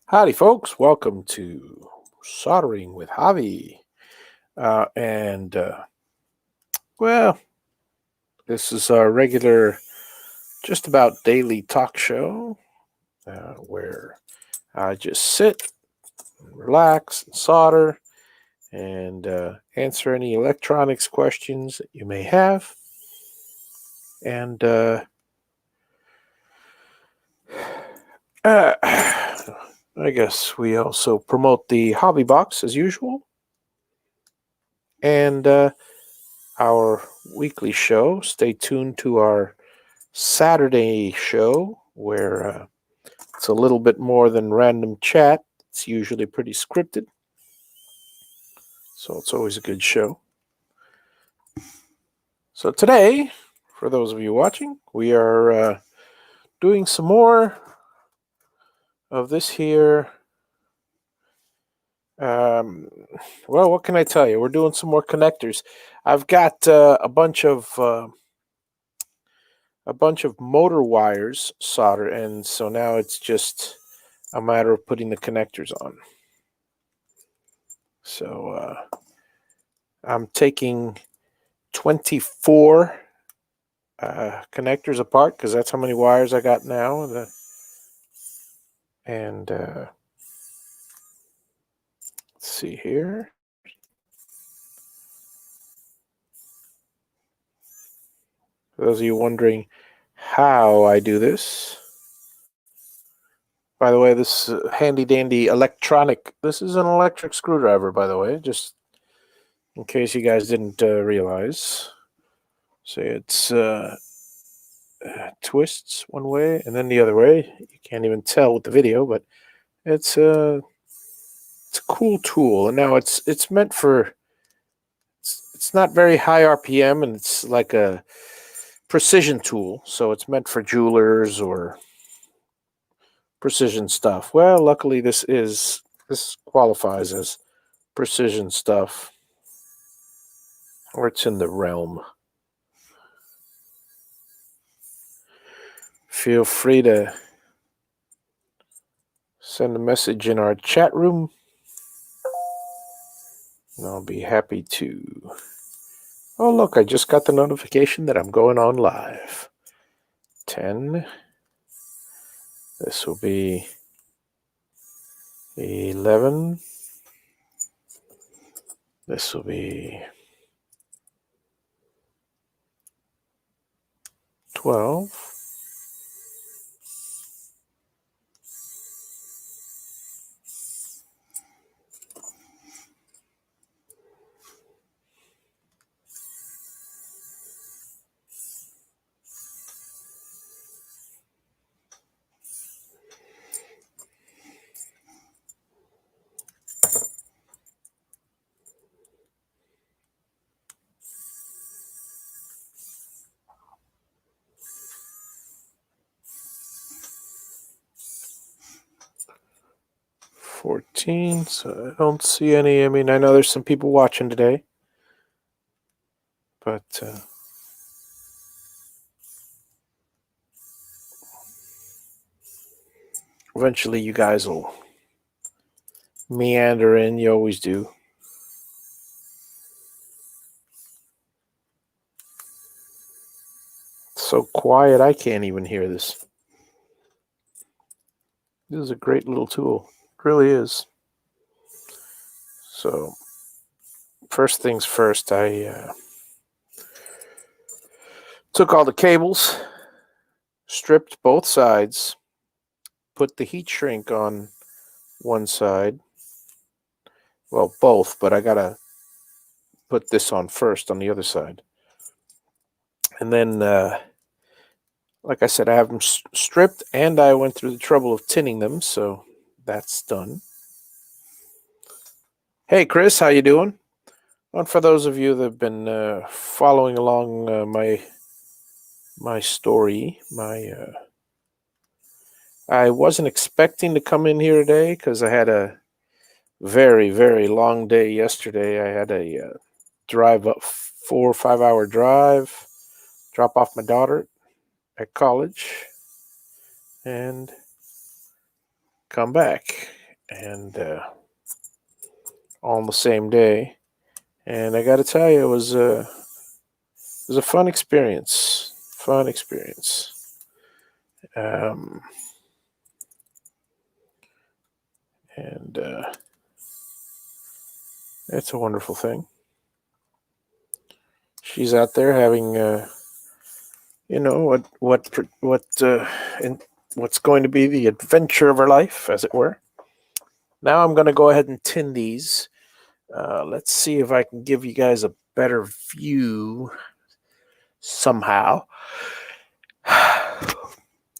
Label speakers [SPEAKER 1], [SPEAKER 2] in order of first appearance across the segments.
[SPEAKER 1] Howdy, folks. Welcome to Soldering with Javi. And this is our regular, just about daily talk show where I just sit, and relax, and solder, and answer any electronics questions that you may have. And I guess we also promote the hobby box as usual. And our weekly show. Stay tuned to our Saturday show where it's a little bit more than random chat. It's usually pretty scripted. So it's always a good show. So today, for those of you watching, we are doing some more of this here. What can I tell you? We're doing some more connectors. I've got a bunch of motor wires soldered, and so now it's just a matter of putting the connectors on. So I'm taking 24 connectors apart because that's how many wires I got now. Let's see here. For those of you wondering how I do this, by the way, this handy dandy electronic, this is an electric screwdriver, by the way, just in case you guys didn't realize. So it's twists one way and then the other way. You can't even tell with the video, but it's a cool tool. And now it's meant for, it's not very high RPM, and it's like a precision tool, so it's meant for jewelers or precision stuff. Well, luckily this qualifies as precision stuff, or it's in the realm. Feel free to send a message in our chat room, and I'll be happy to. Oh, look, I just got the notification that I'm going on live. 10. This will be 11. This will be 12. So I don't see any. I mean, I know there's some people watching today, but eventually you guys will meander in. You always do. It's so quiet, I can't even hear this. This is a great little tool. It really is. So, first things first, I took all the cables, stripped both sides, put the heat shrink on one side. Well, both, but I gotta put this on first on the other side. And then, like I said, I have them stripped, and I went through the trouble of tinning them, so that's done. Hey, Chris, how you doing? And for those of you that have been following along my story, I wasn't expecting to come in here today because I had a very, very long day yesterday. I had a drive up 4 or 5 hour drive, drop off my daughter at college, and come back. and all on the same day. And I got to tell you, it was a fun experience. Fun experience. Um, and it's a wonderful thing. She's out there having, what's going to be the adventure of her life, as it were. Now I'm going to go ahead and tin these. Let's see if I can give you guys a better view somehow.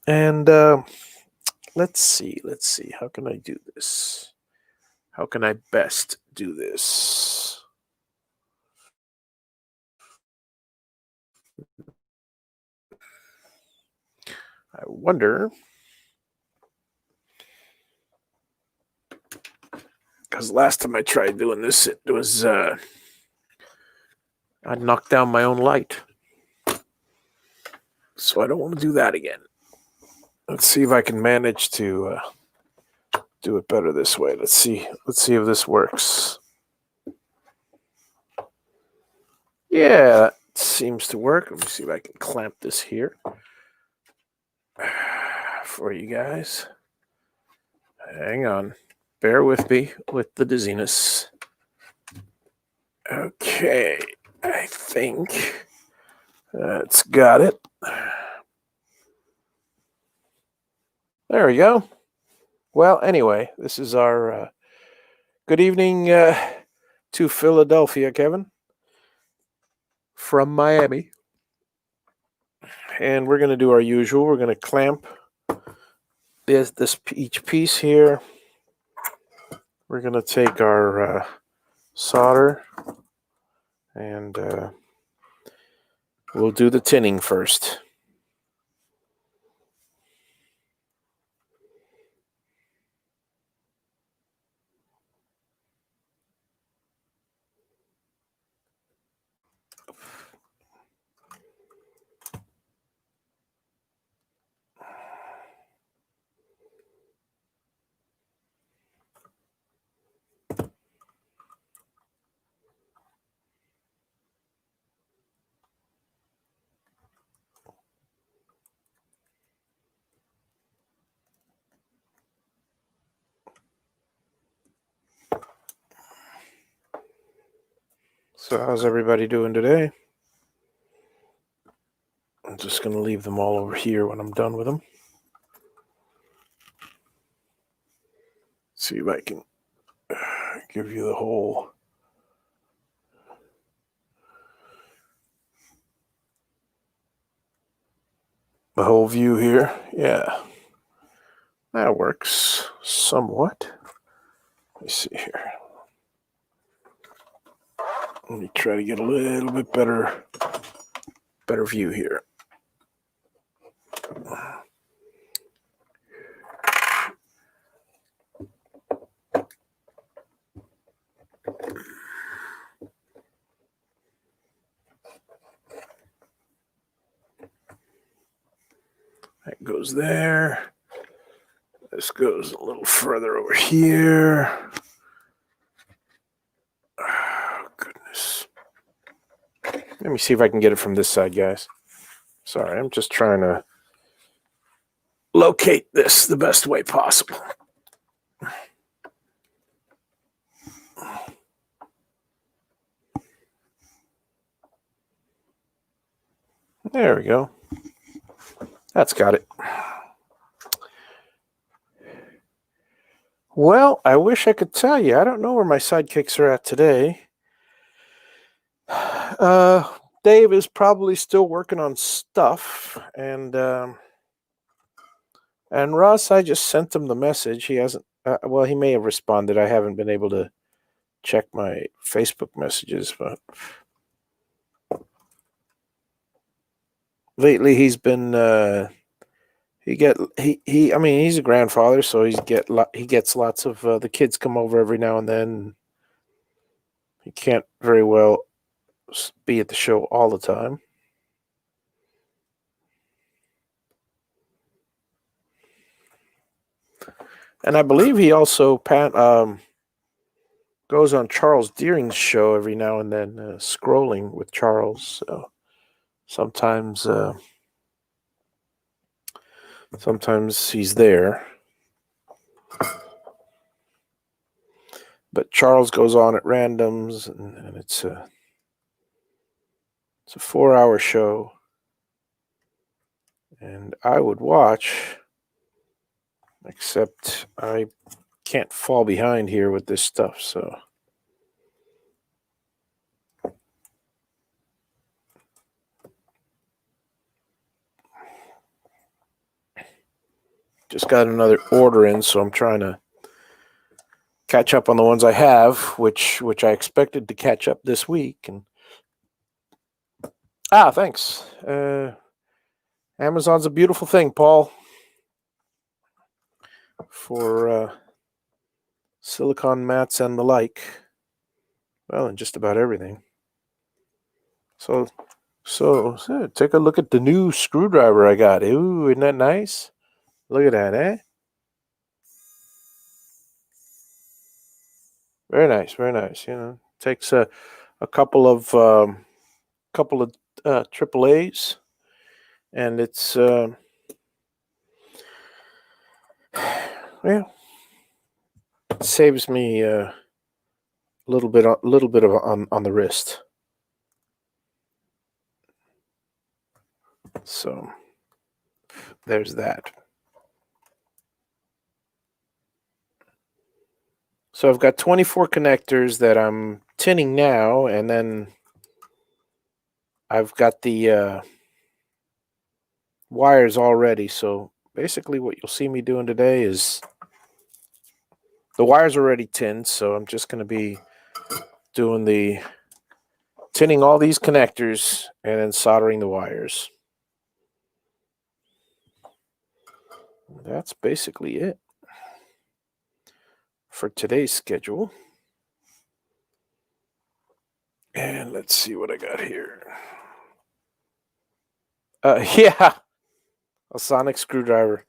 [SPEAKER 1] And let's see. How can I do this? How can I best do this? I wonder, because last time I tried doing this, it was I knocked down my own light. So I don't want to do that again. Let's see if I can manage to do it better this way. Let's see if this works. Yeah, that seems to work. Let me see if I can clamp this here for you guys. Hang on. Bear with me with the dizziness. Okay, I think that's got it. There we go. Well, anyway, this is our good evening to Philadelphia, Kevin, from Miami. And we're going to do our usual. We're going to clamp each piece here. We're going to take our solder and we'll do the tinning first. So how's everybody doing today? I'm just going to leave them all over here when I'm done with them. See if I can give you the whole view here. Yeah, that works somewhat. Let me see here. Let me try to get a little bit better view here. That goes there. This goes a little further over here. Oh, goodness. Let me see if I can get it from this side, guys. Sorry, I'm just trying to locate this the best way possible. There we go. That's got it. Well, I wish I could tell you. I don't know where my sidekicks are at today. Dave is probably still working on stuff, and Russ, I just sent him the message. He hasn't. Well, he may have responded. I haven't been able to check my Facebook messages, but lately he's been. I mean, he's a grandfather, so he gets lots of the kids come over every now and then. He can't very well be at the show all the time. And I believe he also goes on Charles Deering's show every now and then, scrolling with Charles. So sometimes, sometimes he's there. But Charles goes on at randoms, and it's a 4-hour show, and I would watch, except I can't fall behind here with this stuff. So just got another order in, so I'm trying to catch up on the ones I have, which I expected to catch up this week. And thanks. Amazon's a beautiful thing, Paul, for silicon mats and the like. Well, and just about everything. So take a look at the new screwdriver I got. Ooh, isn't that nice? Look at that, eh? Very nice, very nice. Takes a couple of AAAs, and it's well, it saves me a little bit of on the wrist. So there's that. So I've got 24 connectors that I'm tinning now, and then I've got the wires all ready. So basically what you'll see me doing today is the wires are already tinned, so I'm just going to be doing the tinning all these connectors and then soldering the wires. That's basically it for today's schedule. And let's see what I got here. Yeah, a sonic screwdriver.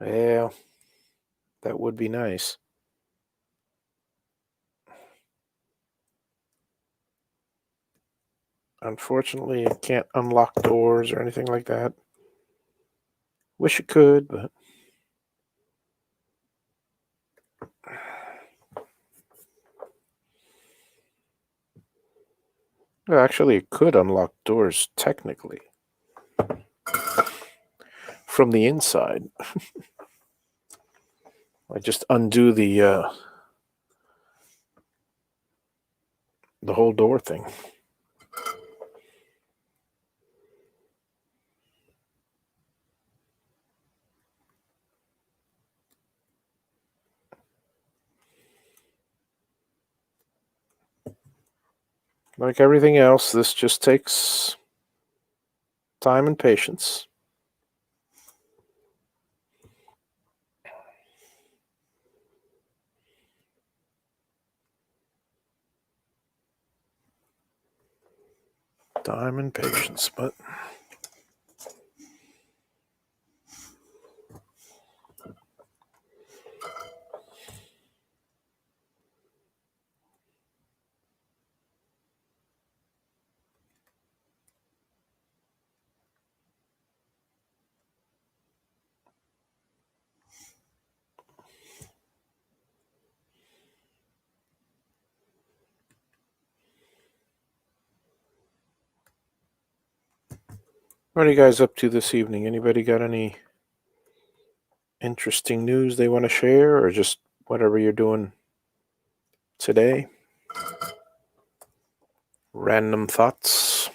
[SPEAKER 1] Yeah, that would be nice. Unfortunately, it can't unlock doors or anything like that. Wish it could, but well, actually, it could unlock doors technically from the inside. I just undo the whole door thing. Like everything else, this just takes time and patience. Time and patience, but what are you guys up to this evening? Anybody got any interesting news they want to share, or just whatever you're doing today? Random thoughts?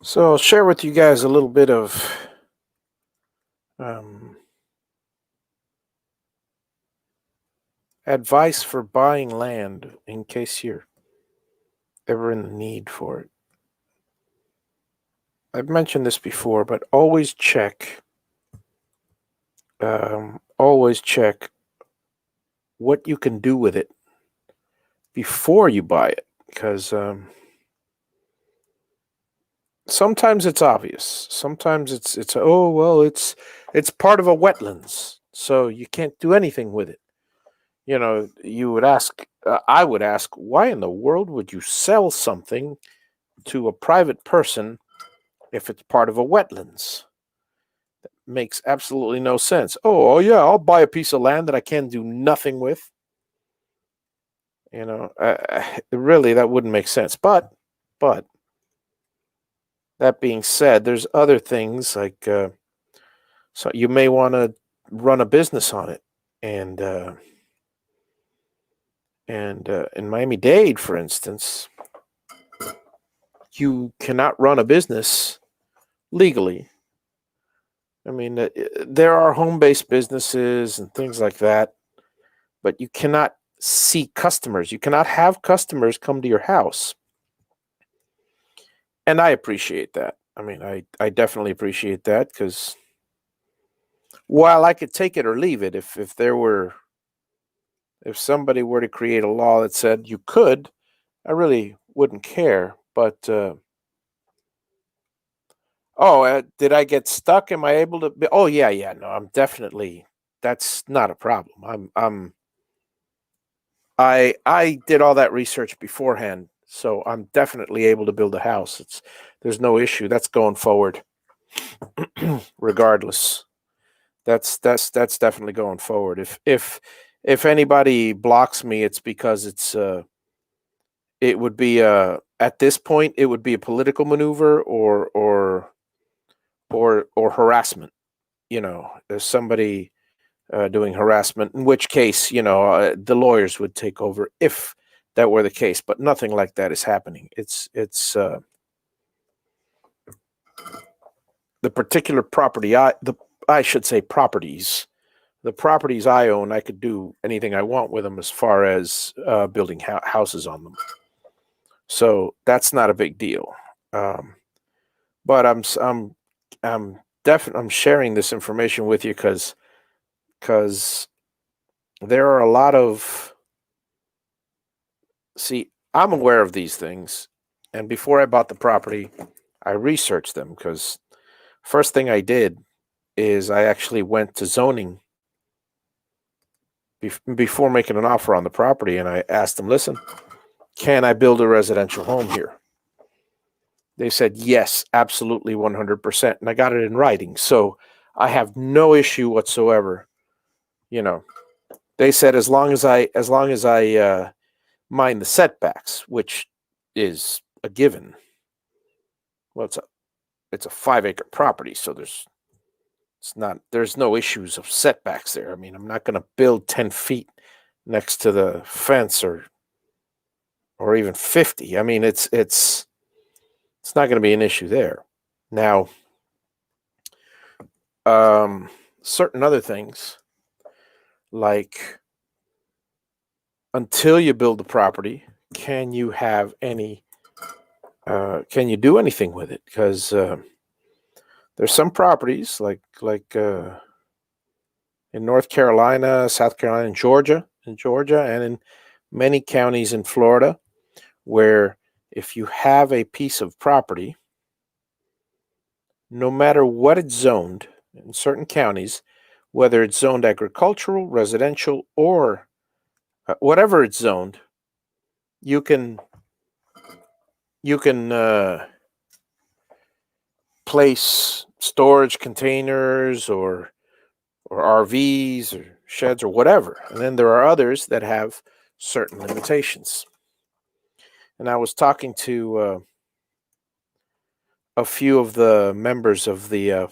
[SPEAKER 1] So I'll share with you guys a little bit of um, advice for buying land in case you're ever in the need for it. I've mentioned this before, but always check what you can do with it before you buy it, because sometimes it's obvious. Sometimes it's oh well, it's part of a wetlands, so you can't do anything with it. You would ask, I would ask, why in the world would you sell something to a private person if it's part of a wetlands? Makes absolutely no sense. Oh yeah, I'll buy a piece of land that I can do nothing with. Really, that wouldn't make sense. But that being said, there's other things like so you may want to run a business on it, and in Miami-Dade, for instance, you cannot run a business legally. I mean, there are home-based businesses and things like that, but you cannot see customers. You cannot have customers come to your house. And I appreciate that. I mean, I definitely appreciate that because while I could take it or leave it, if somebody were to create a law that said you could, I really wouldn't care. But did I get stuck? Am I able to? Oh yeah, yeah. No, I'm definitely. That's not a problem. I did all that research beforehand, so I'm definitely able to build a house. There's no issue. That's going forward, regardless. That's definitely going forward. If anybody blocks me, it's because it would be at this point it would be a political maneuver or harassment. There's somebody doing harassment, in which case, the lawyers would take over if that were the case. But nothing like that is happening. It's the particular property I should say properties. The properties I own, I could do anything I want with them as far as building houses on them. So that's not a big deal. Um, but I'm sharing this information with you because there are a lot of see, I'm aware of these things, and before I bought the property, I researched them because first thing I did is I actually went to zoning before making an offer on the property, and I asked them, "Listen, can I build a residential home here?" They said yes, absolutely, 100%, and I got it in writing, so I have no issue whatsoever. You know, they said as long as I mind the setbacks, which is a given. Well, it's a 5 acre property, so there's no issues of setbacks there. I mean, I'm not going to build 10 feet next to the fence or even 50. I mean, it's not going to be an issue there. Now, um, certain other things like until you build the property, can you have any? Can you do anything with it? Because there's some properties like in North Carolina, South Carolina, in Georgia, and in many counties in Florida, where if you have a piece of property, no matter what it's zoned in certain counties, whether it's zoned agricultural, residential, or whatever it's zoned, you can you can place storage containers or RVs or sheds or whatever. And then there are others that have certain limitations. And I was talking to a few of the members of the.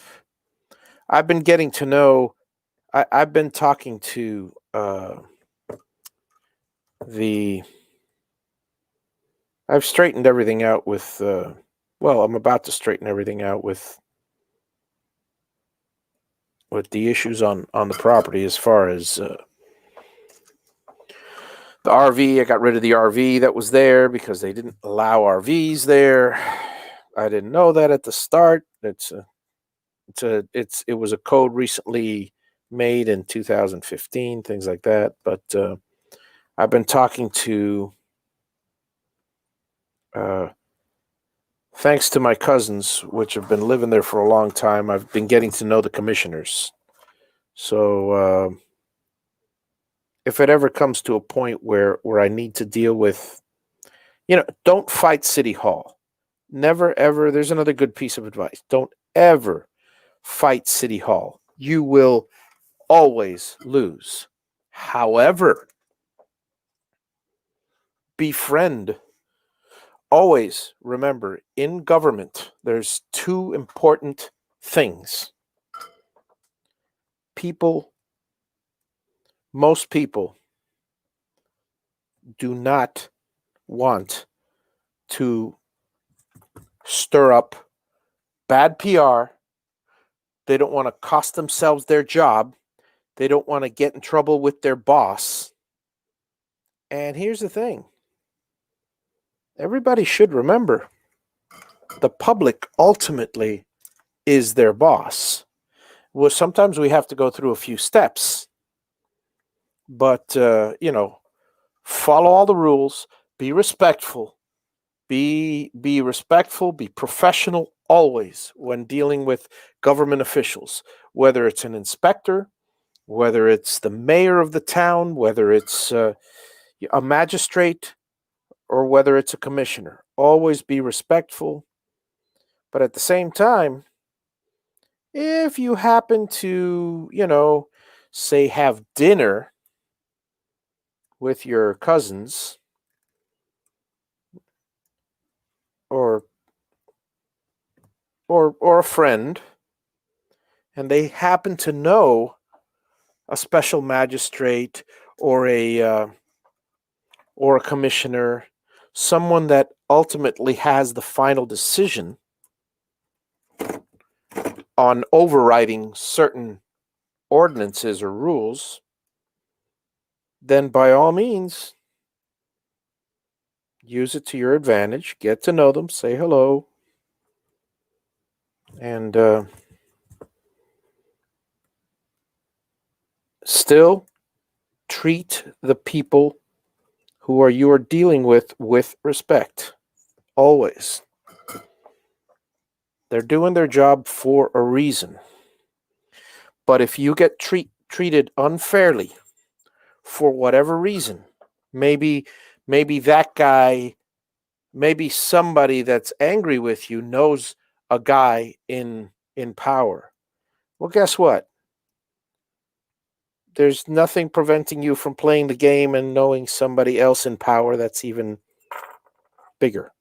[SPEAKER 1] I've been getting to know. I've been talking to the I've straightened everything out with, well, I'm about to straighten everything out with the issues on the property as far as the RV. I got rid of the RV that was there because they didn't allow RVs there. I didn't know that at the start. It was a code recently made in 2015, things like that. But I've been talking to, thanks to my cousins, which have been living there for a long time, I've been getting to know the commissioners. So if it ever comes to a point where I need to deal with, don't fight City Hall. Never, ever. There's another good piece of advice. Don't ever fight City Hall. You will always lose. However, befriend. Always remember, in government, there's two important things. Most people do not want to stir up bad PR. They don't want to cost themselves their job. They don't want to get in trouble with their boss. And here's the thing. Everybody should remember, the public ultimately is their boss. Well, sometimes we have to go through a few steps. But, follow all the rules, be respectful, be respectful, be professional always when dealing with government officials, whether it's an inspector, whether it's the mayor of the town, whether it's a magistrate, or whether it's a commissioner. Always be respectful. But at the same time, if you happen to, say have dinner with your cousins or a friend, and they happen to know a special magistrate or a commissioner, someone that ultimately has the final decision on overriding certain ordinances or rules, then by all means, use it to your advantage. Get to know them, say hello, and still treat the people who you are dealing with respect. Always. They're doing their job for a reason. But if you get treated unfairly for whatever reason, maybe that guy, maybe somebody that's angry with you knows a guy in power. Well, guess what? There's nothing preventing you from playing the game and knowing somebody else in power that's even bigger.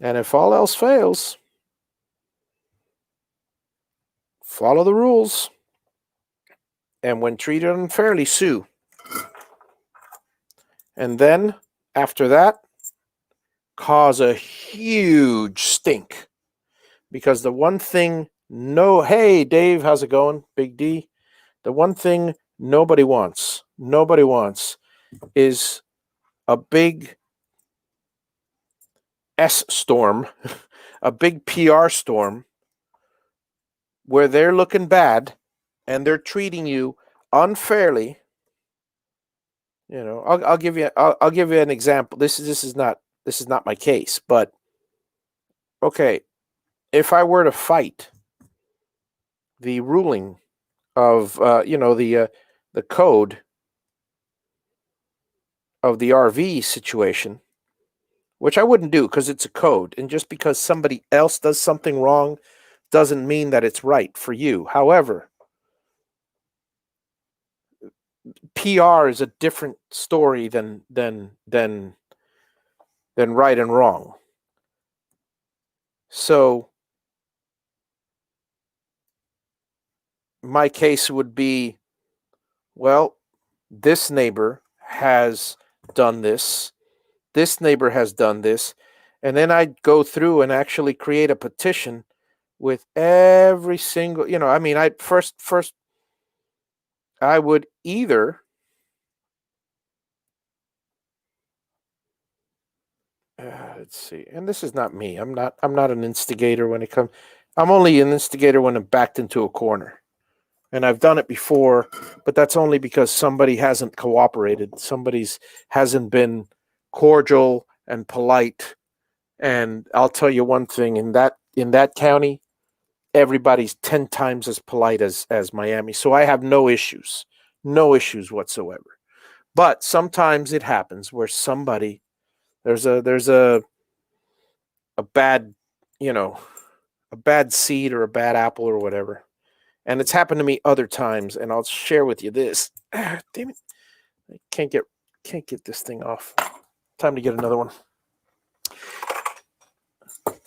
[SPEAKER 1] And if all else fails, follow the rules. And when treated unfairly, sue. And then, after that, cause a huge stink. Because the one thing, hey, Dave, how's it going? Big D. The one thing nobody wants is a big S storm, a big PR storm, where they're looking bad and they're treating you unfairly. I'll give you an example. This is not my case, but okay, if I were to fight the ruling of the code of the RV situation, which I wouldn't do because it's a code, and just because somebody else does something wrong doesn't mean that it's right for you. However, PR is a different story than right and wrong. So my case would be, well, this neighbor has done this. This neighbor has done this. And then I'd go through and actually create a petition with every single, I mean, I first I would either let's see. And this is not me. I'm not an instigator when it comes. I'm only an instigator when I'm backed into a corner. And I've done it before, but that's only because somebody hasn't cooperated. Somebody's hasn't been cordial and polite. And I'll tell you one thing, in that county, everybody's 10 times as polite as Miami. So I have no issues. No issues whatsoever. But sometimes it happens where somebody there's a bad, you know, a bad seed or a bad apple or whatever. And it's happened to me other times, and I'll share with you this. Damn it. I can't get this thing off. Time to get another one.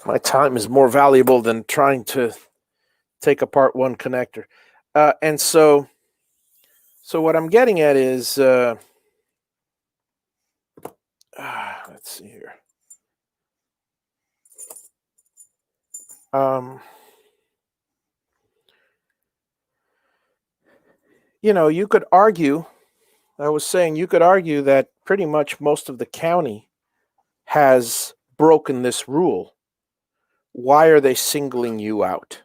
[SPEAKER 1] My time is more valuable than trying to take apart one connector. And so what I'm getting at is let's see here. You could argue, I was saying, you could argue that pretty much most of the county has broken this rule. Why are they singling you out?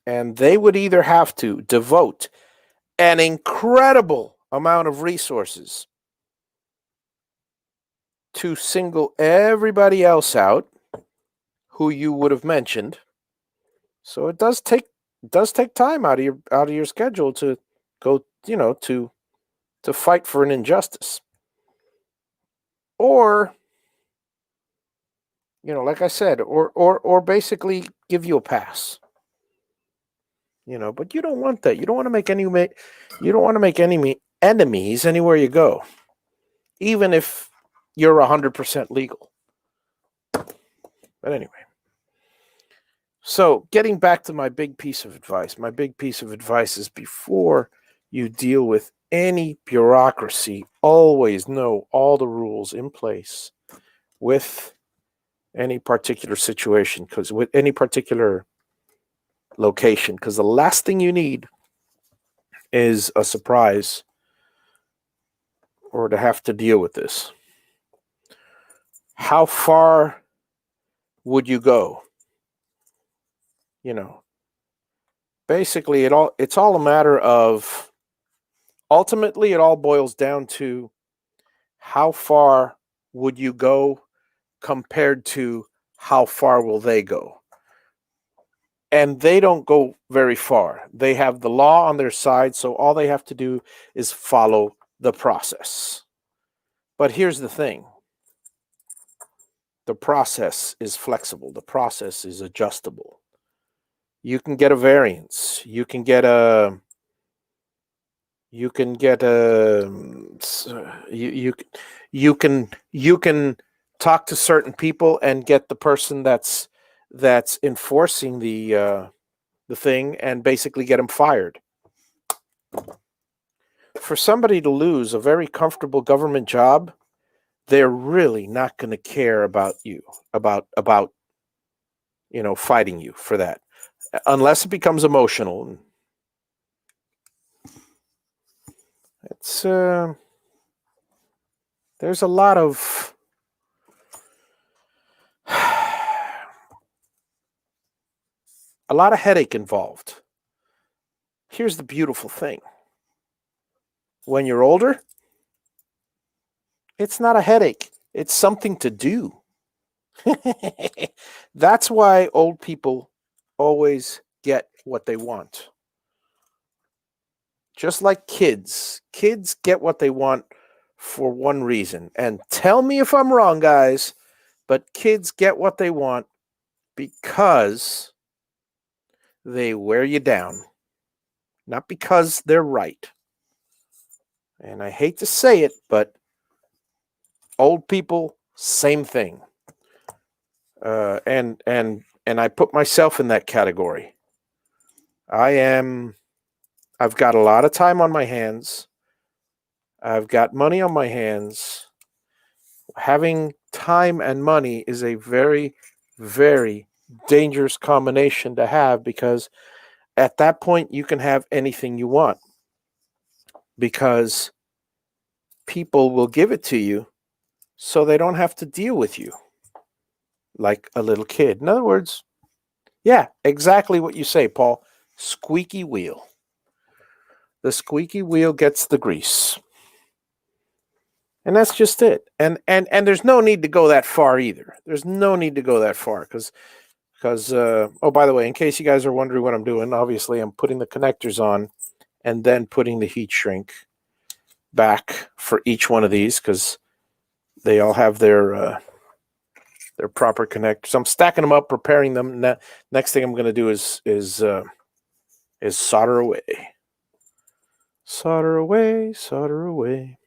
[SPEAKER 1] And they would either have to devote an incredible amount of resources to single everybody else out who you would have mentioned. So it does take time out of your schedule to go, to fight for an injustice. Or, like I said, or basically give you a pass. But you don't want that. You don't want to make any enemies anywhere you go, even if you're 100% legal. But anyway, so getting back to my big piece of advice. My big piece of advice is, before you deal with any bureaucracy, always know all the rules in place with any particular situation, because with any particular location, because the last thing you need is a surprise or to have to deal with this. How far would you go? Basically it's all a matter of, ultimately it all boils down to, how far would you go compared to how far will they go? And they don't go very far. They have the law on their side, so all they have to do is follow the process. But here's the thing. The process is flexible. The process is adjustable. You can get a variance. You can get a you can talk to certain people and get the person that's enforcing the thing, and basically get them fired. For somebody to lose a very comfortable government job, they're really not going to care about you, about fighting you for that, unless it becomes emotional. It's there's a lot of headache involved. Here's the beautiful thing. When you're older, it's not a headache. It's something to do. That's why old people always get what they want. Just like kids. Kids get what they want for one reason. And tell me if I'm wrong, guys, but kids get what they want because they wear you down, not because they're right. And I hate to say it, but old people, same thing. And I put myself in that category. I am I've got a lot of time on my hands. I've got money on my hands. Having time and money is a very, very dangerous combination to have, because at that point you can have anything you want, because people will give it to you so they don't have to deal with you like a little kid. In other words, yeah, exactly what you say, Paul. Squeaky wheel. The squeaky wheel gets the grease. And that's just it. And there's no need to go that far either. There's no need to go that far, because oh, by the way, in case you guys are wondering what I'm doing, obviously I'm putting the connectors on and then putting the heat shrink back for each one of these, because they all have their proper connectors. So I'm stacking them up, preparing them. Next thing I'm going to do is solder away. Solder away, solder away.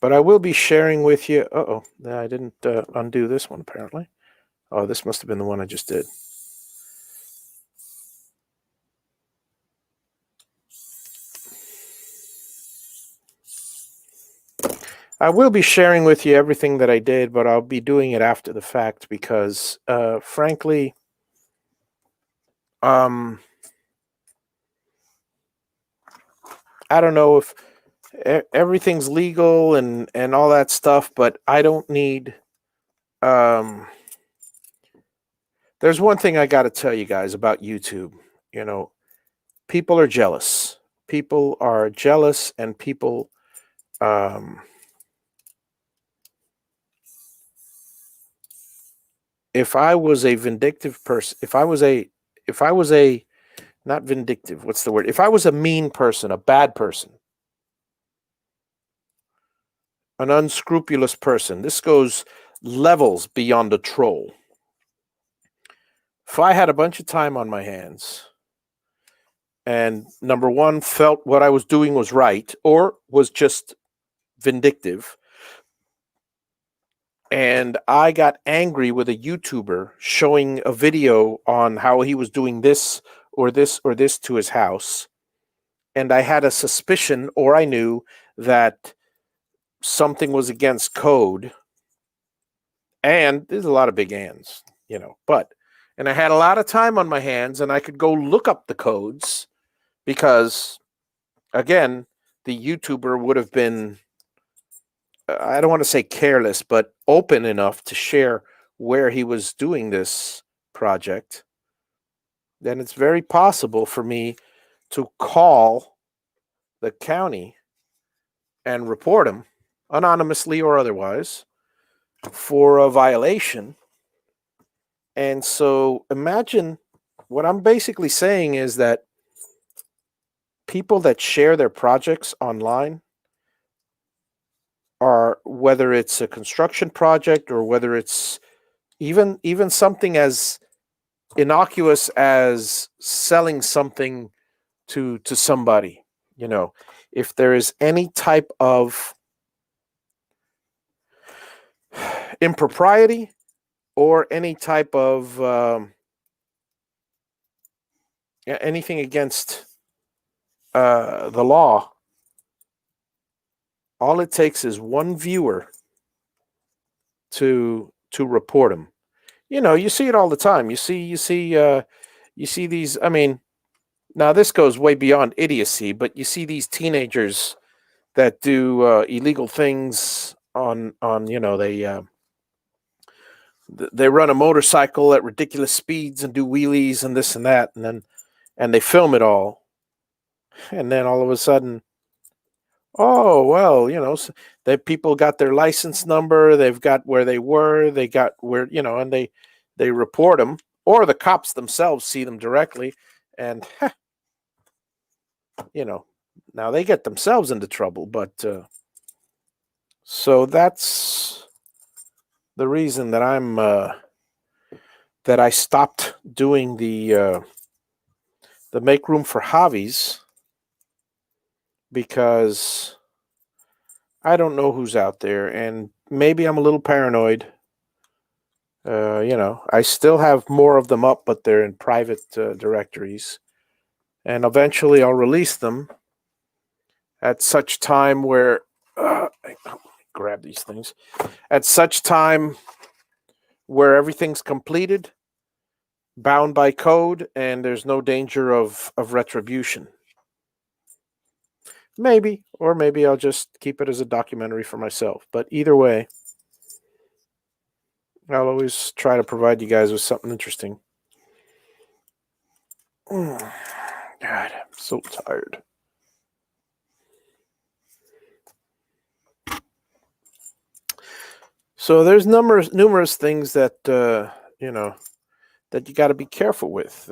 [SPEAKER 1] But I will be sharing with you. Uh-oh, I didn't undo this one, apparently. Oh, this must have been the one I just did. I will be sharing with you everything that I did, but I'll be doing it after the fact, because, frankly, I don't know if everything's legal and all that stuff, but I don't need. There's one thing I got to tell you guys about YouTube. You know, people are jealous. People are jealous, and people. If I was a vindictive person, if I was a not vindictive, what's the word? If I was a mean person, a bad person, an unscrupulous person, this goes levels beyond a troll. If I had a bunch of time on my hands and, number one, felt what I was doing was right or was just vindictive, and I got angry with a YouTuber showing a video on how he was doing this or this or this to his house, and I had a suspicion, or I knew that something was against code, and there's a lot of big ands, and I had a lot of time on my hands, and I could go look up the codes, because, again, the YouTuber would have been, I don't want to say careless, but open enough to share where he was doing this project. Then it's very possible for me to call the county and report him, anonymously or otherwise, for a violation. And so imagine, what I'm basically saying is that people that share their projects online, are, whether it's a construction project or whether it's even something as innocuous as selling something to somebody, if there is any type of impropriety or any type of anything against the law, all it takes is one viewer to report them. You see it all the time. You see these. I mean, now this goes way beyond idiocy, but you see these teenagers that do illegal things on they run a motorcycle at ridiculous speeds and do wheelies and this and that, and they film it all, and then all of a sudden, oh well, that people got their license number, they've got where they were, they got where, and they report them, or the cops themselves see them directly, and now they get themselves into trouble. But so that's the reason that I stopped doing the make room for Javis, because I don't know who's out there, and maybe I'm a little paranoid. I still have more of them up, but they're in private directories, And eventually I'll release them at such time where grab these things at such time where everything's completed, bound by code, and there's no danger of retribution. Maybe, or maybe I'll just keep it as a documentary for myself. But either way, I'll always try to provide you guys with something interesting. God, I'm so tired. So there's numerous things that that you got to be careful with.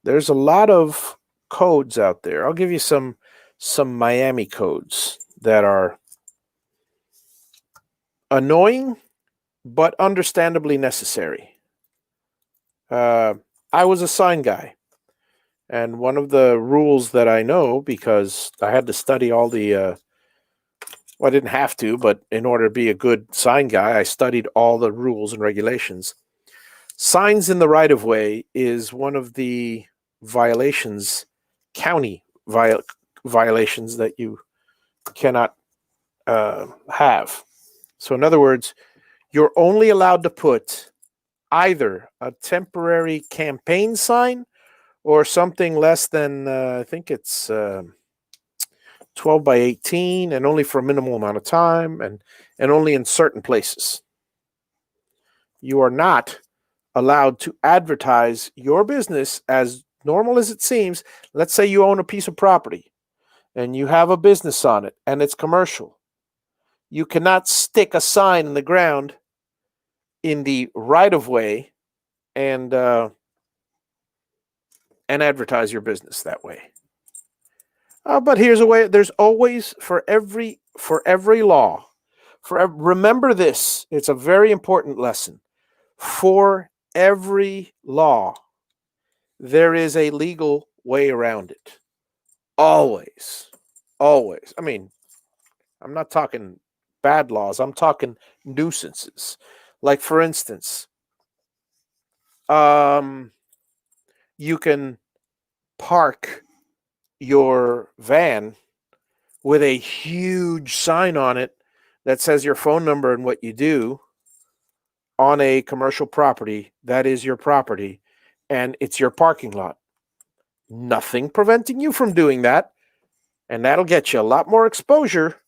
[SPEAKER 1] There's a lot of codes out there. I'll give you some Miami codes that are annoying but understandably necessary. I was a sign guy, and one of the rules that I know, because I had to study all the well, I didn't have to, but in order to be a good sign guy, I studied all the rules and regulations. Signs in the right of way is one of the violations, county violations that you cannot have. So, in other words, you're only allowed to put either a temporary campaign sign or something less than, I think it's 12 by 18, and only for a minimal amount of time, and only in certain places. You are not allowed to advertise your business as normal as it seems. Let's say you own a piece of property and you have a business on it and it's commercial. You cannot stick a sign in the ground in the right of way and advertise your business that way. But here's a way. There's always for every law. Remember this. It's a very important lesson. For every law, there is a legal way around it. Always. Always. I mean, I'm not talking bad laws. I'm talking nuisances. Like, for instance, you can park your van with a huge sign on it that says your phone number and what you do on a commercial property that is your property, and it's your parking lot. Nothing preventing you from doing that, and that'll get you a lot more exposure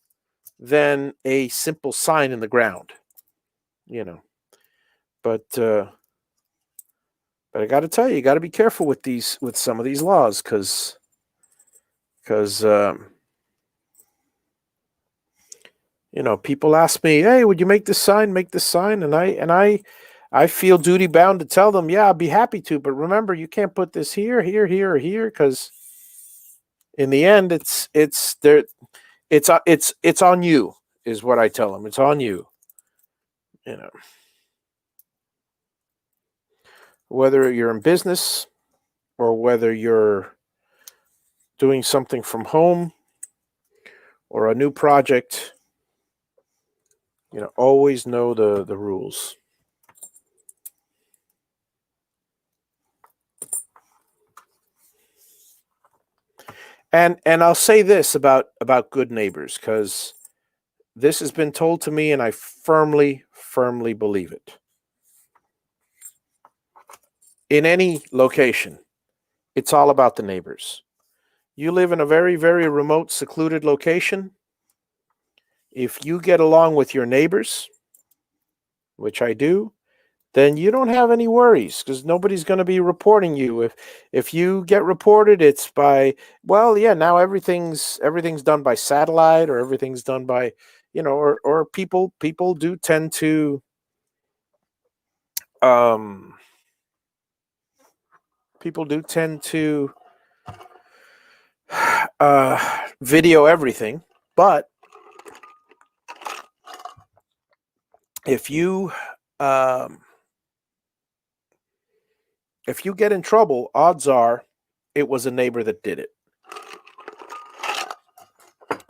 [SPEAKER 1] than a simple sign in the ground, you know. But I got to tell you got to be careful with some of these laws, because people ask me, "Hey, would you make this sign? Make this sign?" And I feel duty bound to tell them, "Yeah, I'd be happy to, but remember, you can't put this here, here, here, or here, because in the end, it's there, it's on you," is what I tell them. It's on you, whether you're in business or whether you're doing something from home or a new project. Always know the rules. And I'll say this about good neighbors, because this has been told to me and I firmly believe it. In any location, it's all about the neighbors. You live in a very, very remote, secluded location. If you get along with your neighbors, which I do, then you don't have any worries, because nobody's going to be reporting you. If you get reported, it's by, well, yeah, now everything's done by satellite, or everything's done by, or people do tend to video everything. But if you get in trouble, odds are it was a neighbor that did it.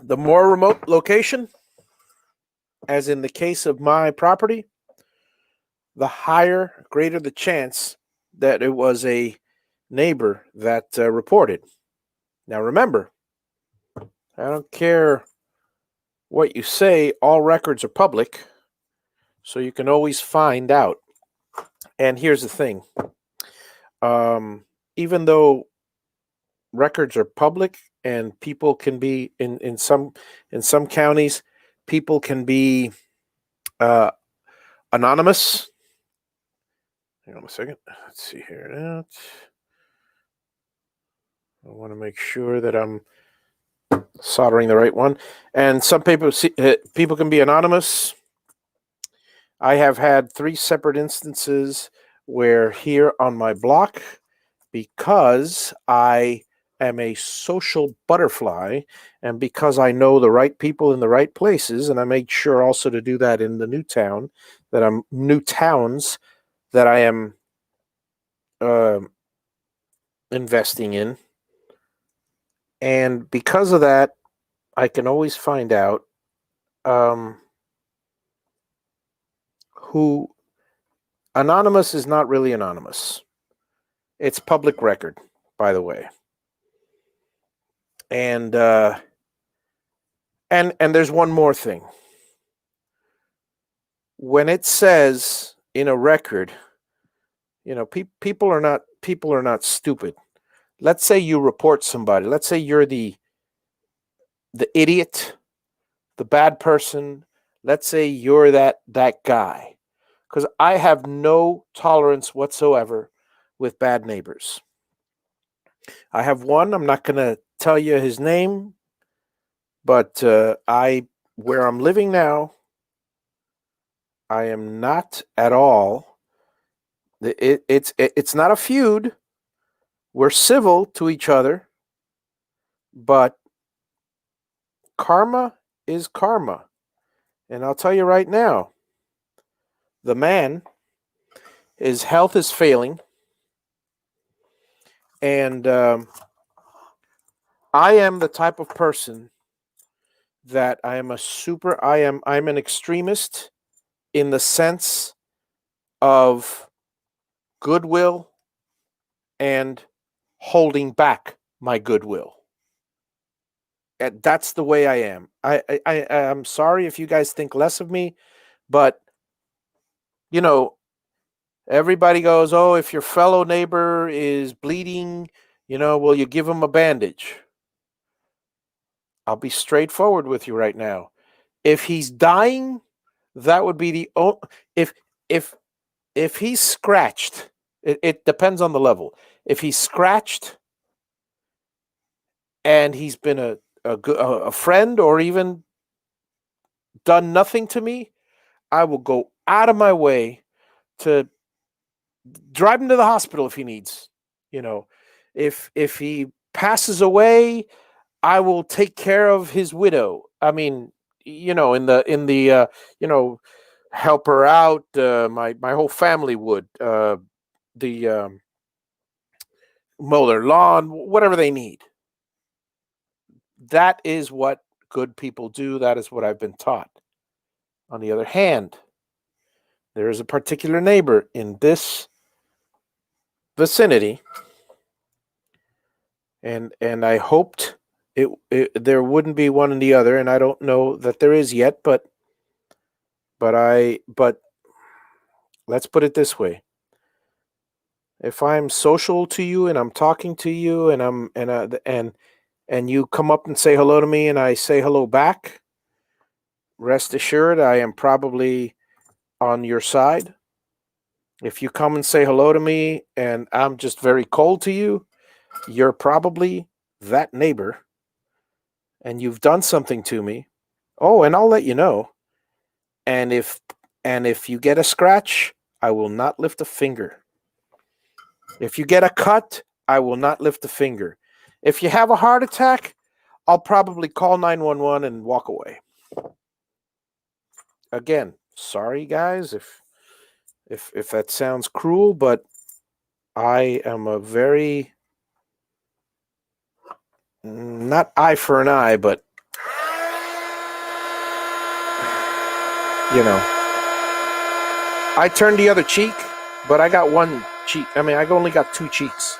[SPEAKER 1] The more remote location, as in the case of my property, the greater the chance that it was a neighbor that reported. Now remember, I don't care what you say, all records are public, so you can always find out. And here's the thing, even though records are public and people can be in some counties, people can be uh, anonymous. Hang on a second. Let's see here. I want to make sure that I'm soldering the right one. And some people can be anonymous. I have had 3 separate instances where here on my block, because I am a social butterfly and because I know the right people in the right places, and I made sure also to do that in the new towns that I am uh, investing in. And because of that, I can always find out who anonymous is not really anonymous. It's public record, by the way. And there's one more thing. When it says in a record, people are not stupid. Let's say you report somebody. Let's say you're the idiot, the bad person. Let's say you're that guy. Because I have no tolerance whatsoever with bad neighbors. I have one. I'm not going to tell you his name, but where I'm living now, I am not at all. It's not a feud. We're civil to each other, but karma is karma. And I'll tell you right now, the man, his health is failing, and I am the type of person that I'm an extremist in the sense of goodwill and holding back my goodwill. And that's the way I am. I'm sorry if you guys think less of me, but you know, everybody goes, "Oh, if your fellow neighbor is bleeding, will you give him a bandage?" I'll be straightforward with you right now. If he's dying, that would be the only. If if if he's scratched, it depends on the level. If he's scratched and he's been a friend or even done nothing to me, I will go out of my way to drive him to the hospital if he needs. If he passes away, I will take care of his widow. I mean, help her out. My whole family would. The Mow their lawn, whatever they need. That is what good people do. That is what I've been taught. On the other hand, there is a particular neighbor in this vicinity, and I hoped there wouldn't be one in the other, and I don't know that there is yet, but let's put it this way. If I'm social to you and I'm talking to you and you come up and say hello to me and I say hello back, rest assured I am probably on your side. If you come and say hello to me and I'm just very cold to you, you're probably that neighbor and you've done something to me. Oh, and I'll let you know. And if you get a scratch, I will not lift a finger. If you get a cut, I will not lift a finger. If you have a heart attack, I'll probably call 911 and walk away. Again, sorry guys if that sounds cruel, but I am a very not eye for an eye, but I turned the other cheek, but I got one cheek. I mean, I only got 2 cheeks.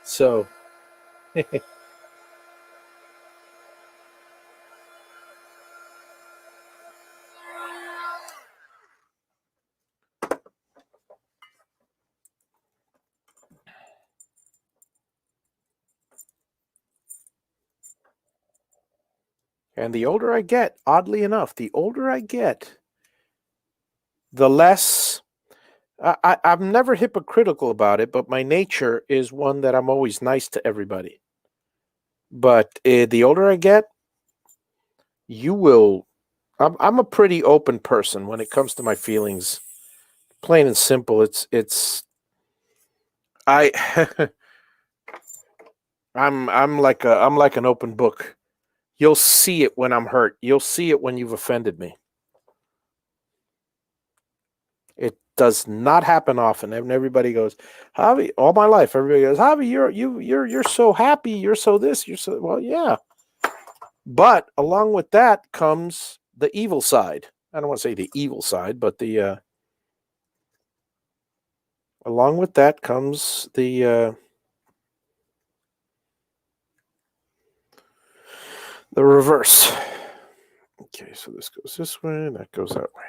[SPEAKER 1] So, and the older I get, oddly enough, the older I get, the less I'm never hypocritical about it, but my nature is one that I'm always nice to everybody. But the older I get, you will. I'm a pretty open person when it comes to my feelings. Plain and simple. I I'm like an open book. You'll see it when I'm hurt. You'll see it when you've offended me. It does not happen often. And everybody goes, Javi, all my life, everybody goes, Javi, you're so happy, you're so this, you're so well, yeah. But along with that comes the evil side. I don't want to say the evil side, but the along with that comes the reverse. Okay, so this goes this way, that goes that way.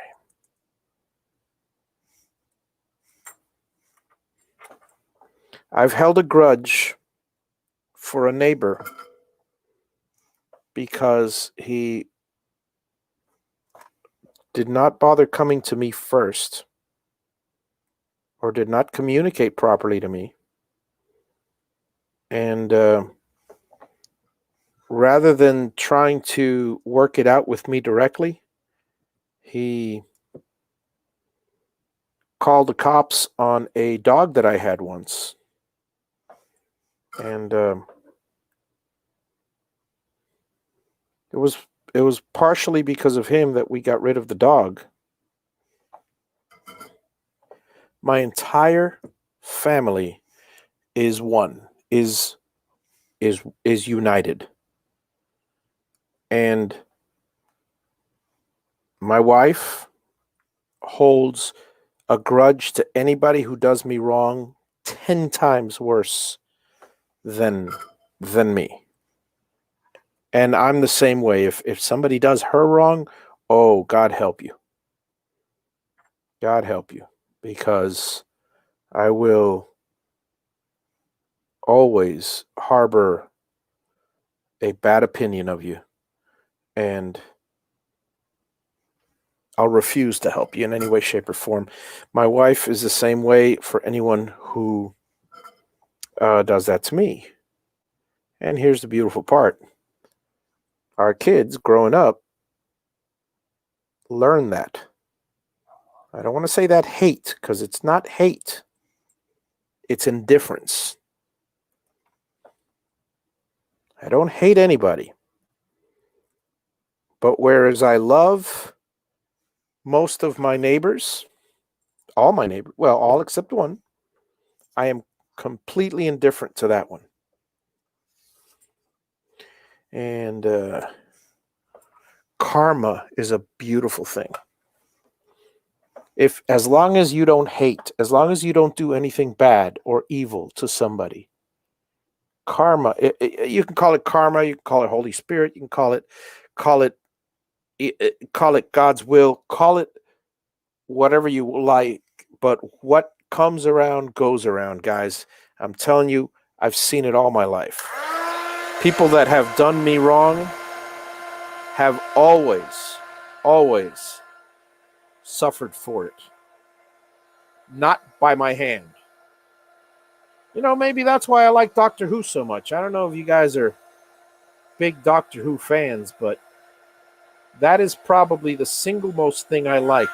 [SPEAKER 1] I've held a grudge for a neighbor because he did not bother coming to me first or did not communicate properly to me. And rather than trying to work it out with me directly, he called the cops on a dog that I had once. And it was partially because of him that we got rid of the dog. My entire family is one, is united. And my wife holds a grudge to anybody who does me wrong 10 times worse than me. And I'm the same way. If somebody does her wrong, oh, God help you. God help you. Because I will always harbor a bad opinion of you. And I'll refuse to help you in any way, shape, or form. My wife is the same way for anyone who does that to me. And here's the beautiful part. Our kids growing up learn that. I don't want to say that hate, because it's not hate. It's indifference. I don't hate anybody. But whereas I love most of my neighbors, all my neighbors, well, all except one, I am completely indifferent to that one. And karma is a beautiful thing. If as long as you don't hate, as long as you don't do anything bad or evil to somebody, karma, you can call it karma, you can call it Holy Spirit, you can call it God's will, call it whatever you like, but what comes around goes around, guys. I'm telling you, I've seen it all my life. People that have done me wrong have always suffered for it. Not by my hand. You know, maybe that's why I like Doctor Who so much. I don't know if you guys are big Doctor Who fans, but that is probably the single most thing I like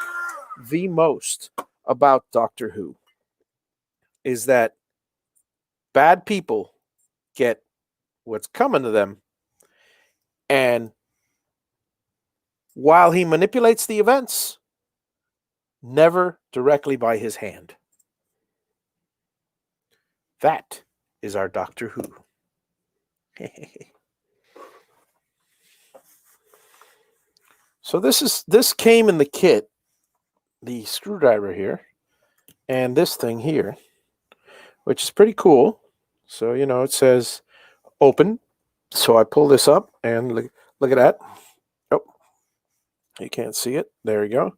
[SPEAKER 1] the most about Doctor Who is that bad people get what's coming to them, and while he manipulates the events, never directly by his hand. That is our Doctor Who. So this came in the kit, the screwdriver here, and this thing here, which is pretty cool. So, it says open. So I pull this up and look at that. Oh, you can't see it. There you go.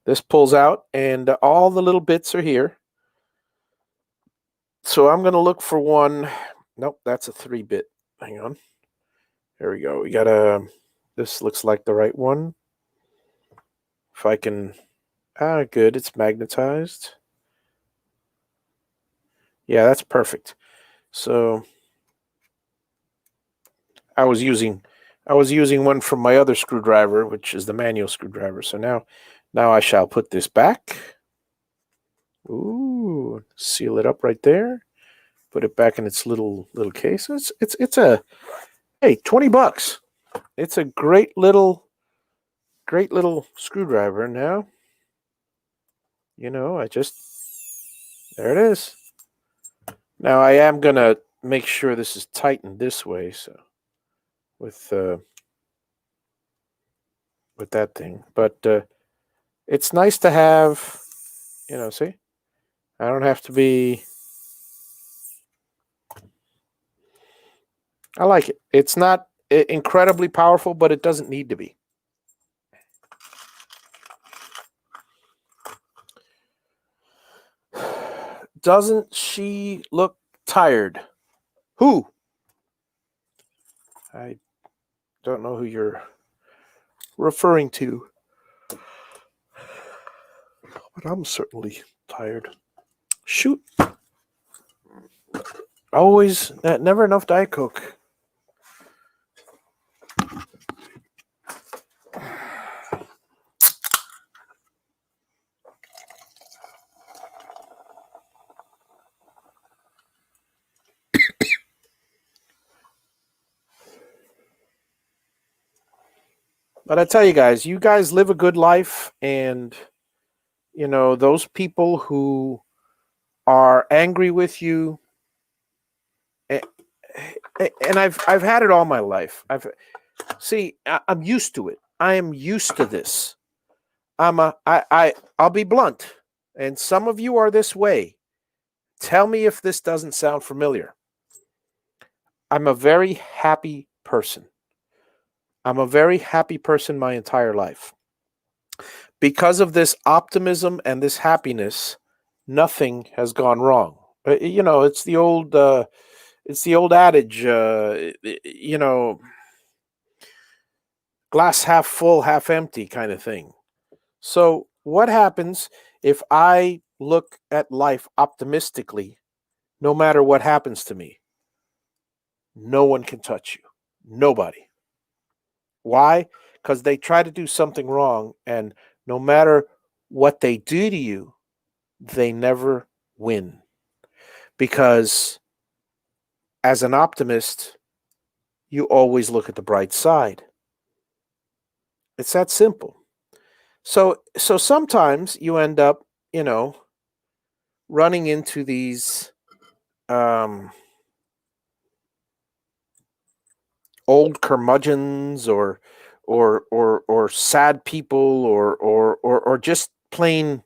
[SPEAKER 1] This pulls out and all the little bits are here. So I'm going to look for one. Nope, that's a 3-bit. Hang on. There we go. We got this looks like the right one. If I can, good. It's magnetized. Yeah, that's perfect. So I was using one from my other screwdriver, which is the manual screwdriver. So now I shall put this back. Ooh, seal it up right there. Put it back in its little case. It's a, hey, $20. It's a great little screwdriver. Now, I just, there it is. Now I am gonna make sure this is tightened this way, so with that thing. But it's nice to have, see, I don't have to be. I like it. It's not incredibly powerful, but it doesn't need to be. Doesn't she look tired? Who? I don't know who you're referring to, but I'm certainly tired. Shoot. Always, never enough Diet Coke. But I tell you guys live a good life, and those people who are angry with you, and I've had it all my life. I'm used to it. I am used to this. I'll be blunt, and some of you are this way. Tell me if this doesn't sound familiar. I'm a very happy person. I'm a very happy person my entire life. Because of this optimism and this happiness, nothing has gone wrong. It's the old adage, glass half full, half empty kind of thing. So what happens if I look at life optimistically, no matter what happens to me? No one can touch you. Nobody. Why? Because they try to do something wrong, and no matter what they do to you, they never win. Because as an optimist, you always look at the bright side. It's that simple. So sometimes you end up, running into these old curmudgeons or sad people or just plain.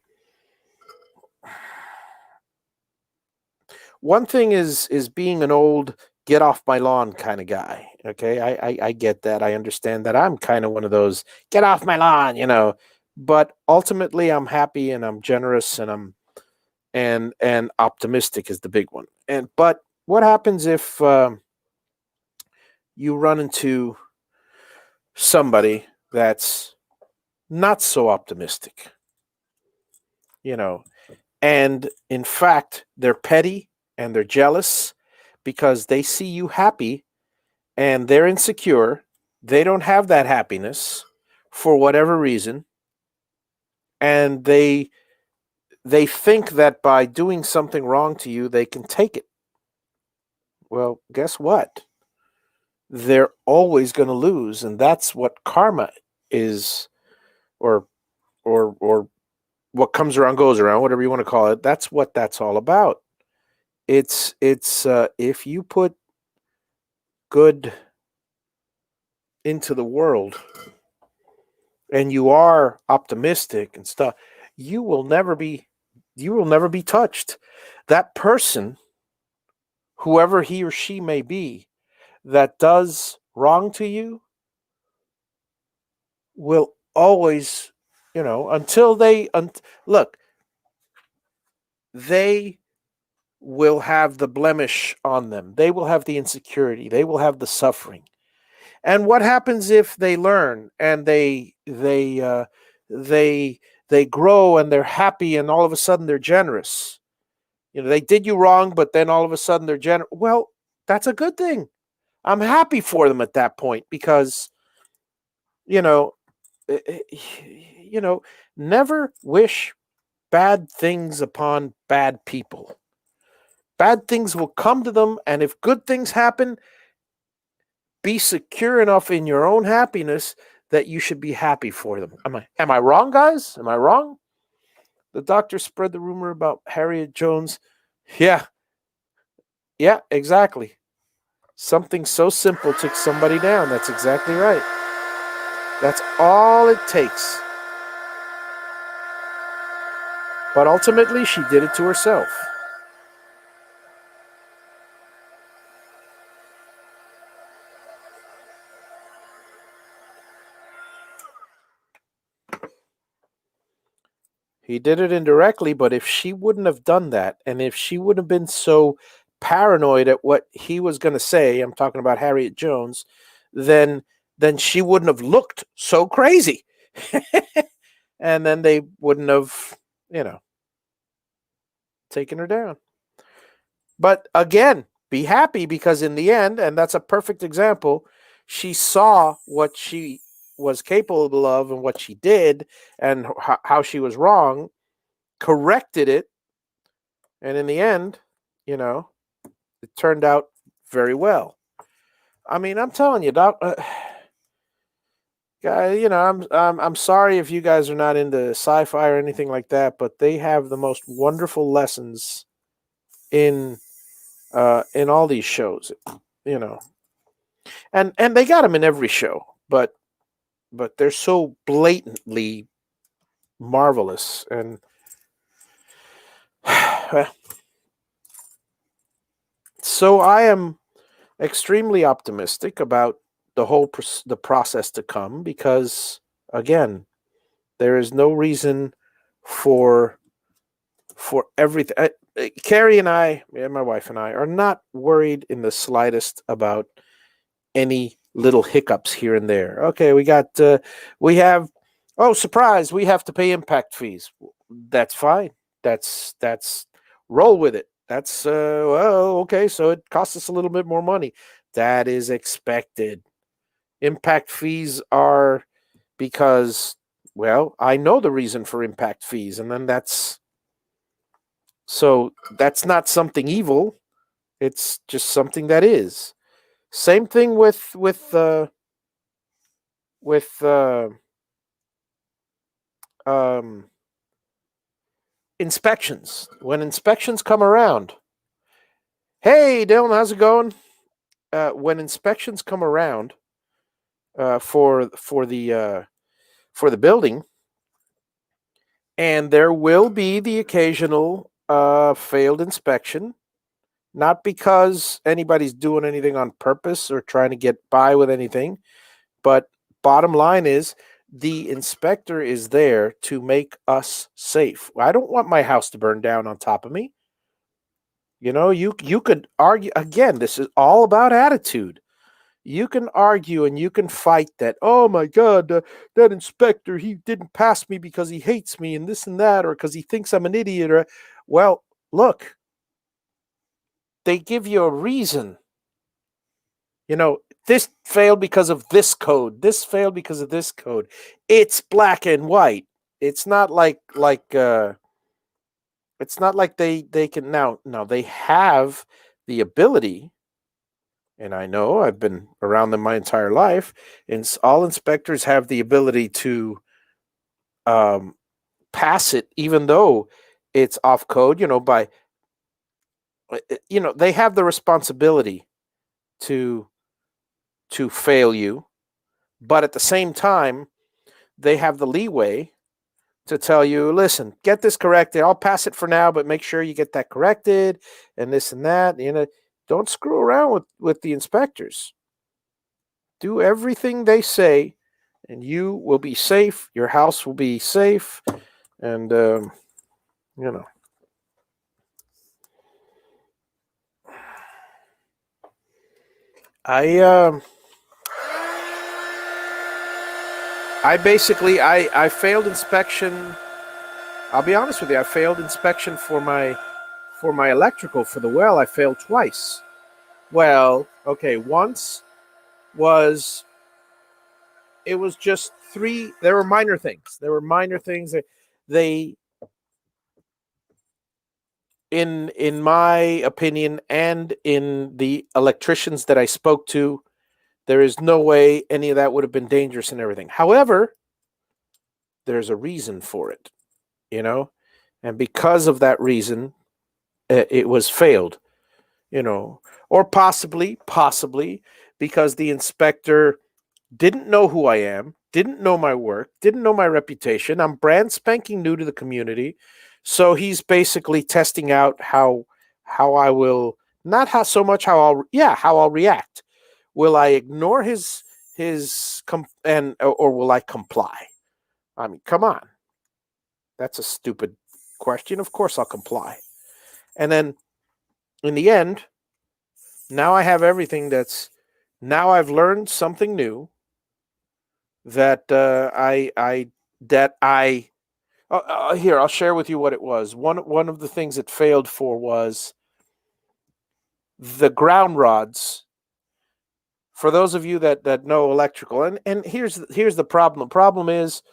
[SPEAKER 1] One thing is being an old get off my lawn kind of guy. Okay, I get that. I understand that. I'm kind of one of those get off my lawn. But ultimately, I'm happy and I'm generous and and optimistic is the big one. But what happens if you run into somebody that's not so optimistic? And in fact, they're petty and they're jealous because they see you happy and they're insecure. They don't have that happiness for whatever reason. And they think that by doing something wrong to you, they can take it. Well, guess what? They're always going to lose. And that's what karma is, or what comes around goes around, whatever you want to call it. That's what that's all about. It's if you put good into the world and you are optimistic and stuff, you will never be touched. That person whoever he or she may be, that does wrong to you will always, until look, they will have the blemish on them. They will have the insecurity. They will have the suffering. And what happens if they learn and they they grow and they're happy and all of a sudden they're generous? They did you wrong, but then all of a sudden they're generous. Well, that's a good thing. I'm happy for them at that point because you know, eh, eh, you know, never wish bad things upon bad people. Bad things will come to them, and if good things happen, be secure enough in your own happiness that you should be happy for them. Am I wrong, guys? Am I wrong? The doctor spread the rumor about Harriet Jones. Yeah, yeah, exactly. Something so simple took somebody down. That's exactly right. That's all it takes. But ultimately, she did it to herself. He did it indirectly, but if she wouldn't have done that, and if she wouldn't have been so paranoid at what he was going to say, I'm talking about Harriet Jones, then then she wouldn't have looked so crazy. And then they wouldn't have, you know, taken her down. But again, be happy because in the end, and that's a perfect example, she saw what she was capable of and what she did and how she was wrong, corrected it, and in the end, you know, it turned out very well. I mean, I'm telling you, Doc. Guy, I'm sorry if you guys are not into sci-fi or anything like that, but they have the most wonderful lessons in in all these shows, you know, and they got them in every show, but they're so blatantly marvelous, and so I am extremely optimistic about the process to come because again, there is no reason for everything. Carrie and I, and my wife and I, are not worried in the slightest about any little hiccups here and there. Okay, we have, oh, surprise, we have to pay impact fees. That's fine. That's roll with it. That's well, okay, so it costs us a little bit more money. That is expected. Impact fees are because, well, I know the reason for impact fees, and then that's not something evil. It's just something that is. Same thing with um, inspections. When inspections come around, hey Dylan, how's it going? When inspections come around for the building, and there will be the occasional failed inspection, not because anybody's doing anything on purpose or trying to get by with anything, but bottom line is the inspector is there to make us safe. I don't want my house to burn down on top of me. You could argue again, this is all about attitude. You can argue and you can fight that, oh my God, that inspector, he didn't pass me because he hates me and this and that, or because he thinks I'm an idiot. Or, well, look, they give you a reason. This failed because of this code. This failed because of this code. It's black and white. It's not like they can now they have the ability, and I know I've been around them my entire life, and all inspectors have the ability to um, pass it even though it's off code, by they have the responsibility to fail you, but at the same time they have the leeway to tell you, listen, get this corrected. I'll pass it for now, but make sure you get that corrected and this and that. Don't screw around with the inspectors. Do everything they say, and you will be safe. Your house will be safe, and you know. I basically I failed inspection. I'll be honest with you. I failed inspection for my electrical for the well. I failed twice. Well, okay, once was it was just three. There were minor things. There were minor things that they, in my opinion, and in the electricians that I spoke to, there is no way any of that would have been dangerous and everything. However, there's a reason for it, you know, and because of that reason, it was failed, you know, or possibly because the inspector didn't know who I am, didn't know my work, didn't know my reputation. I'm brand spanking new to the community. So he's basically testing out how I will, not how so much how I'll react. Will I ignore and or will I comply? I mean, come on. That's a stupid question. Of course I'll comply. And then in the end, now I have everything now I've learned something new that I here, I'll share with you what it was. One of the things it failed for was the ground rods. For those of you that know electrical, and here's the problem. The problem is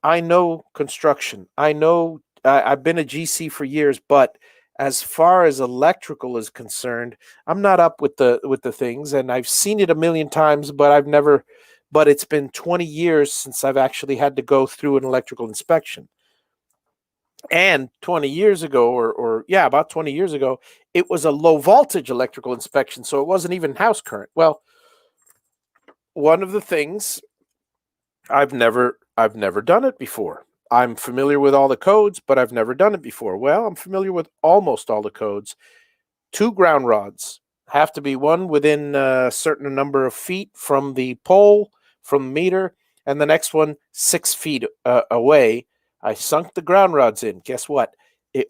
[SPEAKER 1] I know construction. I've been a GC for years, but as far as electrical is concerned, I'm not up with the things, and I've seen it a million times, but I've never. But it's been 20 years since I've actually had to go through an electrical inspection. And 20 years ago, or yeah, about 20 years ago, it was a low voltage electrical inspection, so it wasn't even house current. Well, one of the things I've never done it before. I'm familiar with all the codes, but I've never done it before. Well, I'm familiar with almost all the codes. Two ground rods have to be one within a certain number of feet from the pole, from the meter, and the next one 6 feet away. I sunk the ground rods in. Guess what?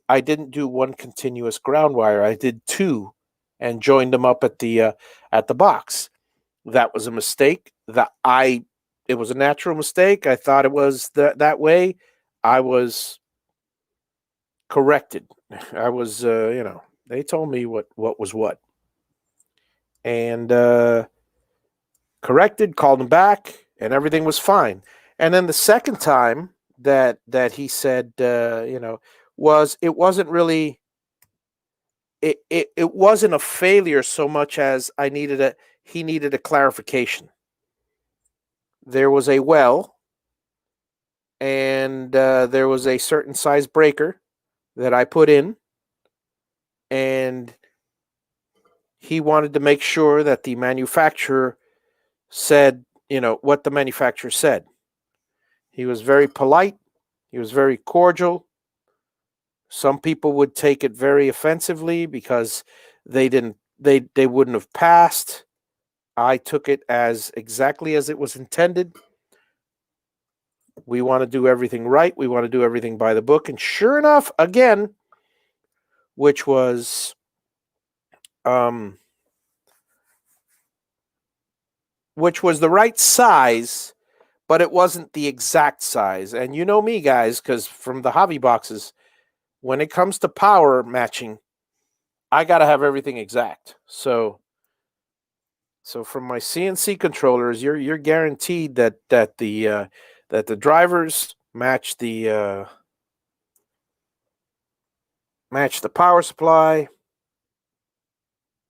[SPEAKER 1] I didn't do one continuous ground wire. I did two, and joined them up at the box. That was a mistake. It was a natural mistake. I thought it was that way. I was corrected. I was, they told me what was what, and corrected. Called him back, and everything was fine. And then the second time that he said, was it wasn't really it wasn't a failure so much as he needed a clarification. There was a well, and there was a certain size breaker that I put in, and he wanted to make sure that the manufacturer said, what the manufacturer said. He was very polite. He was very cordial. Some people would take it very offensively because they wouldn't have passed. I took it as exactly as it was intended. We want to do everything right. We want to do everything by the book. And sure enough, again, which was the right size, but it wasn't the exact size. And you know me, guys, because from the Javi boxes, when it comes to power matching, I got to have everything exact. So from my CNC controllers, you're guaranteed that the drivers match the power supply,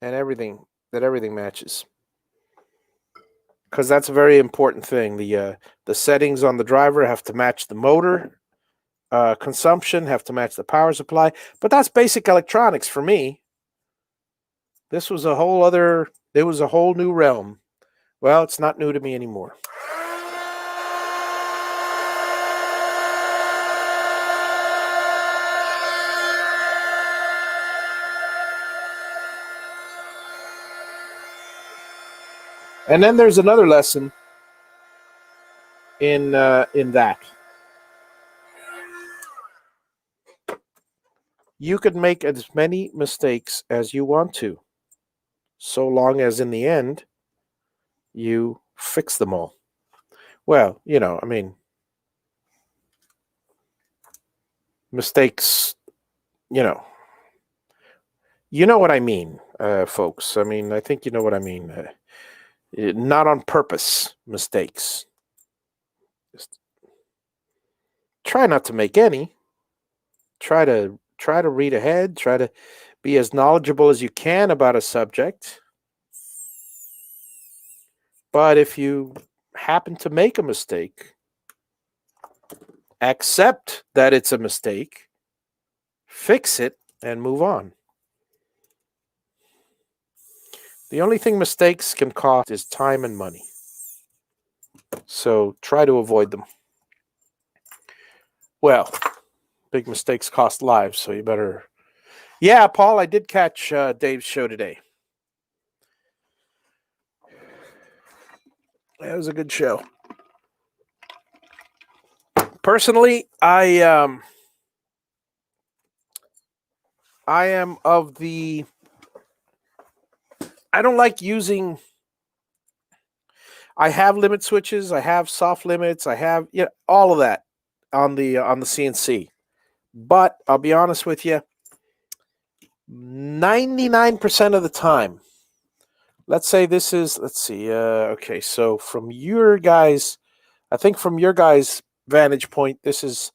[SPEAKER 1] and everything matches, because that's a very important thing. The settings on the driver have to match the motor consumption, have to match the power supply. But that's basic electronics for me. This was a whole other. It was a whole new realm. Well, it's not new to me anymore. And then there's another lesson in that. You could make as many mistakes as you want to, so long as in the end you fix them all. Well, I mean, mistakes, you know, you know what I mean, folks. I mean, I think you know what I mean. Not on purpose mistakes. Just try not to make any. Try to read ahead. Try to be as knowledgeable as you can about a subject. But if you happen to make a mistake, accept that it's a mistake, fix it, and move on. The only thing mistakes can cost is time and money. So try to avoid them. Well, big mistakes cost lives, so you better. Yeah, Paul, I did catch Dave's show today. It was a good show. Personally, I am of the. I don't like using. I have limit switches. I have soft limits. I have all of that on the CNC. But I'll be honest with you, 99% of the time, let's say this is. Let's see. Okay, so from your guys, I think from your guys' vantage point, this is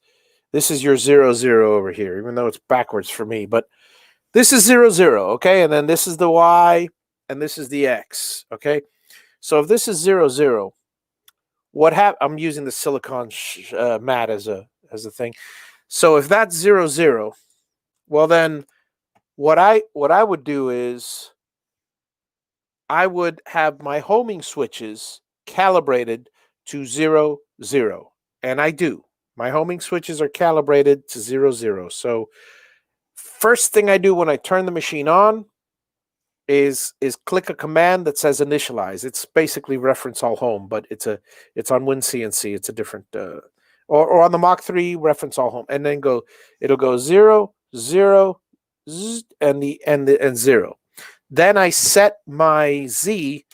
[SPEAKER 1] your 0, 0 over here, even though it's backwards for me. But this is 0, 0, okay? And then this is the Y, and this is the X, okay? So if this is 0, 0, I'm using the silicon mat as a thing. So if that's 0, 0, well then what I would do is I would have my homing switches calibrated to 0, 0. And I do. My homing switches are calibrated to 0, 0. So first thing I do when I turn the machine on is click a command that says initialize. It's basically reference all home, but it's on WinCNC. It's a different or on the Mach 3 reference all home, and then it'll go 0, 0, and 0. Then I set my Z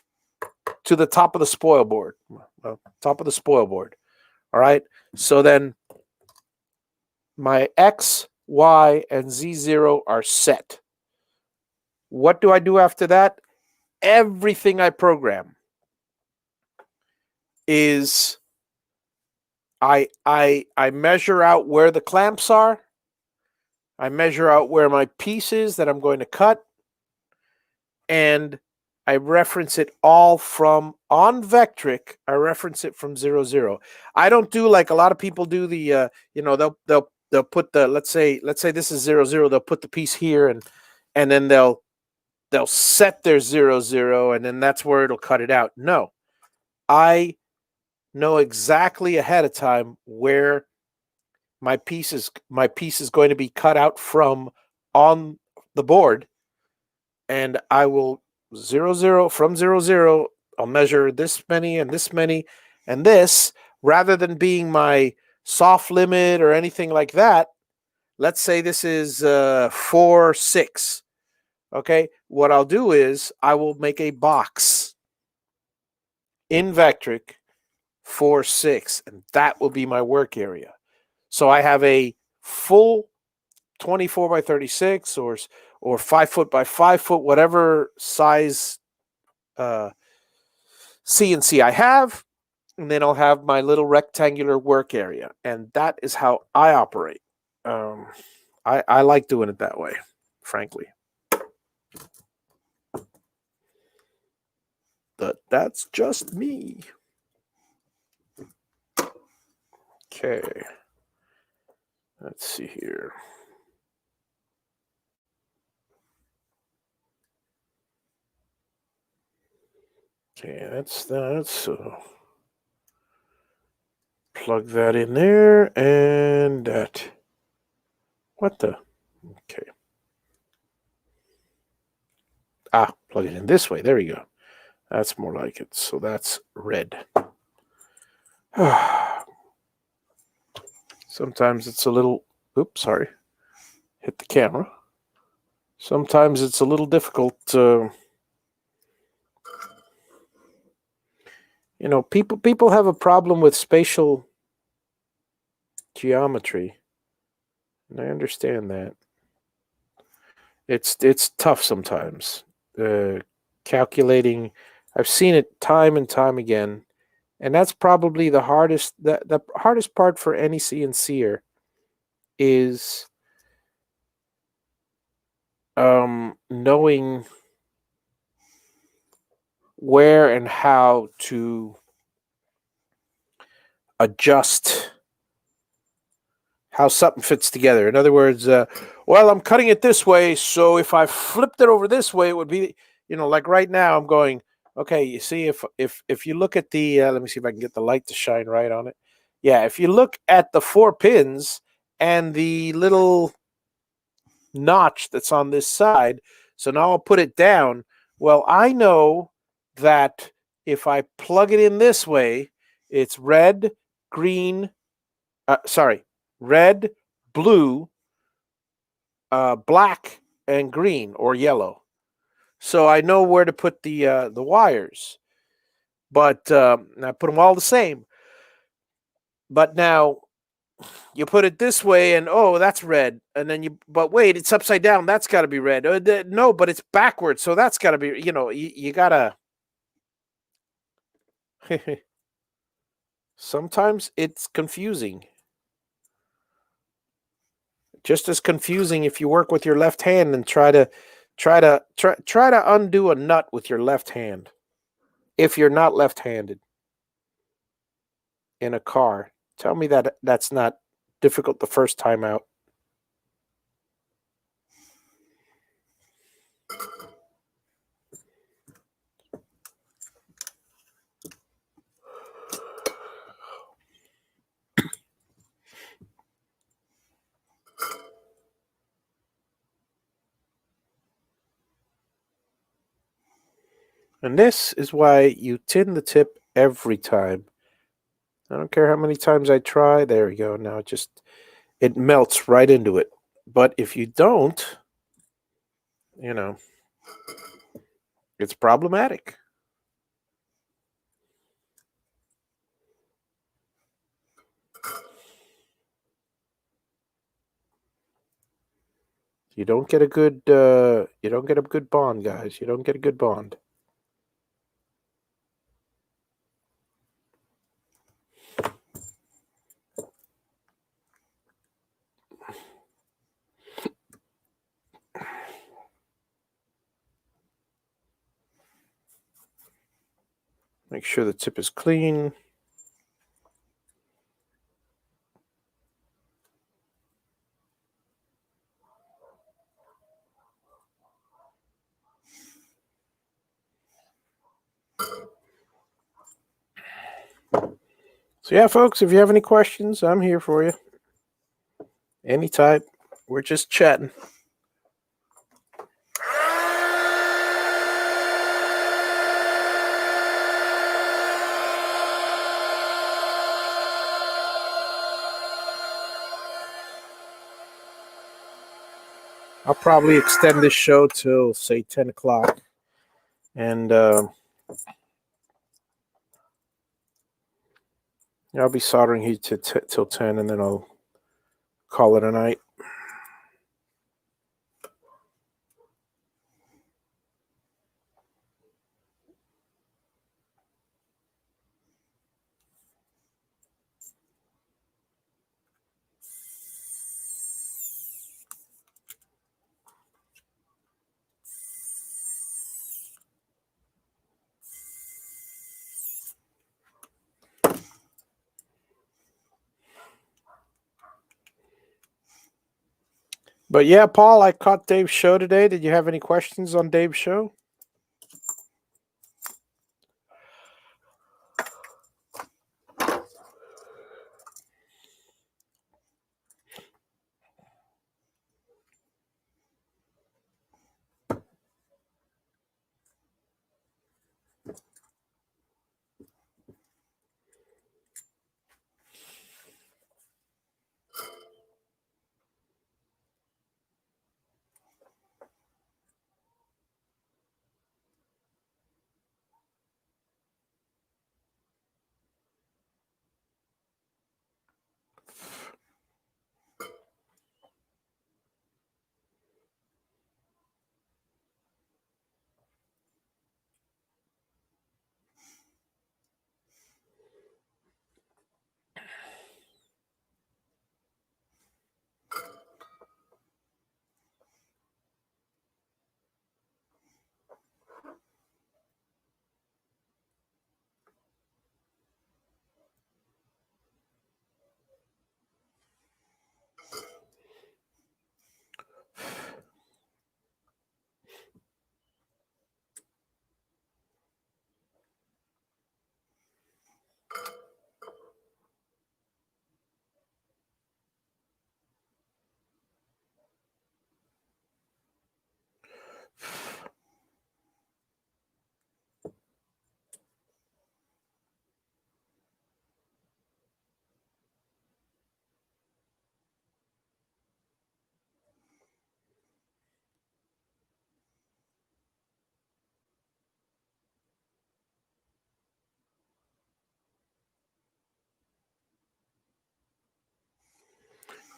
[SPEAKER 1] to the top of the spoil board. Top of the spoil board. All right. So then my X, Y, and Z0 are set. What do I do after that? Everything I program is I measure out where the clamps are. I measure out where my piece is that I'm going to cut. And I reference it all from on Vectric. I reference it from 0, 0. I don't do like a lot of people do the they'll put the let's say this is 0, 0. They'll put the piece here and then they'll set their 0, 0, and then that's where it'll cut it out. No, I know exactly ahead of time where my piece is going to be cut out from on the board, and I will 0, 0 from 0, 0. I'll measure this many and this many and this, rather than being my soft limit or anything like that. Let's say this is 4, 6. Okay, what I'll do is I will make a box in Vectric 4, 6, and that will be my work area. So I have a full 24 by 36 or 5 foot by 5 foot, whatever size CNC I have, and then I'll have my little rectangular work area, and that is how I operate. I like doing it that way, frankly. But that's just me. Okay. Let's see here. Okay, that's that. So plug that in there and that. What the? Okay. Plug it in this way. There we go. That's more like it. So that's red. Sometimes it's a little, oops, sorry, hit the camera. Sometimes it's a little difficult. People have a problem with spatial geometry, and I understand that. It's tough sometimes. Calculating, I've seen it time and time again, and that's probably the hardest. The hardest part for any CNCer is knowing where and how to adjust how something fits together. In other words, well, I'm cutting it this way, so if I flipped it over this way, it would be, like right now, I'm going, okay. You see, if you look at the, let me see if I can get the light to shine right on it. Yeah, if you look at the 4 pins and the little notch that's on this side, so now I'll put it down. Well, I know that if I plug it in this way, it's red, green, red, blue, black, and green or yellow. So I know where to put the wires, but I put them all the same. But now you put it this way, and oh, that's red, and then but wait, it's upside down. That's got to be red. No, but it's backwards, so that's got to be. You gotta. Sometimes it's confusing. Just as confusing if you work with your left hand and try to undo a nut with your left hand. If you're not left-handed in a car, tell me that that's not difficult the first time out. And this is why you tin the tip every time. I don't care how many times I try. There we go. Now it melts right into it. But if you don't, it's problematic. You don't get a good bond, guys. You don't get a good bond. Make sure the tip is clean. So yeah, folks, if you have any questions, I'm here for you. Any type. We're just chatting. I'll probably extend this show till say 10 o'clock, and I'll be soldering heat till 10, and then I'll call it a night. But yeah, Paul, I caught Dave's show today. Did you have any questions on Dave's show?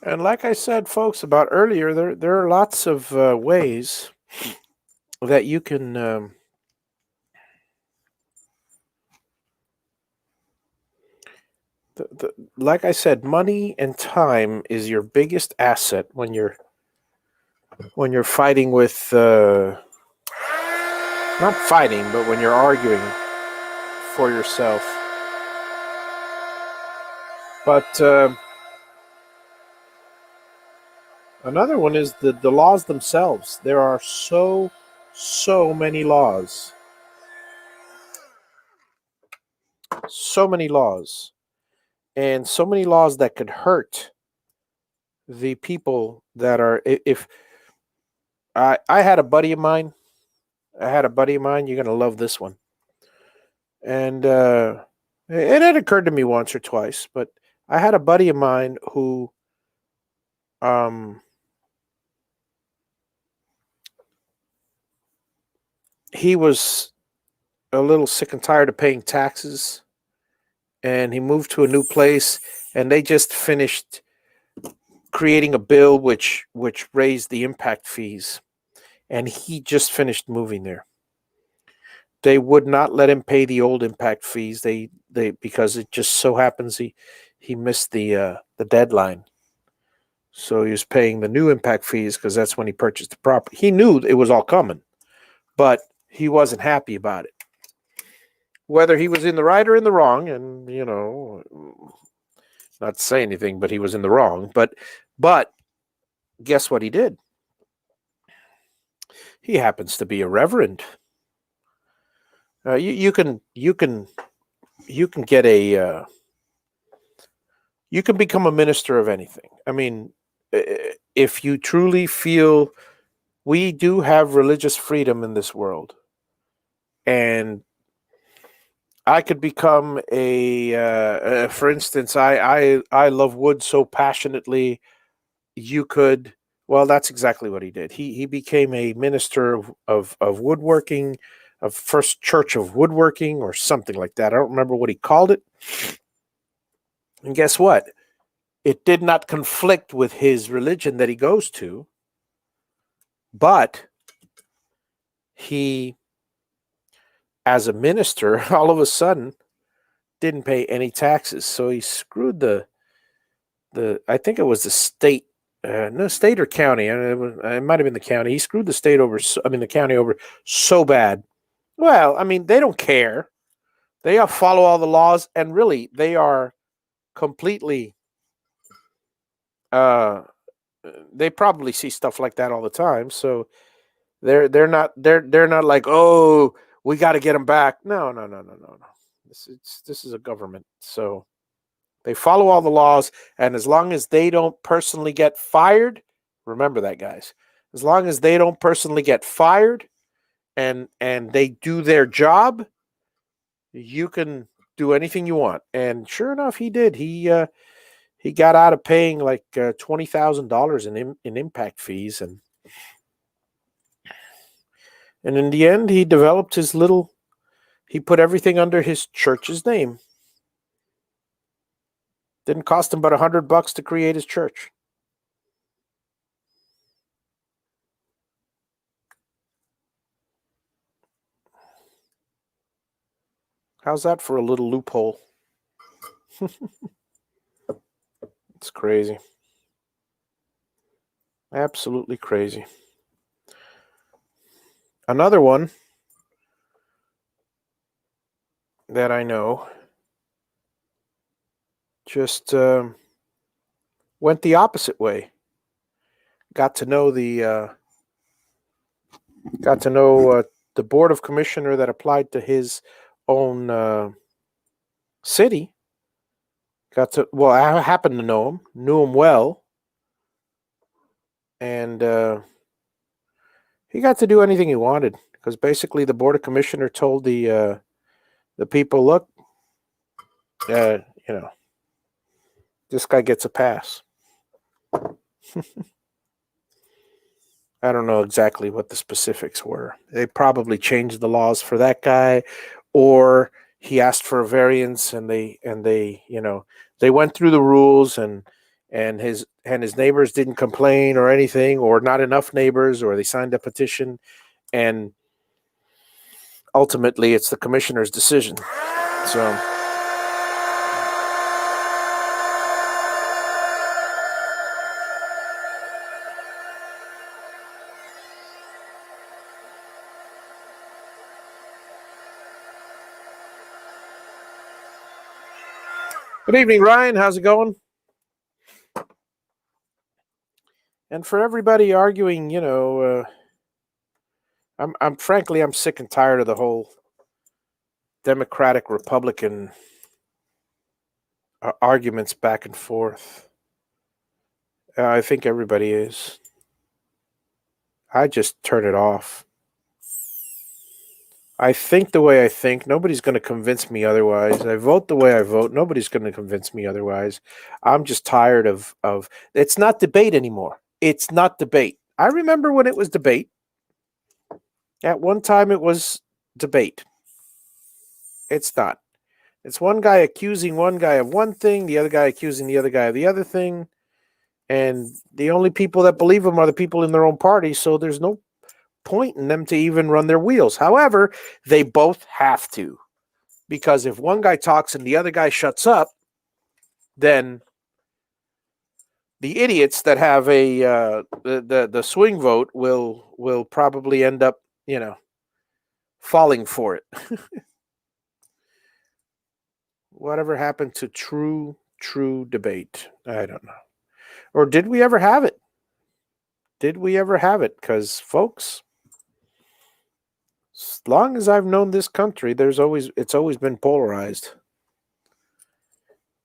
[SPEAKER 1] And like I said, folks, about earlier, there are lots of ways that you can. Like I said, money and time is your biggest asset when you're fighting with. Not fighting, but when you're arguing for yourself. But another one is the laws themselves. There are so many laws. So many laws. And so many laws that could hurt the people that are. If I had a buddy of mine, you're going to love this one. And it had occurred to me once or twice, but I had a buddy of mine who um, he was a little sick and tired of paying taxes, and he moved to a new place, and they just finished creating a bill which raised the impact fees, and he just finished moving there. They would not let him pay the old impact fees. They because it just so happens he missed the deadline. So he was paying the new impact fees because that's when he purchased the property. He knew it was all coming, but he wasn't happy about it. Whether he was in the right or in the wrong, and not to say anything, but he was in the wrong. But guess what he did? He happens to be a reverend. You can get a you can become a minister of anything. I mean, if you truly feel we do have religious freedom in this world, and I could become for instance, I love wood so passionately. You could, well, that's exactly what he did. He became a minister of woodworking, of First Church of Woodworking or something like that. I don't remember what he called it. And guess what? It did not conflict with his religion that he goes to, but he, as a minister, all of a sudden didn't pay any taxes. So he screwed the I think it was the state, no, state or county. It might have been the county. He screwed the state over. The county over so bad. Well, I mean, they don't care. They follow all the laws, and really, they are completely. Uh, they probably see stuff like that all the time. So they're not like, oh, we got to get them back. No. This is a government, so they follow all the laws, and as long as they don't personally get fired, remember that, guys. As long as they don't personally get fired, and they do their job, you can do anything you want. And sure enough, he did. He got out of paying like $20,000 in impact fees, and in the end, he developed his little. He put everything under his church's name. Didn't cost him but $100 to create his church. How's that for a little loophole? It's crazy. Absolutely crazy. Another one that I know just went the opposite way. Got to know the board of commissioner that applied to his own city. I happened to know him, knew him well, and he got to do anything he wanted because basically the board of commissioner told the people, look, uh, you know, this guy gets a pass. I don't know exactly what the specifics were. They probably changed the laws for that guy, or he asked for a variance, and they they went through the rules, and and his neighbors didn't complain or anything, or not enough neighbors, or they signed a petition, and ultimately it's the commissioner's decision. So good evening, Ryan. How's it going? And for everybody arguing, I'm frankly, I'm sick and tired of the whole Democratic Republican arguments back and forth. I think everybody is. I just turn it off. I think the way I think. Nobody's going to convince me otherwise. I vote the way I vote. Nobody's going to convince me otherwise. I'm just tired of it's not debate anymore. It's not debate. I remember when it was debate. At one time it was debate. It's not. It's one guy accusing one guy of one thing, the other guy accusing the other guy of the other thing. And the only people that believe them are the people in their own party, so there's no point in them to even run their wheels. However, they both have to. Because if one guy talks and the other guy shuts up, then the idiots that have the swing vote will probably end up, falling for it. Whatever happened to true debate? I don't know. Or did we ever have it? Did we ever have it? Because, folks, as long as I've known this country, it's always been polarized.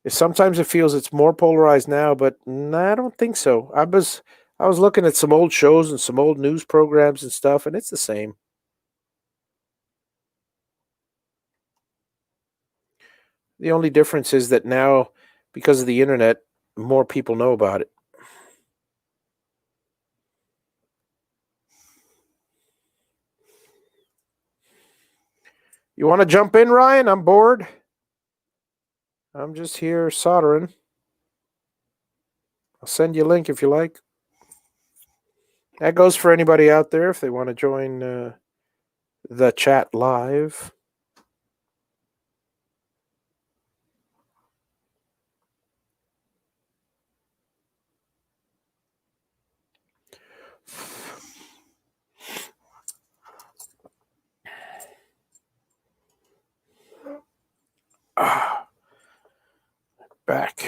[SPEAKER 1] Sometimes it feels it's more polarized now, but I don't think so. I was looking at some old shows and some old news programs and stuff, and it's the same. The only difference is that now, because of the internet, more people know about it. You want to jump in, Ryan? I'm bored. I'm just here soldering. I'll send you a link if you like. That goes for anybody out there if they want to join the chat live. Back.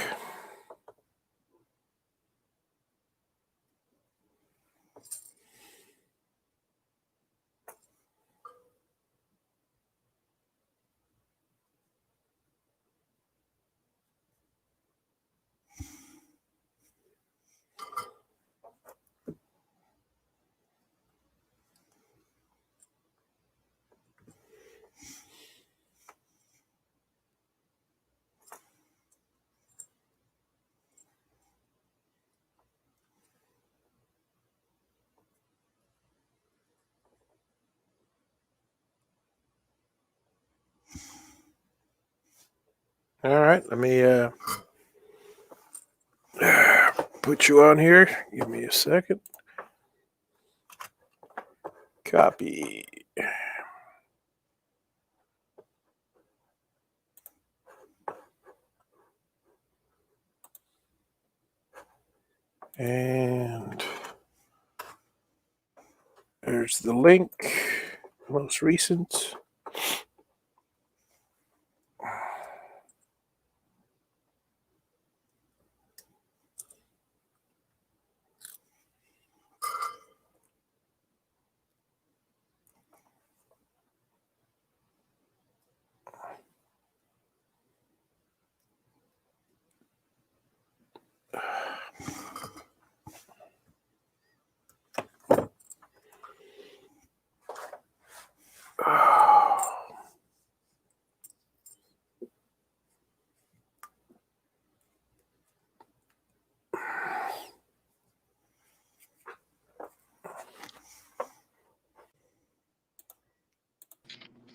[SPEAKER 1] All right, let me put you on here. Give me a second. Copy. And there's the link, most recent.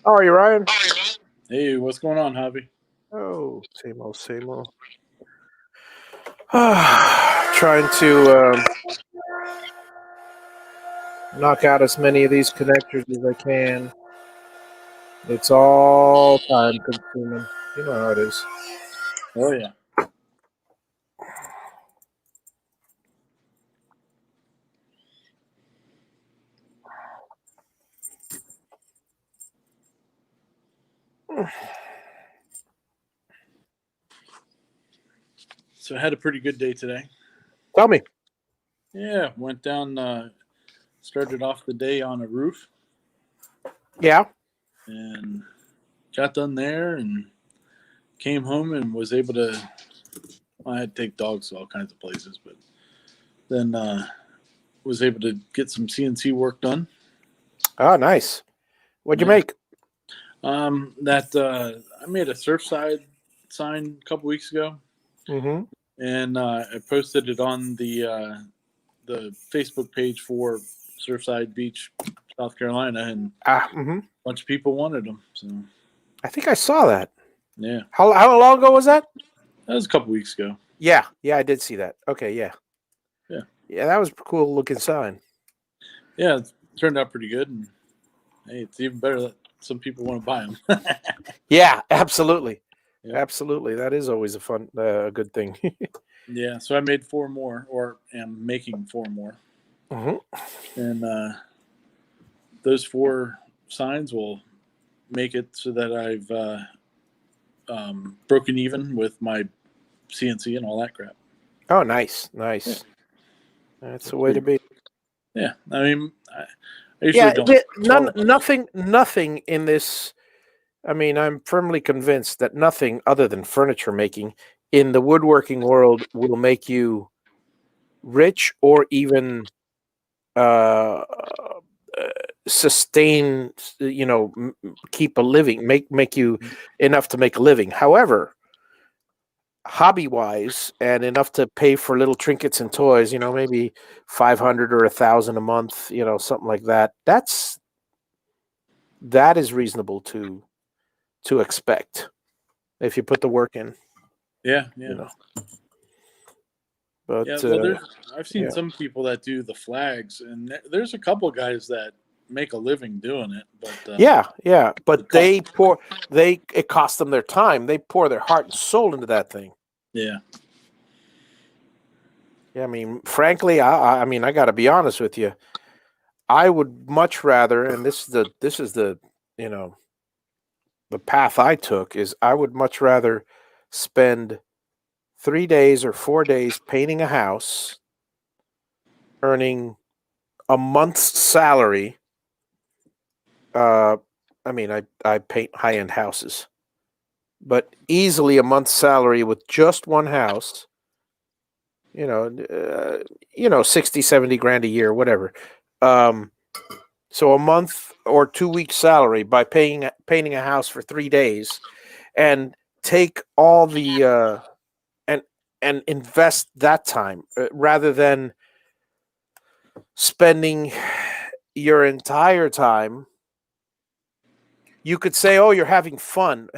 [SPEAKER 1] How are you, Ryan?
[SPEAKER 2] Hey, what's going on, Javi?
[SPEAKER 1] Oh, same old, same old. Trying to knock out as many of these connectors as I can. It's all time consuming. You know how it is.
[SPEAKER 2] Oh yeah. So I had a pretty good day today.
[SPEAKER 1] Tell me.
[SPEAKER 2] Yeah, went down. Started off the day on a roof
[SPEAKER 1] Yeah.
[SPEAKER 2] and got done there and came home and was able to. Well, I had to take dogs to all kinds of places, but then was able to get some CNC work done.
[SPEAKER 1] Oh, nice. What'd you
[SPEAKER 2] Yeah.
[SPEAKER 1] make?
[SPEAKER 2] That I made a Surfside sign a couple weeks ago,
[SPEAKER 1] Mm-hmm.
[SPEAKER 2] and I posted it on the Facebook page for Surfside Beach, South Carolina, and
[SPEAKER 1] Mm-hmm.
[SPEAKER 2] a bunch of people wanted them. So
[SPEAKER 1] I think I saw that.
[SPEAKER 2] yeah,
[SPEAKER 1] How long ago was that?
[SPEAKER 2] that was a couple weeks ago.
[SPEAKER 1] Yeah. Yeah, I did see that. Okay, yeah.
[SPEAKER 2] Yeah,
[SPEAKER 1] Yeah, that was a cool looking sign.
[SPEAKER 2] yeah, it turned out pretty good, and hey, it's even better that some people want to buy them.
[SPEAKER 1] Yeah, absolutely.
[SPEAKER 2] Yep.
[SPEAKER 1] Absolutely. That is always a fun a good thing.
[SPEAKER 2] Yeah, so I made 4 more, or am making 4 more,
[SPEAKER 1] Mm-hmm.
[SPEAKER 2] and those 4 signs will make it so that I've broken even with my CNC and all that crap.
[SPEAKER 1] Oh, nice.
[SPEAKER 2] Yeah,
[SPEAKER 1] Nice. That's
[SPEAKER 2] so
[SPEAKER 1] the way to be.
[SPEAKER 2] yeah, I mean, I usually
[SPEAKER 1] Yeah,
[SPEAKER 2] don't sell.
[SPEAKER 1] nothing in this. I mean, I'm firmly convinced that nothing other than furniture making in the woodworking world will make you rich or even uh, sustain. Keep a living, make you enough to make a living. However, hobby wise, and enough to pay for little trinkets and toys. Maybe 500 or 1,000 a month. Something like that. That is reasonable to expect if you put the work in.
[SPEAKER 2] Yeah,
[SPEAKER 1] You
[SPEAKER 2] yeah,
[SPEAKER 1] know, but
[SPEAKER 2] yeah. Well, I've seen
[SPEAKER 1] yeah,
[SPEAKER 2] some people that do the flags, and there's a couple guys that make a living doing it, but
[SPEAKER 1] yeah.
[SPEAKER 2] the
[SPEAKER 1] But
[SPEAKER 2] cost.
[SPEAKER 1] it costs them their time. They pour their heart and soul into that thing.
[SPEAKER 2] Yeah,
[SPEAKER 1] Yeah, I mean, frankly, I mean, I got to be honest with you. I would much rather, and this is the you know the path I took is I would much rather spend 3 days or 4 days painting a house, earning a month's salary. Uh, I mean, I paint high end houses, but easily a month's salary with just one house. You know, 60, 70 grand a year, whatever. Um, so a month or 2 weeks salary by painting a house for 3 days, and take all the and invest that time rather than spending your entire time. You could say, "Oh, you're having fun."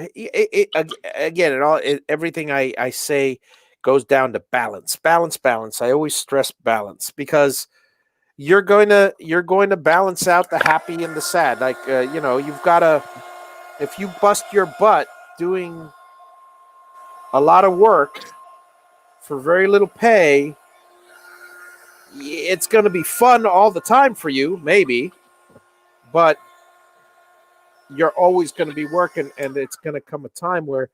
[SPEAKER 1] Again, everything I say goes down to balance, balance, balance. I always stress balance because you're going to balance out the happy and the sad. Like you've got to, if you bust your butt doing a lot of work for very little pay, it's going to be fun all the time for you, maybe, but you're always going to be working, and it's going to come a time where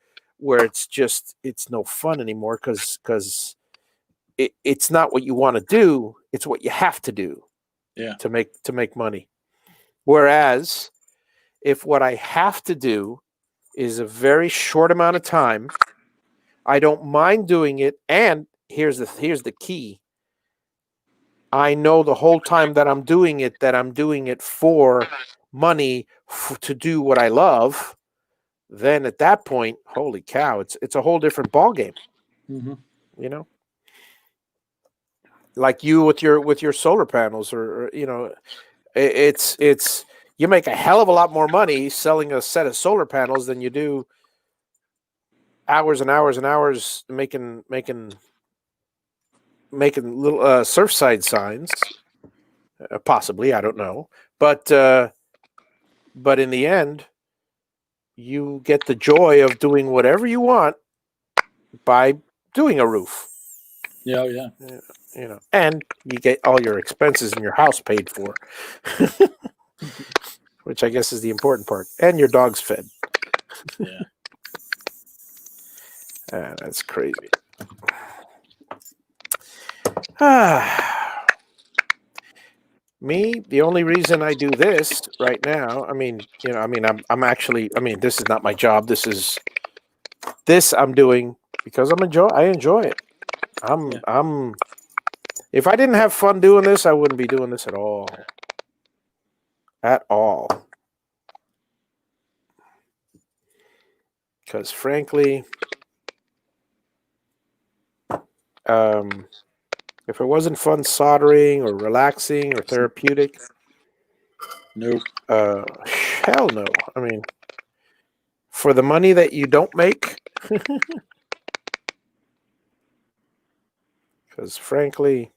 [SPEAKER 1] it's no fun anymore because it's not what you want to do, it's what you have to do
[SPEAKER 2] yeah,
[SPEAKER 1] to make money. Whereas if what I have to do is a very short amount of time, I don't mind doing it. And here's the key: I know the whole time that I'm doing it for money, to do what I love. Then at that point, holy cow, it's a whole different ball game.
[SPEAKER 2] hmm
[SPEAKER 1] You know, like you with your solar panels, or it's you make a hell of a lot more money selling a set of solar panels than you do hours and hours and hours making making little Surfside signs. Possibly, I don't know, but in the end, you get the joy of doing whatever you want by doing a roof.
[SPEAKER 2] Yeah, yeah.
[SPEAKER 1] And you get all your expenses in your house paid for, which I guess is the important part, and your dog's fed.
[SPEAKER 2] Yeah.
[SPEAKER 1] That's crazy. Me, the only reason I do this right now, I'm actually, this is not my job. This I'm doing because I enjoy it. If I didn't have fun doing this, I wouldn't be doing this at all. At all. Because frankly, if it wasn't fun soldering or relaxing or therapeutic,
[SPEAKER 2] Nope.
[SPEAKER 1] hell no. I mean, for the money that you don't make, because frankly,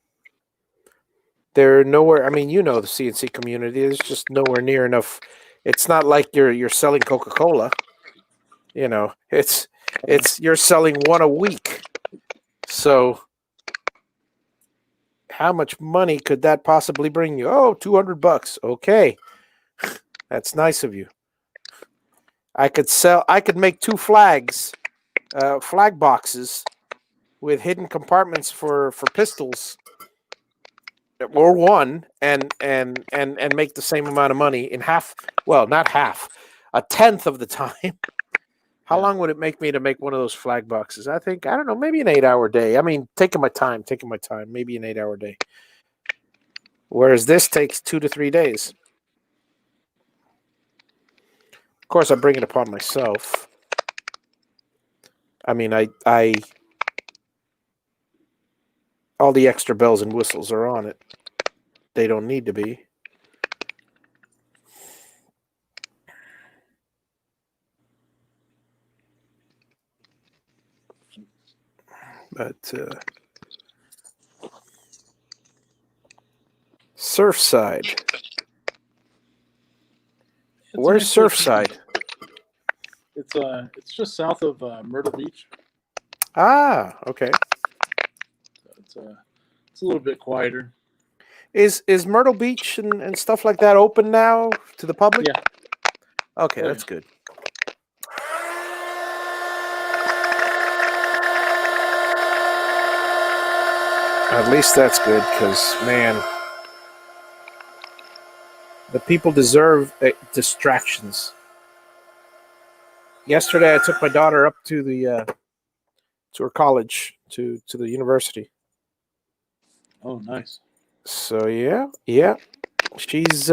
[SPEAKER 1] they're nowhere. I mean, the CNC community is just nowhere near enough. It's not like you're selling Coca-Cola. It's you're selling one a week. So how much money could that possibly bring you? Oh, $200. Okay. That's nice of you. I could make 2 flags, flag boxes with hidden compartments for pistols, or one, and make the same amount of money in half. Well, not half, a tenth of the time. How long would it make me to make one of those flag boxes? I don't know, maybe an 8-hour day. I mean, taking my time, maybe an 8-hour day. Whereas this takes 2 to 3 days. Of course, I bring it upon myself. I mean, I all the extra bells and whistles are on it. They don't need to be. But Surfside. Where's Surfside?
[SPEAKER 2] It's just south of Myrtle Beach.
[SPEAKER 1] Ah, okay.
[SPEAKER 2] So it's a little bit quieter.
[SPEAKER 1] Is Myrtle Beach and stuff like that open now to the public?
[SPEAKER 2] Yeah.
[SPEAKER 1] Okay, that's good. At least that's good, because, man, the people deserve distractions. Yesterday, I took my daughter up to to her college, to the university.
[SPEAKER 2] Oh, nice.
[SPEAKER 1] So yeah, she's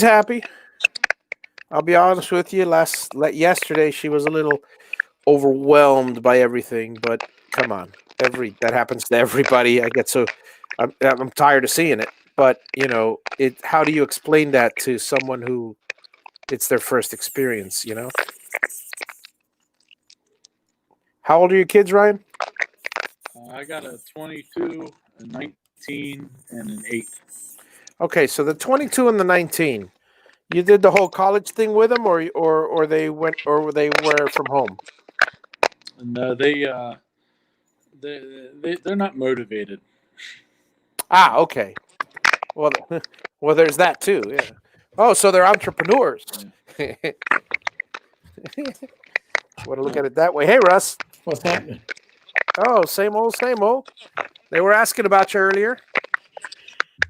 [SPEAKER 1] happy. I'll be honest with you. Yesterday, she was a little overwhelmed by everything, but come on, that happens to everybody. I'm tired of seeing it, but how do you explain that to someone who it's their first experience? How old are your kids, Ryan?
[SPEAKER 2] I got a 22, a 19, and an 8.
[SPEAKER 1] Okay, so the 22 and the 19. You did the whole college thing with them, or they were from home?
[SPEAKER 2] No, they're not motivated.
[SPEAKER 1] Ah, okay. Well, there's that too. Yeah. Oh, so they're entrepreneurs. Yeah. Want to look at it that way? Hey, Russ.
[SPEAKER 3] What's happening?
[SPEAKER 1] Oh, same old, same old. They were asking about you earlier.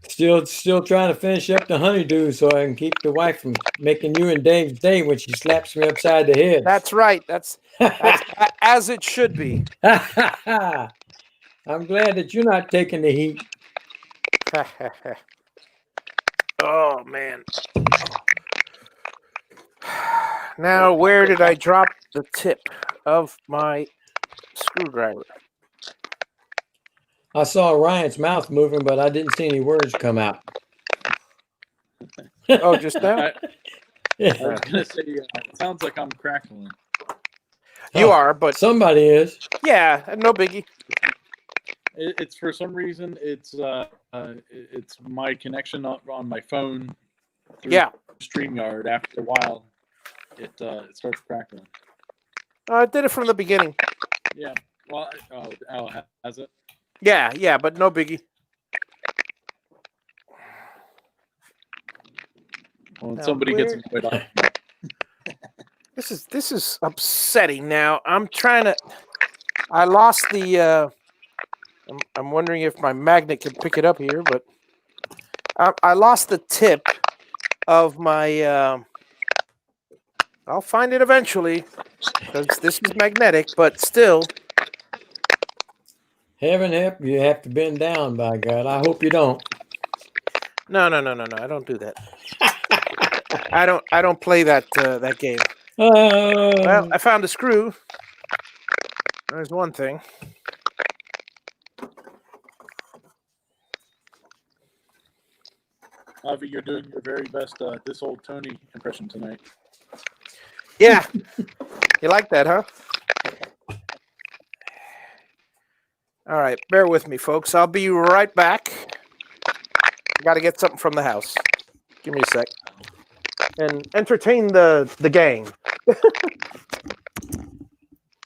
[SPEAKER 3] Still trying to finish up the honeydew so I can keep the wife from making you and Dave's day when she slaps me upside the head.
[SPEAKER 1] That's right. That's as it should be.
[SPEAKER 3] I'm glad that you're not taking the heat.
[SPEAKER 1] Oh, man. Now, where did I drop the tip of my screwdriver?
[SPEAKER 3] I saw Ryan's mouth moving, but I didn't see any words come out.
[SPEAKER 1] Oh, just now?
[SPEAKER 2] I was going to say, it sounds like I'm crackling.
[SPEAKER 1] You are, but
[SPEAKER 3] somebody is.
[SPEAKER 1] Yeah, no biggie.
[SPEAKER 2] It's for some reason it's my connection on my phone through
[SPEAKER 1] Yeah.
[SPEAKER 2] StreamYard. After a while, it starts crackling.
[SPEAKER 1] I did it from the beginning.
[SPEAKER 2] Yeah. Well, has it?
[SPEAKER 1] Yeah, but no biggie.
[SPEAKER 2] Well, when
[SPEAKER 1] Now,
[SPEAKER 2] somebody gets annoyed,
[SPEAKER 1] This is upsetting. Now I'm trying to. I lost the. I'm wondering if my magnet can pick it up here, but I lost the tip of my. I'll find it eventually because this is magnetic, but still.
[SPEAKER 3] Heaven help you have to bend down, by God. I hope you don't.
[SPEAKER 1] No. I don't do that. I don't play that that game. Well, I found a screw. There's one thing.
[SPEAKER 2] Javi, you're doing your very best this old Tony impression tonight.
[SPEAKER 1] Yeah. You like that, huh? All right, bear with me, folks. I'll be right back. I got to get something from the house. Give me a sec. And entertain the gang.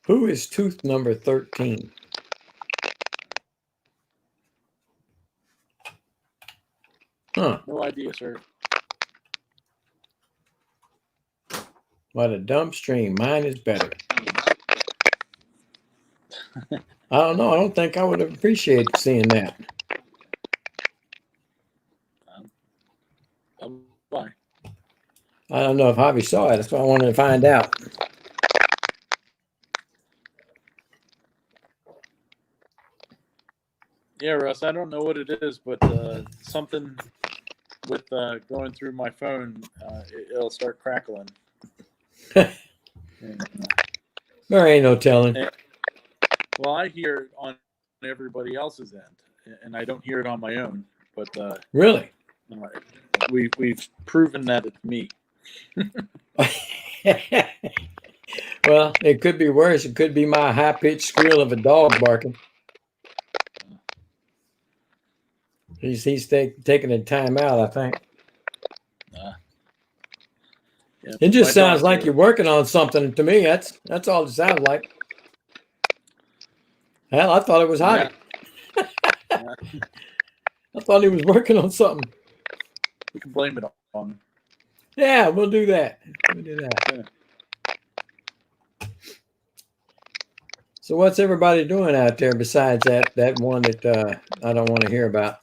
[SPEAKER 3] Who is tooth number 13? Huh.
[SPEAKER 2] No idea, sir.
[SPEAKER 3] What a dumb stream. Mine is better. I don't know. I don't think I would appreciate seeing that.
[SPEAKER 2] Why?
[SPEAKER 3] I don't know if Javi saw it. That's what I wanted to find out.
[SPEAKER 2] Yeah, Russ, I don't know what it is, but something with going through my phone, it'll start crackling.
[SPEAKER 3] There ain't no telling.
[SPEAKER 2] Well, I hear it on everybody else's end, and I don't hear it on my own. But
[SPEAKER 3] Really?
[SPEAKER 2] we've proven that it's me.
[SPEAKER 3] Well, it could be worse. It could be my high-pitched squeal of a dog barking. He's taking a time out, I think.
[SPEAKER 2] Yeah,
[SPEAKER 3] It just
[SPEAKER 2] my
[SPEAKER 3] sounds
[SPEAKER 2] dogs
[SPEAKER 3] like
[SPEAKER 2] are-
[SPEAKER 3] you're working on something to me. That's all it sounds like. Hell, I thought it was Javi.
[SPEAKER 2] Yeah.
[SPEAKER 3] I thought he was working on something.
[SPEAKER 2] We can blame it on him.
[SPEAKER 3] Yeah, we'll do that. We'll do that.
[SPEAKER 2] Yeah.
[SPEAKER 3] So what's everybody doing out there besides that one that I don't want to hear about?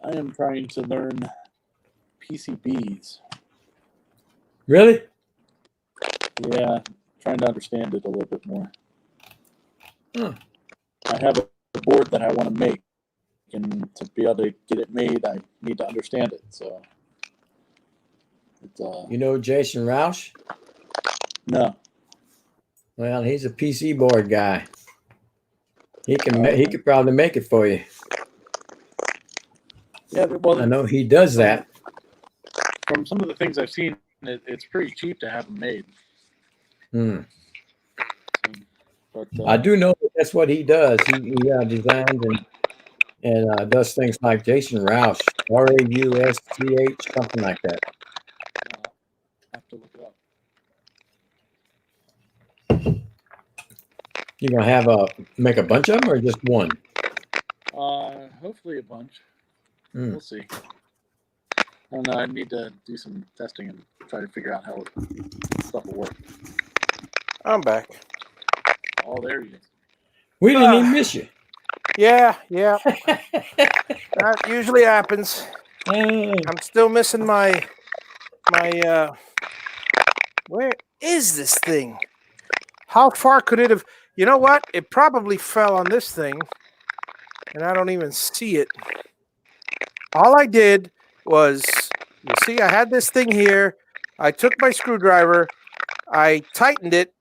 [SPEAKER 2] I am trying to learn PCBs.
[SPEAKER 3] Really?
[SPEAKER 2] Yeah, trying to understand it a little bit more.
[SPEAKER 3] Huh.
[SPEAKER 2] I have a board that I want to make, and to be able to get it made, I need to understand it. So, it's,
[SPEAKER 3] You know Jason Roush?
[SPEAKER 2] no.
[SPEAKER 3] Well, he's a PC board guy. He could probably make it for you.
[SPEAKER 2] Yeah, well,
[SPEAKER 3] I know he does that.
[SPEAKER 2] from some of the things I've seen, it's pretty cheap to have them made.
[SPEAKER 3] Hmm.
[SPEAKER 2] But
[SPEAKER 3] I do know that's what he does. He designs and does things like Jason Roush, Rausch, something like that.
[SPEAKER 2] I have to look it up.
[SPEAKER 3] You gonna make a bunch of them or just one?
[SPEAKER 2] Hopefully a bunch.
[SPEAKER 3] Hmm.
[SPEAKER 2] We'll see. And I need to do some testing and try to figure out how stuff will work.
[SPEAKER 1] I'm back.
[SPEAKER 2] Oh, there you go.
[SPEAKER 3] We didn't even miss you.
[SPEAKER 1] Yeah. That usually happens. I'm still missing my where is this thing? How far could it have? You know what? It probably fell on this thing, and I don't even see it. All I did was, you see, I had this thing here. I took my screwdriver, I tightened it,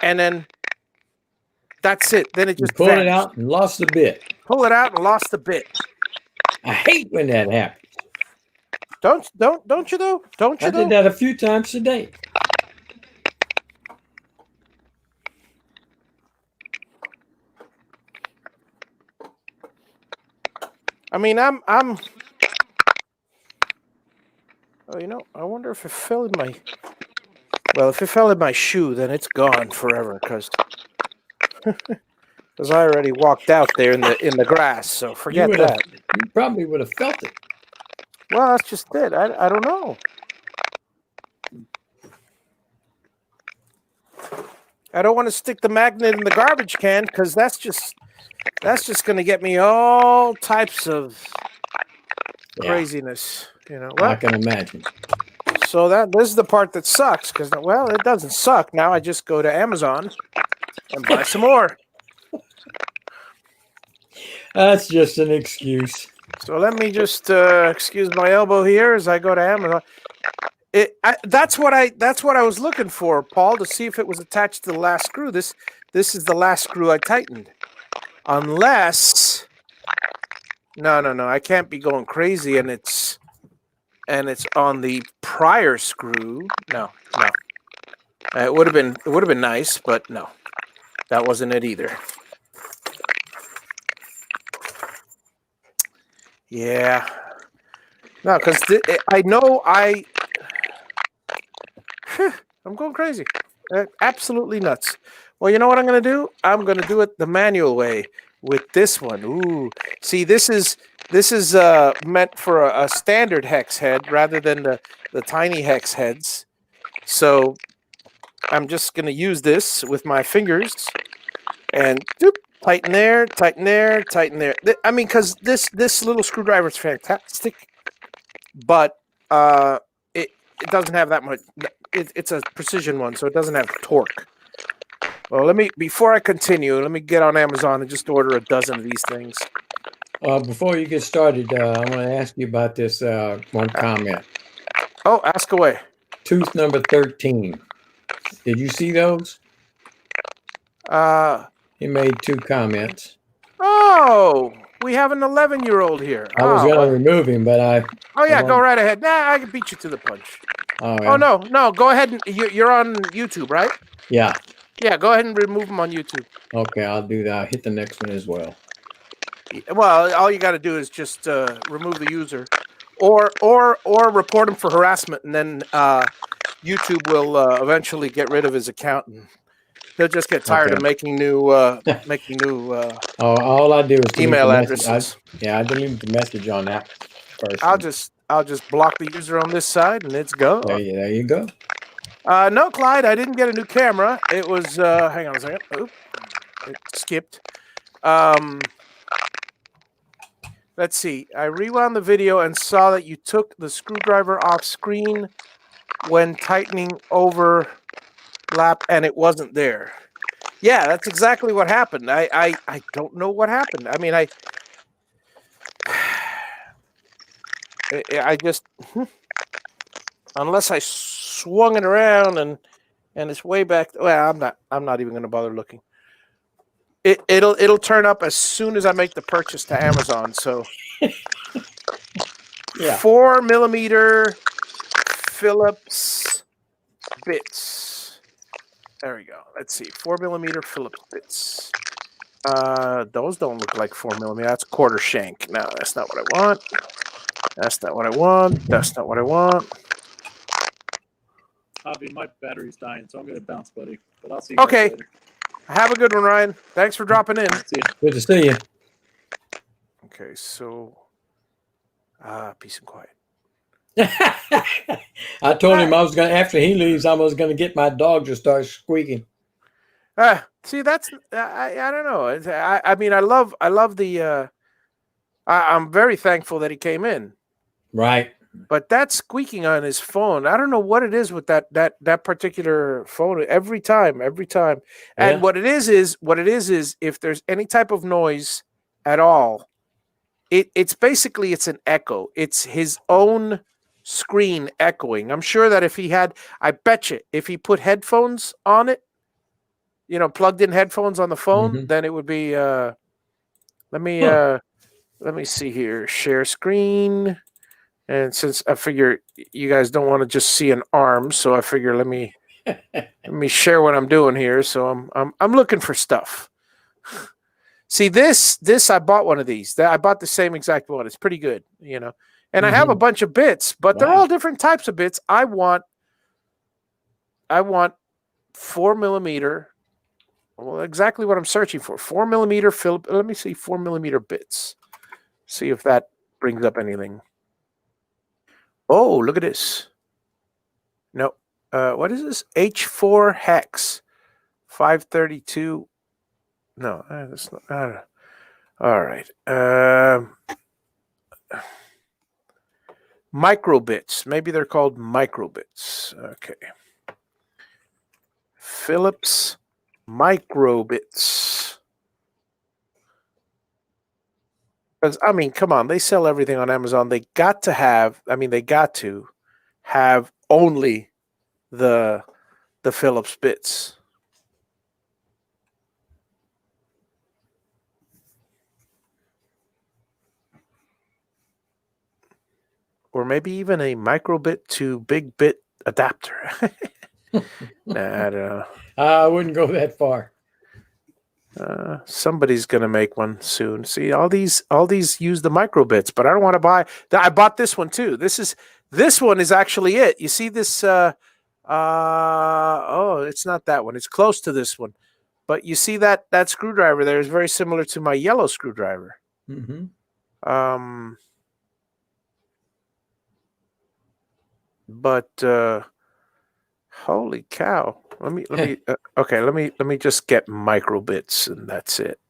[SPEAKER 1] and then that's it. Then it
[SPEAKER 3] You
[SPEAKER 1] just
[SPEAKER 3] pulled it
[SPEAKER 1] vanished.
[SPEAKER 3] out and lost the bit.
[SPEAKER 1] Pull it out and lost the bit.
[SPEAKER 3] I hate when that happens.
[SPEAKER 1] Don't you though? Don't you
[SPEAKER 3] I did
[SPEAKER 1] though?
[SPEAKER 3] that a few times today.
[SPEAKER 1] I mean, I'm. Oh, you know, I wonder if it fell in my. Well, if it fell in my shoe, then it's gone forever. Because I already walked out there in the grass. So forget that.
[SPEAKER 3] You probably would have felt it.
[SPEAKER 1] Well, that's just it. I don't know. I don't want to stick the magnet in the garbage can because that's just going to get me all types of craziness. You know.
[SPEAKER 3] I can imagine.
[SPEAKER 1] So this is the part that sucks because it doesn't suck. Now I just go to Amazon and buy some more.
[SPEAKER 3] That's just an excuse.
[SPEAKER 1] So let me just excuse my elbow here as I go to Amazon. That's what I was looking for, Paul, to see if it was attached to the last screw. This is the last screw I tightened. Unless no, I can't be going crazy and it's on the prior screw. No. It would have been nice, but no. That wasn't it either. Yeah. No, because I know I'm going crazy. Absolutely nuts. Well, you know what I'm going to do? I'm going to do it the manual way with this one. Ooh. See, this is meant for a standard hex head rather than the tiny hex heads. So I'm just going to use this with my fingers and doop, tighten there, tighten there, tighten there. I mean, because this little screwdriver is fantastic, but it doesn't have that much. It's a precision one, so it doesn't have torque. Well, before I continue, let me get on Amazon and just order a dozen of these things.
[SPEAKER 3] Before you get started, I want to ask you about this one comment.
[SPEAKER 1] Oh, ask away.
[SPEAKER 3] Tooth number 13. Did you see those? He made 2 comments.
[SPEAKER 1] Oh, we have an 11-year-old here.
[SPEAKER 3] I was going to remove him, but
[SPEAKER 1] Oh yeah, go right ahead. Nah, I can beat you to the punch.
[SPEAKER 3] Oh, yeah.
[SPEAKER 1] Oh no, go ahead. You're on YouTube, right?
[SPEAKER 3] Yeah.
[SPEAKER 1] Yeah, go ahead and remove them on YouTube.
[SPEAKER 3] Okay, I'll do that. I'll hit the next one as well.
[SPEAKER 1] Well, all you got to do is just remove the user, or report him for harassment, and then YouTube will eventually get rid of his account, and he'll just get tired of making new
[SPEAKER 3] all I do is
[SPEAKER 1] email addresses.
[SPEAKER 3] I delete the message on that first.
[SPEAKER 1] I'll just block the user on this side, and it's go.
[SPEAKER 3] There you go.
[SPEAKER 1] No, Clyde, I didn't get a new camera. It was hang on a second. Oop, it skipped. Let's see. I rewound the video and saw that you took the screwdriver off screen when tightening overlap, and it wasn't there. Yeah, that's exactly what happened. I don't know what happened. I mean, I just unless I swung it around and it's way back. Well, I'm not even going to bother looking. It'll turn up as soon as I make the purchase to Amazon. So,
[SPEAKER 3] yeah,
[SPEAKER 1] 4mm Phillips bits. There we go. Let's see, 4mm Phillips bits. Those don't look like 4mm. That's quarter shank. No, that's not what I want. That's not what I want. That's not what I want.
[SPEAKER 2] Javi, my battery's dying, so I'm going to bounce, buddy. But I'll see you
[SPEAKER 1] okay.
[SPEAKER 2] guys later.
[SPEAKER 1] Have a good one, Ryan. Thanks for dropping in.
[SPEAKER 2] See you.
[SPEAKER 3] Good to see you.
[SPEAKER 1] Okay, so peace and quiet.
[SPEAKER 3] I told him I was going to, after he leaves, I was going to get my dog to start squeaking.
[SPEAKER 1] See, that's I don't know. I mean, I love the. I'm very thankful that he came in.
[SPEAKER 3] Right.
[SPEAKER 1] But that squeaking on his phone, I don't know what it is with that particular phone. Every time. And
[SPEAKER 3] Yeah.
[SPEAKER 1] what it is if there's any type of noise at all, it's basically it's an echo. It's his own screen echoing. I'm sure that I bet you if he put headphones on it, plugged in headphones on the phone, then it would be. Let me see here. Share screen. And since I figure you guys don't want to just see an arm, so I figure let me share what I'm doing here. So I'm looking for stuff. See this I bought one of these. I bought the same exact one. It's pretty good, you know. And I have a bunch of bits, but they're
[SPEAKER 3] Wow.
[SPEAKER 1] all different types of bits. I want 4mm. Well, exactly what I'm searching for. 4mm Philip. Let me see 4mm bits. See if that brings up anything. Oh, look at this. No, what is this? H4 hex 532. No, that's not. All right. Microbits. Maybe they're called microbits. Okay. Philips microbits. Because I mean, come on, they sell everything on Amazon. They got to have. I mean, they got to have only the Philips bits. Or maybe even a microbit to big bit adapter. Nah, I don't know.
[SPEAKER 3] I wouldn't go that far.
[SPEAKER 1] Somebody's gonna make one soon. See, all these use the microbits, but I don't want to buy. I bought this one too. This one is actually it. You see this? Oh, it's not that one. It's close to this one, but you see that screwdriver there is very similar to my yellow screwdriver.
[SPEAKER 3] Mm-hmm.
[SPEAKER 1] But holy cow! Let me okay. Let me just get microbits, and that's it.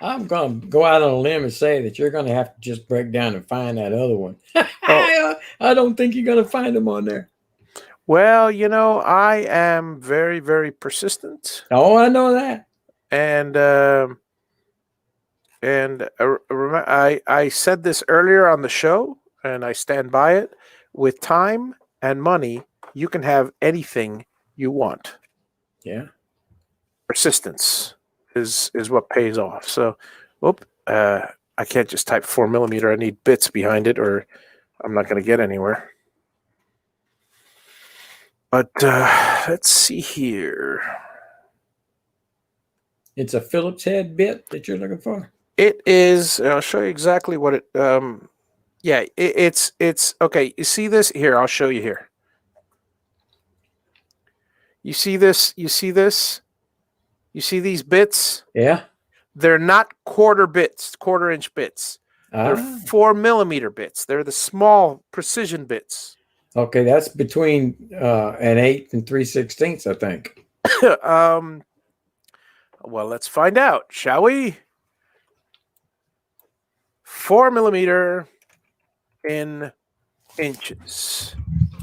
[SPEAKER 3] I'm going to go out on a limb and say that you're going to have to just break down and find that other one.
[SPEAKER 1] Oh.
[SPEAKER 3] I don't think you're going to find them on there.
[SPEAKER 1] Well, you know, I am very, very persistent.
[SPEAKER 3] Oh, I know that.
[SPEAKER 1] And I said this earlier on the show, and I stand by it. With time and money, you can have anything you want.
[SPEAKER 3] Yeah.
[SPEAKER 1] Persistence is what pays off. So, I can't just type 4mm. I need bits behind it, or I'm not going to get anywhere. But let's see here.
[SPEAKER 3] It's a Phillips head bit that you're looking for.
[SPEAKER 1] It is. I'll show you exactly what it. Yeah, it's okay. You see this here? I'll show you here. You see this? You see this? You see these bits?
[SPEAKER 3] Yeah.
[SPEAKER 1] They're not quarter-inch bits. They're 4mm bits. They're the small precision bits.
[SPEAKER 3] Okay, that's between an 1/8 and 3/16, I think.
[SPEAKER 1] Well, let's find out, shall we? 4mm in inches.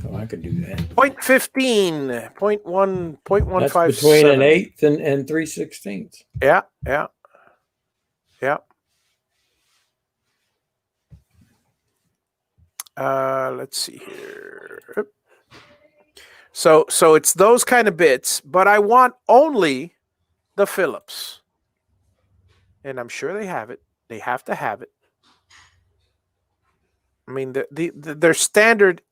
[SPEAKER 3] Oh, I could do that.
[SPEAKER 1] 0.15, 0.1, 0.157.
[SPEAKER 3] That's between an 1/8 and 3/16.
[SPEAKER 1] Yeah. Let's see here. So it's those kind of bits, but I want only the Phillips. And I'm sure they have it. They have to have it. I mean, they're standard.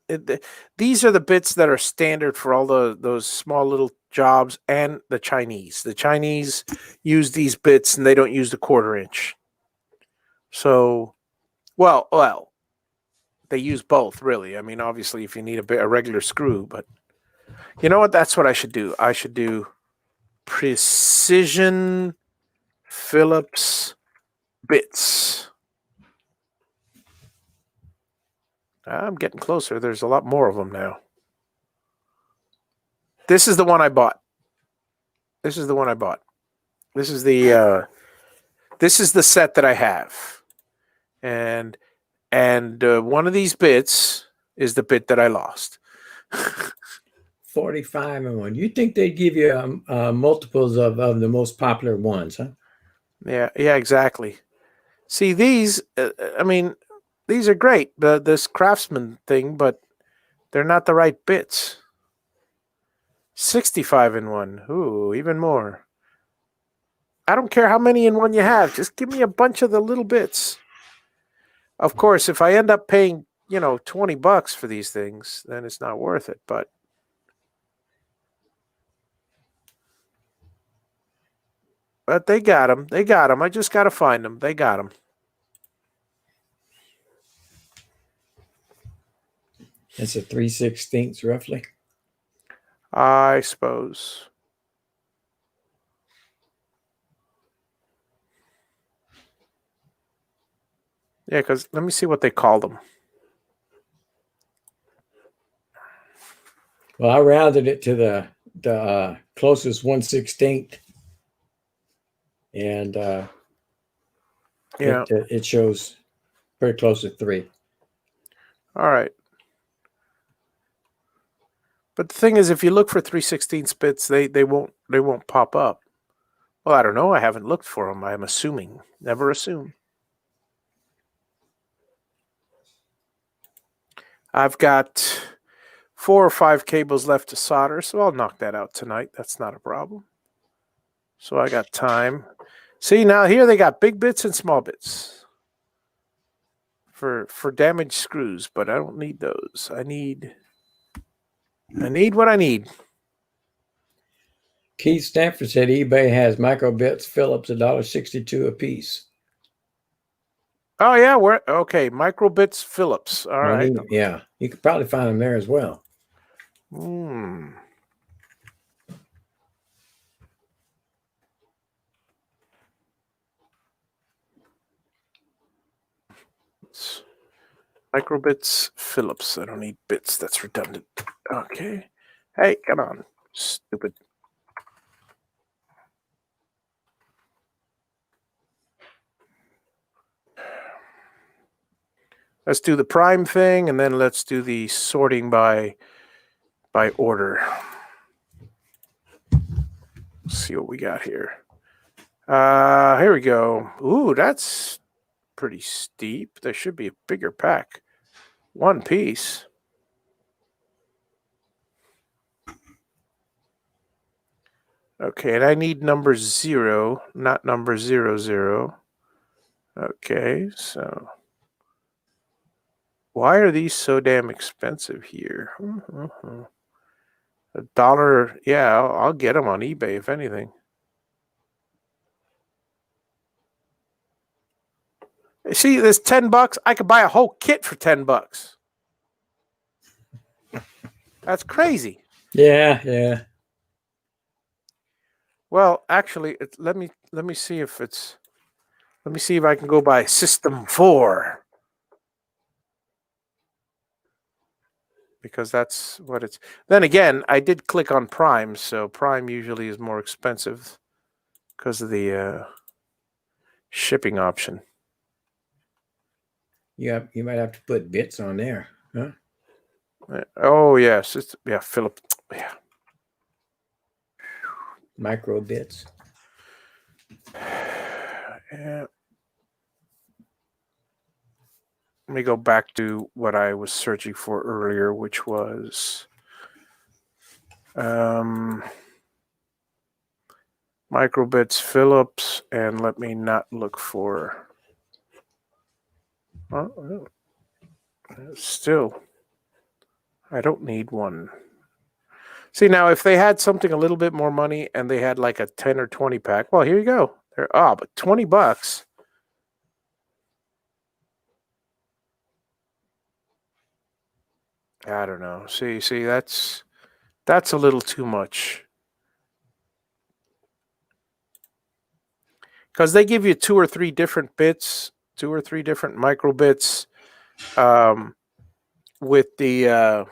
[SPEAKER 1] These are the bits that are standard for all those small little jobs, and the Chinese. The Chinese use these bits, and they don't use the 1/4-inch. So, well, they use both, really. I mean, obviously, if you need a regular screw, but you know what? That's what I should do. I should do precision Phillips bits. I'm getting closer. There's a lot more of them now. This is the one I bought. This is the set that I have. And one of these bits is the bit that I lost.
[SPEAKER 3] 45 and 1. You think they'd give you multiples of the most popular ones, huh?
[SPEAKER 1] Yeah, exactly. See, these, I mean, these are great, this Craftsman thing, but they're not the right bits. 65 in 1. Ooh, even more. I don't care how many in one you have. Just give me a bunch of the little bits. Of course, if I end up paying, $20 for these things, then it's not worth it. But they got them. They got them. I just got to find them. They got them.
[SPEAKER 3] It's a 3/16 roughly.
[SPEAKER 1] I suppose. Yeah, because let me see what they call them.
[SPEAKER 3] Well, I rounded it to the closest 1/16, and
[SPEAKER 1] Yeah.
[SPEAKER 3] it shows pretty close to 3.
[SPEAKER 1] All right. But the thing is, if you look for 3/16 bits, they won't pop up. Well, I don't know. I haven't looked for them. I'm assuming. Never assume. I've got 4 or 5 cables left to solder, so I'll knock that out tonight. That's not a problem. So I got time. See, now here they got big bits and small bits for damaged screws, but I don't need those. I need what I need.
[SPEAKER 3] Keith Stanford said eBay has microbits Phillips $1.62 a piece.
[SPEAKER 1] Oh yeah, okay? Microbits Phillips. All right.
[SPEAKER 3] Yeah, you could probably find them there as well.
[SPEAKER 1] Microbits Phillips. I don't need bits. That's redundant. Okay. Hey, come on, stupid. Let's do the prime thing, and then let's do the sorting by order. Let's see what we got here. Here we go. Ooh, that's pretty steep. There should be a bigger pack. One piece. Okay, and I need number 0, not number 00. Okay, so why are these so damn expensive here? $1. Yeah, I'll get them on eBay if anything. See, this $10. I could buy a whole kit for $10. That's crazy.
[SPEAKER 3] Yeah.
[SPEAKER 1] Well, actually, let me see if it's. Let me see if I can go by System 4. Because that's what it's. Then again, I did click on Prime, so Prime usually is more expensive because of the shipping option.
[SPEAKER 3] Yeah, you might have to put bits on there, huh?
[SPEAKER 1] Oh yes, Philip. Yeah,
[SPEAKER 3] Micro bits.
[SPEAKER 1] Yeah. Let me go back to what I was searching for earlier, which was microbits Phillips, and let me not look for. Still, I don't need one. See, now if they had something a little bit more money and they had like a 10 or 20 pack, well, here you go. But $20. I don't know. See, that's a little too much. Because they give you 2 or 3 different bits, 2 or 3 different microbits, with the.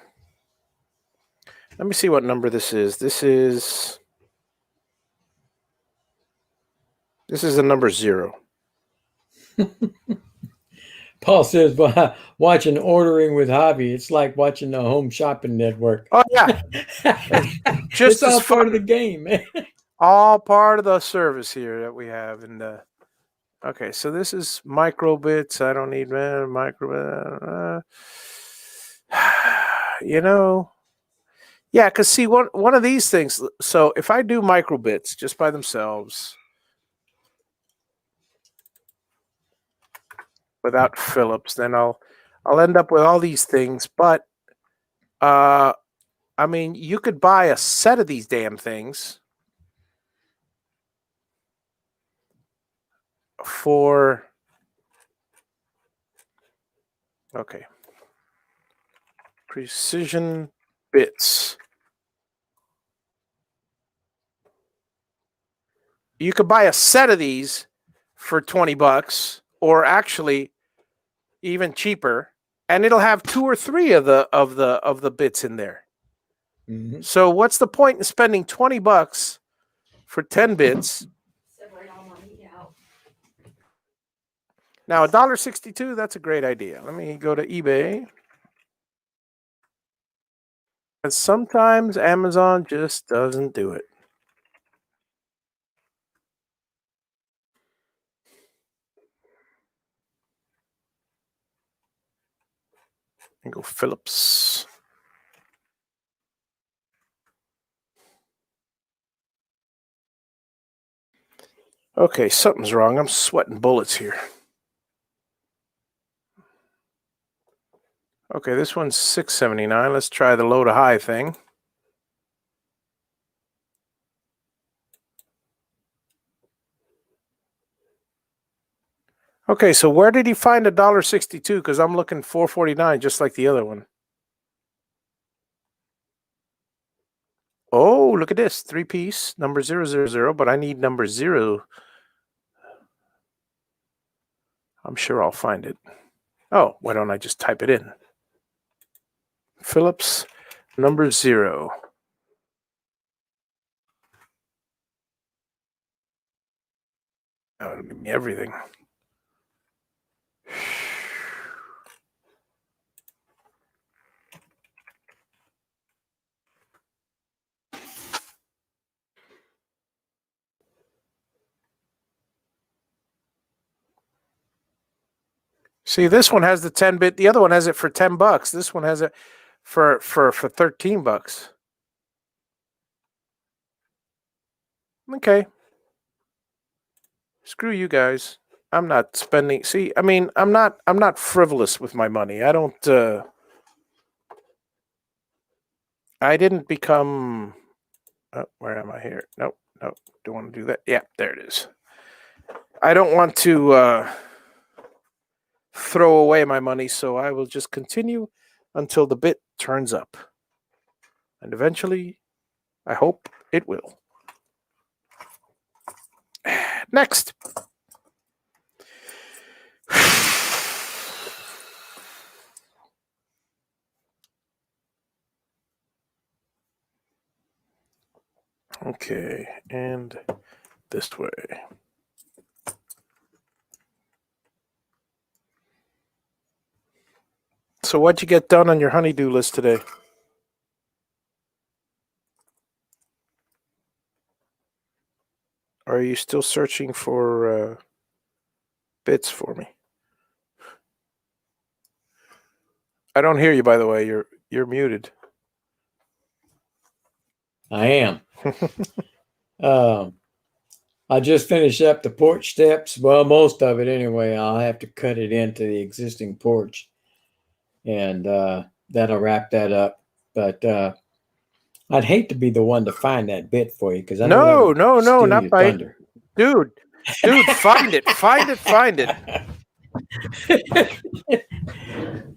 [SPEAKER 1] Let me see what number this is. This is the number 0.
[SPEAKER 3] Paul says, watching Ordering with Javi, it's like watching the Home Shopping Network.
[SPEAKER 1] Oh yeah,
[SPEAKER 3] It's all part of the game, man.
[SPEAKER 1] All part of the service here that we have. And okay, so this is microbits. I don't need microbit. Yeah, because see, one of these things. So if I do microbits just by themselves, without Phillips, then I'll end up with all these things. But I mean, you could buy a set of these damn things for okay. Precision bits. You could buy a set of these for $20, or actually even cheaper, and it'll have 2 or 3 of the bits in there.
[SPEAKER 3] Mm-hmm.
[SPEAKER 1] So what's the point in spending $20 for 10 bits? Now $1.62, that's a great idea. Let me go to eBay. And sometimes Amazon just doesn't do it. And go Phillips. Okay, something's wrong. I'm sweating bullets here. Okay, this one's $6.79. Let's try the low to high thing. Okay, so where did he find $1.62? Because I'm looking $4.49, just like the other one. Oh, look at this 3-piece number 000, but I need number 0. I'm sure I'll find it. Oh, why don't I just type it in? Phillips number 0. That'll give me everything. See, this one has the 10-bit. The other one has it for $10. This one has it for $13. Okay. Screw you guys. I'm not spending. See, I mean, I'm not frivolous with my money. I don't. I didn't become. Oh, where am I here? Nope. Don't want to do that. Yeah, there it is. I don't want to throw away my money, so I will just continue until the bit turns up. And eventually, I hope it will. Next. Okay, and this way. So what'd you get done on your honeydew list today? Or are you still searching for bits for me? I don't hear you, by the way. You're muted.
[SPEAKER 3] I am. I just finished up the porch steps. Well, most of it anyway. I'll have to cut it into the existing porch, and that'll wrap that up. But I'd hate to be the one to find that bit for you, because I
[SPEAKER 1] No,
[SPEAKER 3] steal
[SPEAKER 1] not
[SPEAKER 3] your
[SPEAKER 1] by
[SPEAKER 3] thunder.
[SPEAKER 1] dude, find it.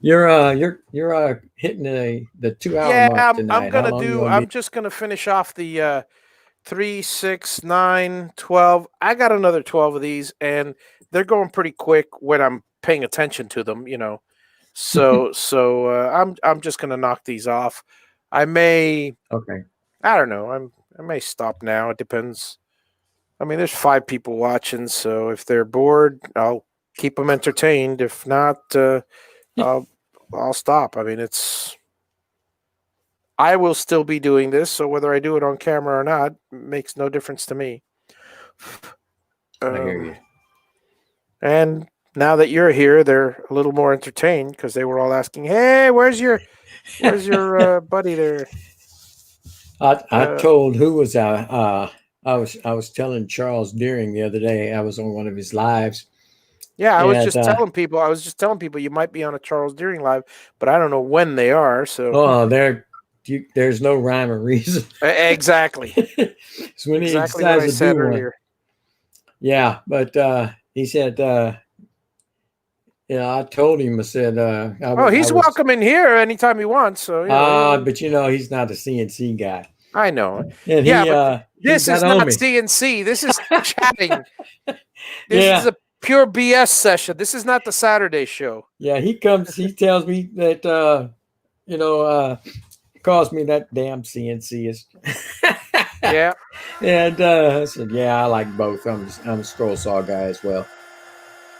[SPEAKER 3] You're hitting the 2-hour mark tonight.
[SPEAKER 1] I'm just gonna finish off the 3, 6, 9, 12. I got another 12 of these, and they're going pretty quick when I'm paying attention to them, you know. So I'm just gonna knock these off. I may.
[SPEAKER 3] Okay.
[SPEAKER 1] I don't know. I may stop now. It depends. I mean, there's 5 people watching, so if they're bored, I'll keep them entertained. If not, I'll stop. I mean, I will still be doing this, so whether I do it on camera or not makes no difference to me.
[SPEAKER 3] I hear you.
[SPEAKER 1] And now that you're here, they're a little more entertained because they were all asking, "Hey, where's your buddy there?"
[SPEAKER 3] I told who was I was telling Charles Deering the other day. I was on one of his lives,
[SPEAKER 1] Yeah, I was
[SPEAKER 3] And
[SPEAKER 1] just telling people. I was just telling people you might be on a Charles Deering live, but I don't know when they are. So
[SPEAKER 3] oh, there's no rhyme or reason.
[SPEAKER 1] Exactly,
[SPEAKER 3] It's when he
[SPEAKER 1] exactly what
[SPEAKER 3] decides
[SPEAKER 1] I
[SPEAKER 3] to
[SPEAKER 1] said
[SPEAKER 3] do one.
[SPEAKER 1] earlier.
[SPEAKER 3] Yeah, but he said, I told him. I said,
[SPEAKER 1] Oh,
[SPEAKER 3] I
[SPEAKER 1] he's
[SPEAKER 3] was,
[SPEAKER 1] welcome in here anytime he wants. So
[SPEAKER 3] but he's not a CNC guy,
[SPEAKER 1] I know.
[SPEAKER 3] and
[SPEAKER 1] Yeah, but
[SPEAKER 3] he
[SPEAKER 1] this
[SPEAKER 3] got
[SPEAKER 1] is
[SPEAKER 3] on
[SPEAKER 1] not
[SPEAKER 3] me.
[SPEAKER 1] CNC. This is chatting. This is
[SPEAKER 3] Yeah,
[SPEAKER 1] a pure BS session. This is not the Saturday show.
[SPEAKER 3] yeah. He comes. He tells me that calls me that damn CNC is.
[SPEAKER 1] Yeah.
[SPEAKER 3] And I said, yeah, I like both. I'm a scroll saw guy as well,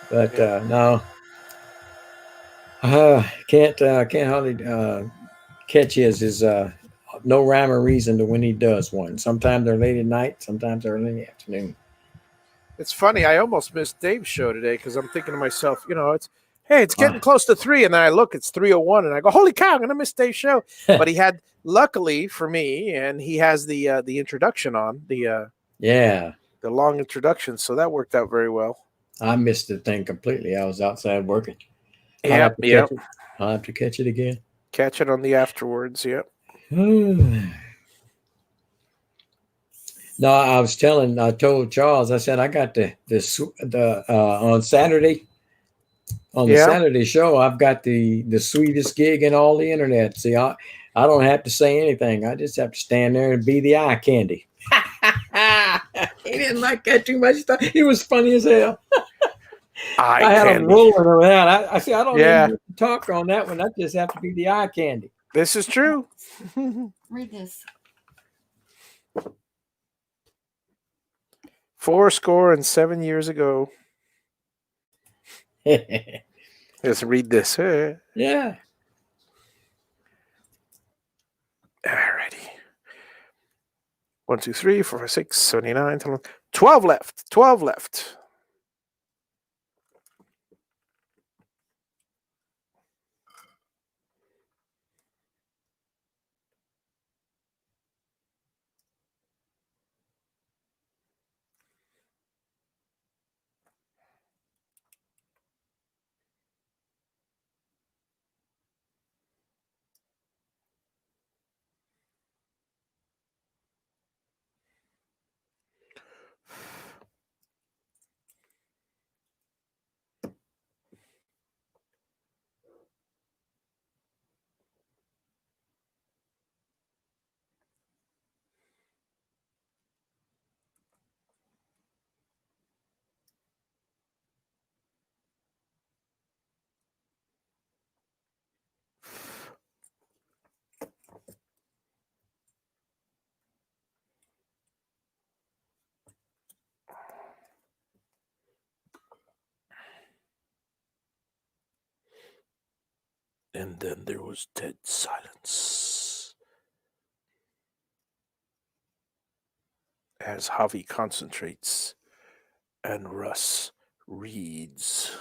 [SPEAKER 3] but
[SPEAKER 1] Yeah.
[SPEAKER 3] no, can't hardly catch his no rhyme or reason to when he does one. Sometimes they're late at night, sometimes they're early in the afternoon.
[SPEAKER 1] It's funny. I almost missed Dave's show today because I'm thinking to myself, it's getting
[SPEAKER 3] Ah.
[SPEAKER 1] close to 3, and then I look, it's 3:01, and I go, holy cow, I'm gonna miss Dave's show. But he had, luckily for me, and he has the introduction on
[SPEAKER 3] Yeah,
[SPEAKER 1] the long introduction, so that worked out very well.
[SPEAKER 3] I missed the thing completely. I was outside working. I'll have
[SPEAKER 1] Yep.
[SPEAKER 3] to
[SPEAKER 1] Yep.
[SPEAKER 3] catch it. I'll have to catch it again.
[SPEAKER 1] Catch it on the afterwards. Yep.
[SPEAKER 3] No, I told Charles, I said I got the on Saturday on the
[SPEAKER 1] Yeah.
[SPEAKER 3] Saturday show, I've got the sweetest gig in all the internet. See, I don't have to say anything. I just have to stand there and be the eye candy. He didn't like that too much. He was funny as hell.
[SPEAKER 1] Eye
[SPEAKER 3] I had him
[SPEAKER 1] candy.
[SPEAKER 3] rolling around. I said, I don't
[SPEAKER 1] Yeah.
[SPEAKER 3] even talk on that one. I just have to be the eye candy.
[SPEAKER 1] This is true.
[SPEAKER 4] Read this.
[SPEAKER 1] 7 years ago. Let's read this.
[SPEAKER 3] Yeah.
[SPEAKER 1] Alrighty. 1, 2, 3, 4, 5, 6, 79, 12 left. 12 left. And then there was dead silence as Javi concentrates and Russ reads.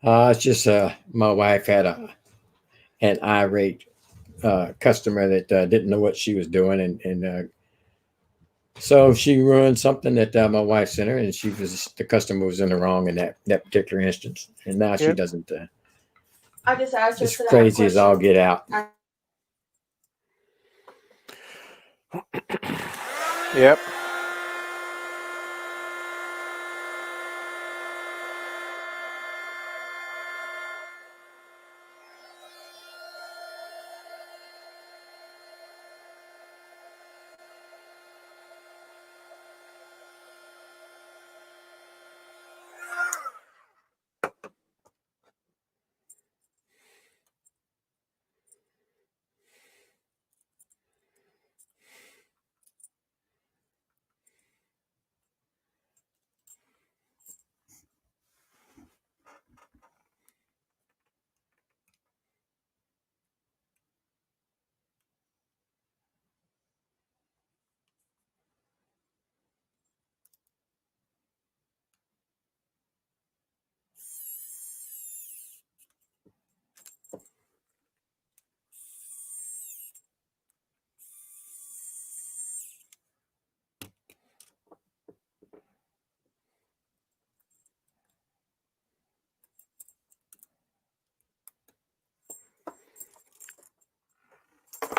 [SPEAKER 3] It's just my wife had an irate customer that didn't know what she was doing, and so she ruined something that my wife sent her, and the customer was in the wrong in that particular instance, and now she
[SPEAKER 1] Yep.
[SPEAKER 3] doesn't.
[SPEAKER 4] I just asked her
[SPEAKER 3] It's
[SPEAKER 4] for that
[SPEAKER 3] crazy as all
[SPEAKER 4] question.
[SPEAKER 3] get out.
[SPEAKER 1] Yep.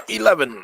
[SPEAKER 1] 11.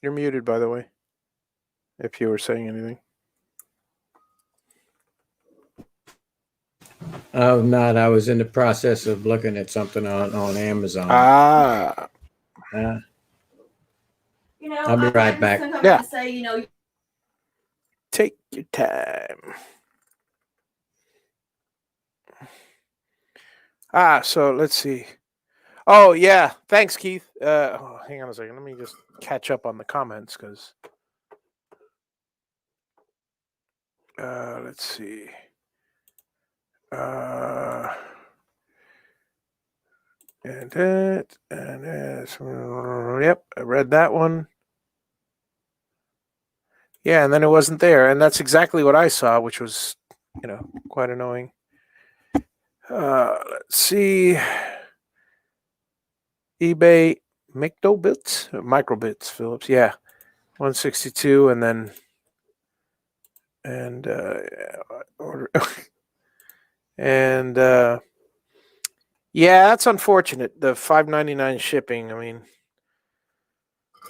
[SPEAKER 1] You're muted, by the way, if you were saying anything.
[SPEAKER 3] Oh, not. I was in the process of looking at something on Amazon.
[SPEAKER 1] Ah.
[SPEAKER 3] I'll be right back.
[SPEAKER 4] Yeah. Say,
[SPEAKER 1] Take your time. So let's see. Oh, yeah. Thanks, Keith. Hang on a second. Let me just catch up on the comments because. Let's see. Yep, I read that one. Yeah, and then it wasn't there, and that's exactly what I saw, which was, quite annoying. Let's see. eBay microbits, Phillips. Yeah, 162, and then order. And yeah, that's unfortunate. The $5.99 shipping. I mean,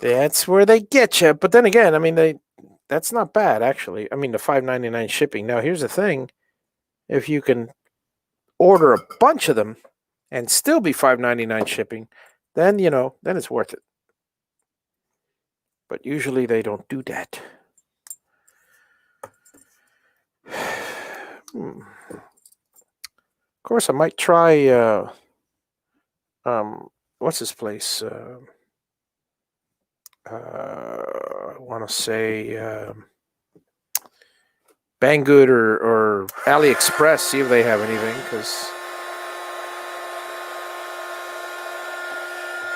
[SPEAKER 1] that's where they get you. But then again, I mean, that's not bad actually. I mean, the $5.99 shipping. Now, here's the thing: if you can order a bunch of them and still be $5.99 shipping, then then it's worth it. But usually they don't do that. Of course, I might try. What's this place? I want to say Banggood or AliExpress. See if they have anything, because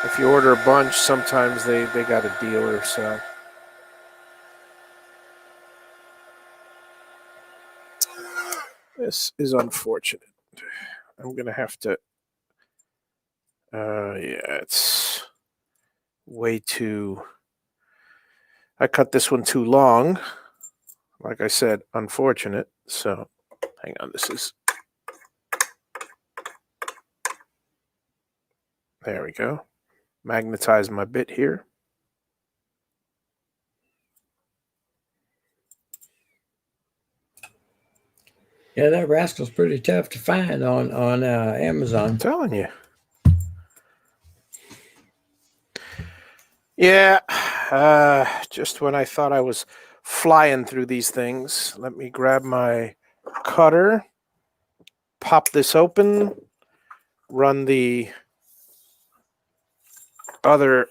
[SPEAKER 1] if you order a bunch, sometimes they got a deal or so. This is unfortunate. I'm gonna have to. Yeah, it's way too. I cut this one too long. Like I said, unfortunate. So, hang on. This is. There we go. Magnetize my bit here.
[SPEAKER 3] Yeah, that rascal's pretty tough to find on Amazon.
[SPEAKER 1] I'm telling you. Yeah, just when I thought I was flying through these things, let me grab my cutter, pop this open, run the other,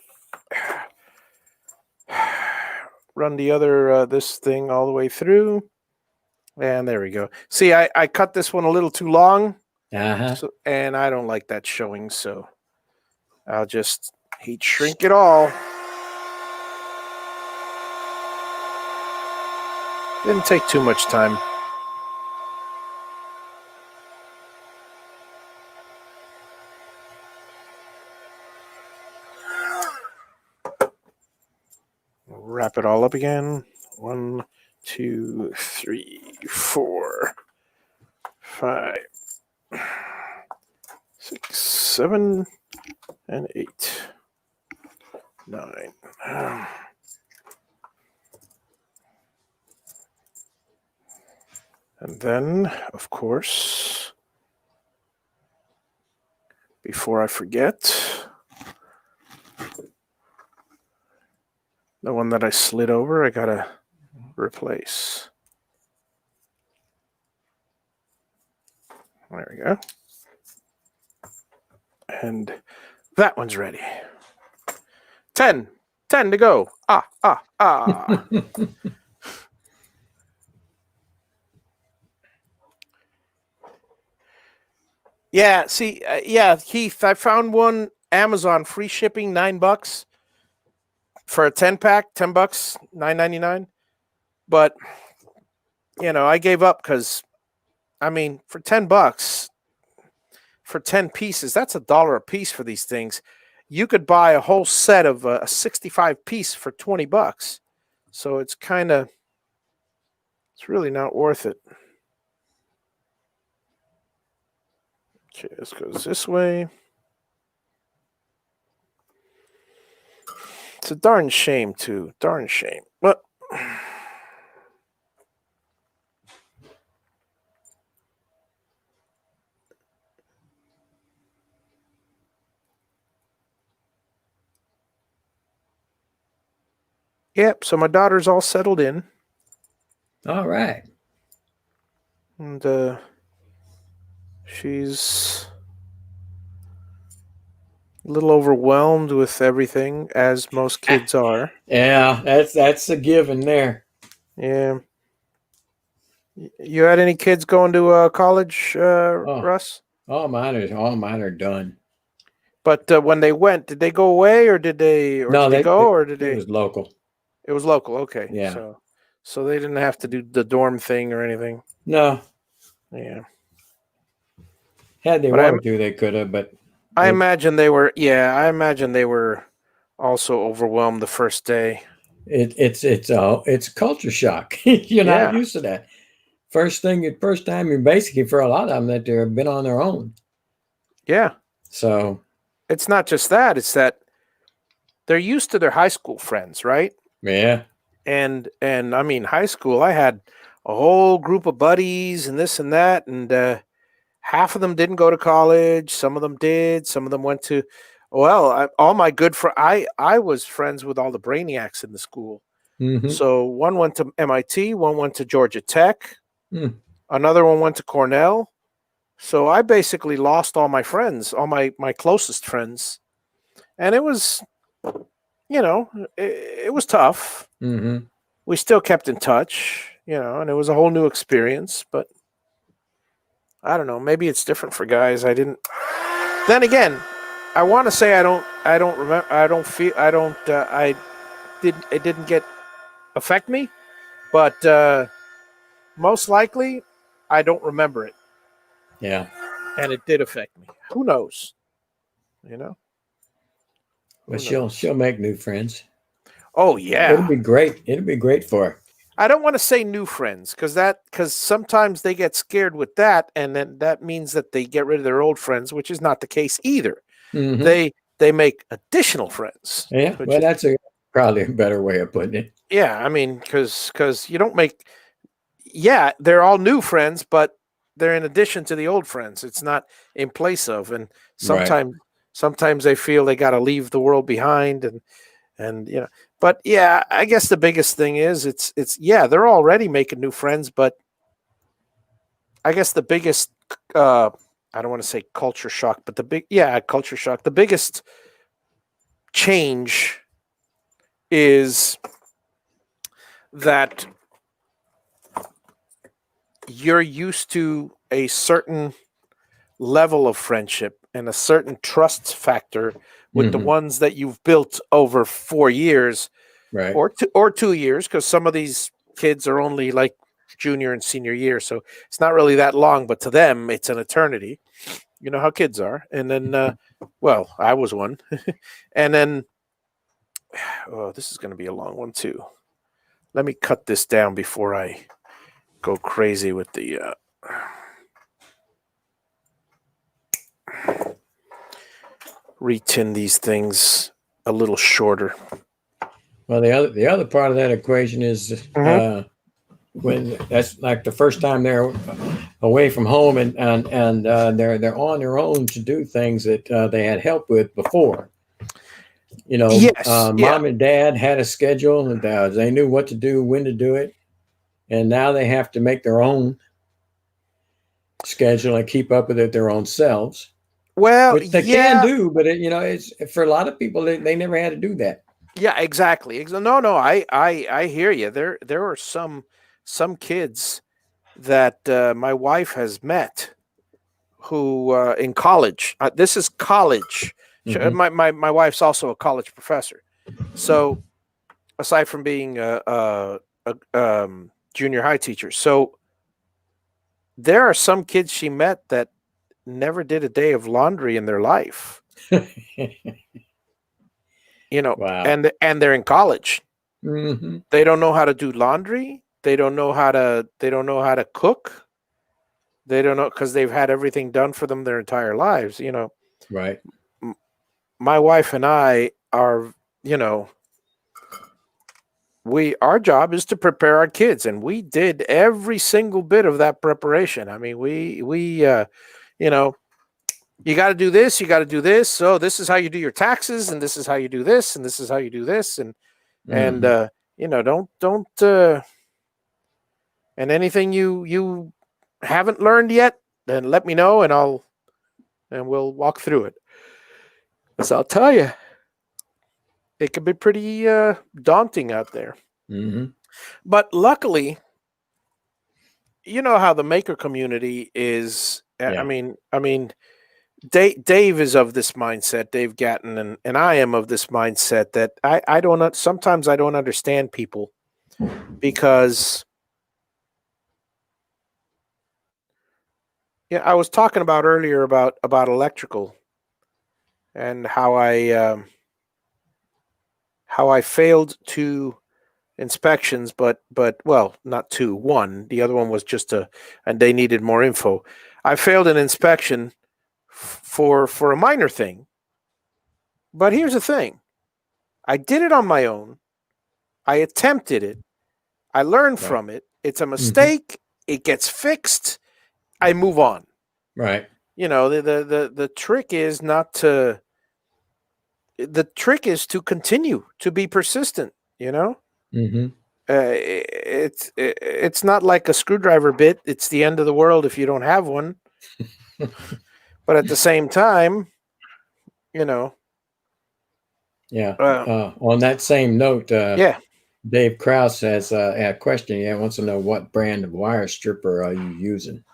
[SPEAKER 1] this thing all the way through, and there we go. See, I cut this one a little too long, and I don't like that showing, so I'll just heat shrink it all. Didn't take too much time. Wrap it all up again. 1, 2, 3, 4, 5, 6, 7, and 8, 9. And then, of course, before I forget, The one that I slid over, I gotta replace. There we go. And that one's ready. 10 to go. Ah. Yeah, see, Keith, I found one Amazon free shipping, $9 for a 10-pack, $10, $9.99. But I gave up because, I mean, for $10, for 10 pieces, that's $1 a piece for these things. You could buy a whole set of a 65 piece for $20. So it's really not worth it. Okay, this goes this way. It's a darn shame, too. Darn shame. But yep, so my daughter's all settled in.
[SPEAKER 3] All right.
[SPEAKER 1] And she's a little overwhelmed with everything, as most kids are.
[SPEAKER 3] Yeah, that's a given there.
[SPEAKER 1] Yeah. You had any kids going to college, Russ?
[SPEAKER 3] All mine are done.
[SPEAKER 1] But when they went, did they go away, or did they? Or
[SPEAKER 3] No,
[SPEAKER 1] did they go, or did
[SPEAKER 3] it
[SPEAKER 1] they?
[SPEAKER 3] was local.
[SPEAKER 1] It was local. Okay.
[SPEAKER 3] Yeah.
[SPEAKER 1] So they didn't have to do the dorm thing or anything.
[SPEAKER 3] No.
[SPEAKER 1] Yeah.
[SPEAKER 3] Had they
[SPEAKER 1] But
[SPEAKER 3] wanted to, they could have, but
[SPEAKER 1] I imagine they were. Yeah, I imagine they were also overwhelmed the first day.
[SPEAKER 3] it's culture shock. You're not
[SPEAKER 1] Yeah.
[SPEAKER 3] used to that. First time you're basically, for a lot of them, that they've been on their own.
[SPEAKER 1] Yeah.
[SPEAKER 3] So
[SPEAKER 1] It's not just that; it's that they're used to their high school friends, right?
[SPEAKER 3] yeah.
[SPEAKER 1] And I mean, high school, I had a whole group of buddies and this and that, and half of them didn't go to college. Some of them did. Some of them went to. Well, all my good friends. I was friends with all the brainiacs in the school.
[SPEAKER 3] Mm-hmm.
[SPEAKER 1] So one went to MIT, one went to Georgia Tech,
[SPEAKER 3] another
[SPEAKER 1] one went to Cornell. So I basically lost all my friends, all my closest friends, and it was, it was tough.
[SPEAKER 3] Mm-hmm.
[SPEAKER 1] We still kept in touch, and it was a whole new experience. But I don't know, maybe it's different for guys. I didn't. Then again, I want to say I don't remember. I don't feel. I don't. I didn't. It didn't affect me, but most likely, I don't remember it.
[SPEAKER 3] Yeah.
[SPEAKER 1] And it did affect me. Who knows? Who
[SPEAKER 3] But
[SPEAKER 1] knows?
[SPEAKER 3] she'll make new friends.
[SPEAKER 1] Oh yeah,
[SPEAKER 3] It'll be great. It'll be great for her.
[SPEAKER 1] I don't want to say new friends because sometimes they get scared with that, and then that means that they get rid of their old friends, which is not the case either.
[SPEAKER 3] Mm-hmm.
[SPEAKER 1] They make additional friends.
[SPEAKER 3] Yeah, well, that's probably a better way of putting it.
[SPEAKER 1] Yeah, I mean, because you don't make. Yeah, they're all new friends, but they're in addition to the old friends. It's not in place of, and sometimes they feel they got to leave the world behind, and But yeah, I guess the biggest thing is it's they're already making new friends, but I guess the biggest I don't want to say culture shock, but culture shock. The biggest change is that you're used to a certain level of friendship and a certain trust factor with the ones that you've built over 4 years,
[SPEAKER 3] right?
[SPEAKER 1] Or 2 years, because some of these kids are only like junior and senior year, so it's not really that long, but to them it's an eternity. You know how kids are. And then well, I was one. And then this is going to be a long one too. Let me cut this down before I go crazy with the retin these things a little shorter.
[SPEAKER 3] Well, the other part of that equation is when that's like the first time they're away from home and they're on their own to do things that they had help with before.
[SPEAKER 1] Yes, yeah.
[SPEAKER 3] Mom and dad had a schedule, and they knew what to do, when to do it, and now they have to make their own schedule and keep up with it their own selves,
[SPEAKER 1] Well,
[SPEAKER 3] which they can
[SPEAKER 1] yeah,
[SPEAKER 3] do. But it's for a lot of people they never had to do that.
[SPEAKER 1] yeah, exactly. No, no, I hear you. There are some kids that my wife has met who in college. This is college.
[SPEAKER 3] Hmm.
[SPEAKER 1] My wife's also a college professor. So aside from being a junior high teacher, so there are some kids she met that never did a day of laundry in their life.
[SPEAKER 3] Wow.
[SPEAKER 1] And they're in college.
[SPEAKER 3] Hmm.
[SPEAKER 1] They don't know how to do laundry. They don't know how to cook. They don't know because they've had everything done for them their entire lives.
[SPEAKER 3] Right.
[SPEAKER 1] My wife and I are, you know, our job is to prepare our kids, and we did every single bit of that preparation. I mean, you know, you got to do this, you got to do this. So this is how you do your taxes, and this is how you do this, and this is how you do this, and
[SPEAKER 3] Hmm.
[SPEAKER 1] don't and anything you haven't learned yet, then let me know, and we'll walk through it. Because I'll tell you, it can be pretty daunting out there.
[SPEAKER 3] Hmm.
[SPEAKER 1] But luckily, you know how the maker community is.
[SPEAKER 3] Yeah.
[SPEAKER 1] I mean, Dave is of this mindset, Dave Gatton, and I am of this mindset that I don't. Sometimes I don't understand people because I was talking about earlier about electrical and how I failed two inspections, but well, not two, one. The other one was just and they needed more info. I failed an inspection for a minor thing, but here's the thing: I did it on my own. I attempted it. I learned
[SPEAKER 3] Right.
[SPEAKER 1] from it. It's a
[SPEAKER 3] Hmm.
[SPEAKER 1] mistake. It gets fixed. I move on.
[SPEAKER 3] Right.
[SPEAKER 1] The trick is not to. The trick is to continue to be persistent.
[SPEAKER 3] Hmm.
[SPEAKER 1] It's not like a screwdriver bit. It's the end of the world if you don't have one. But at the same time, you know,
[SPEAKER 3] Yeah.
[SPEAKER 1] uh,
[SPEAKER 3] On that same note,
[SPEAKER 1] yeah.
[SPEAKER 3] Dave Kraus has a question. He wants to know what brand of wire stripper are you using?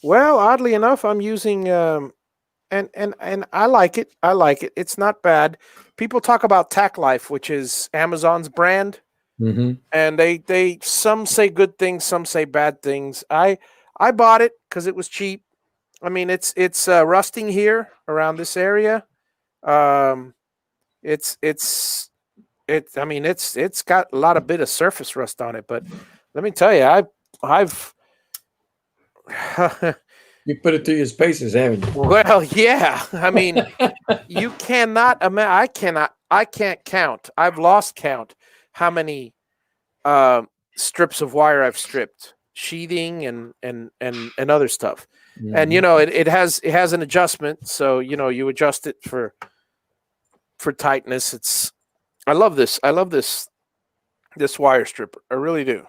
[SPEAKER 1] Well, oddly enough, I'm using and I like it. I like it. It's not bad. People talk about Tack Life, which is Amazon's brand,
[SPEAKER 3] Hmm.
[SPEAKER 1] and they some say good things, some say bad things. I bought it because it was cheap. I mean, it's rusting here around this area. Um, it's I mean, it's got a lot of bit of surface rust on it, but let me tell you, I've
[SPEAKER 3] You put it through your spaces, haven't you?
[SPEAKER 1] well, yeah. I mean, you cannot imagine. I can't count. I've lost count how many uh, strips of wire I've stripped, sheathing and other stuff. And
[SPEAKER 3] Hmm.
[SPEAKER 1] it has an adjustment, so you adjust it for tightness. I love this. I love this wire stripper. I really do.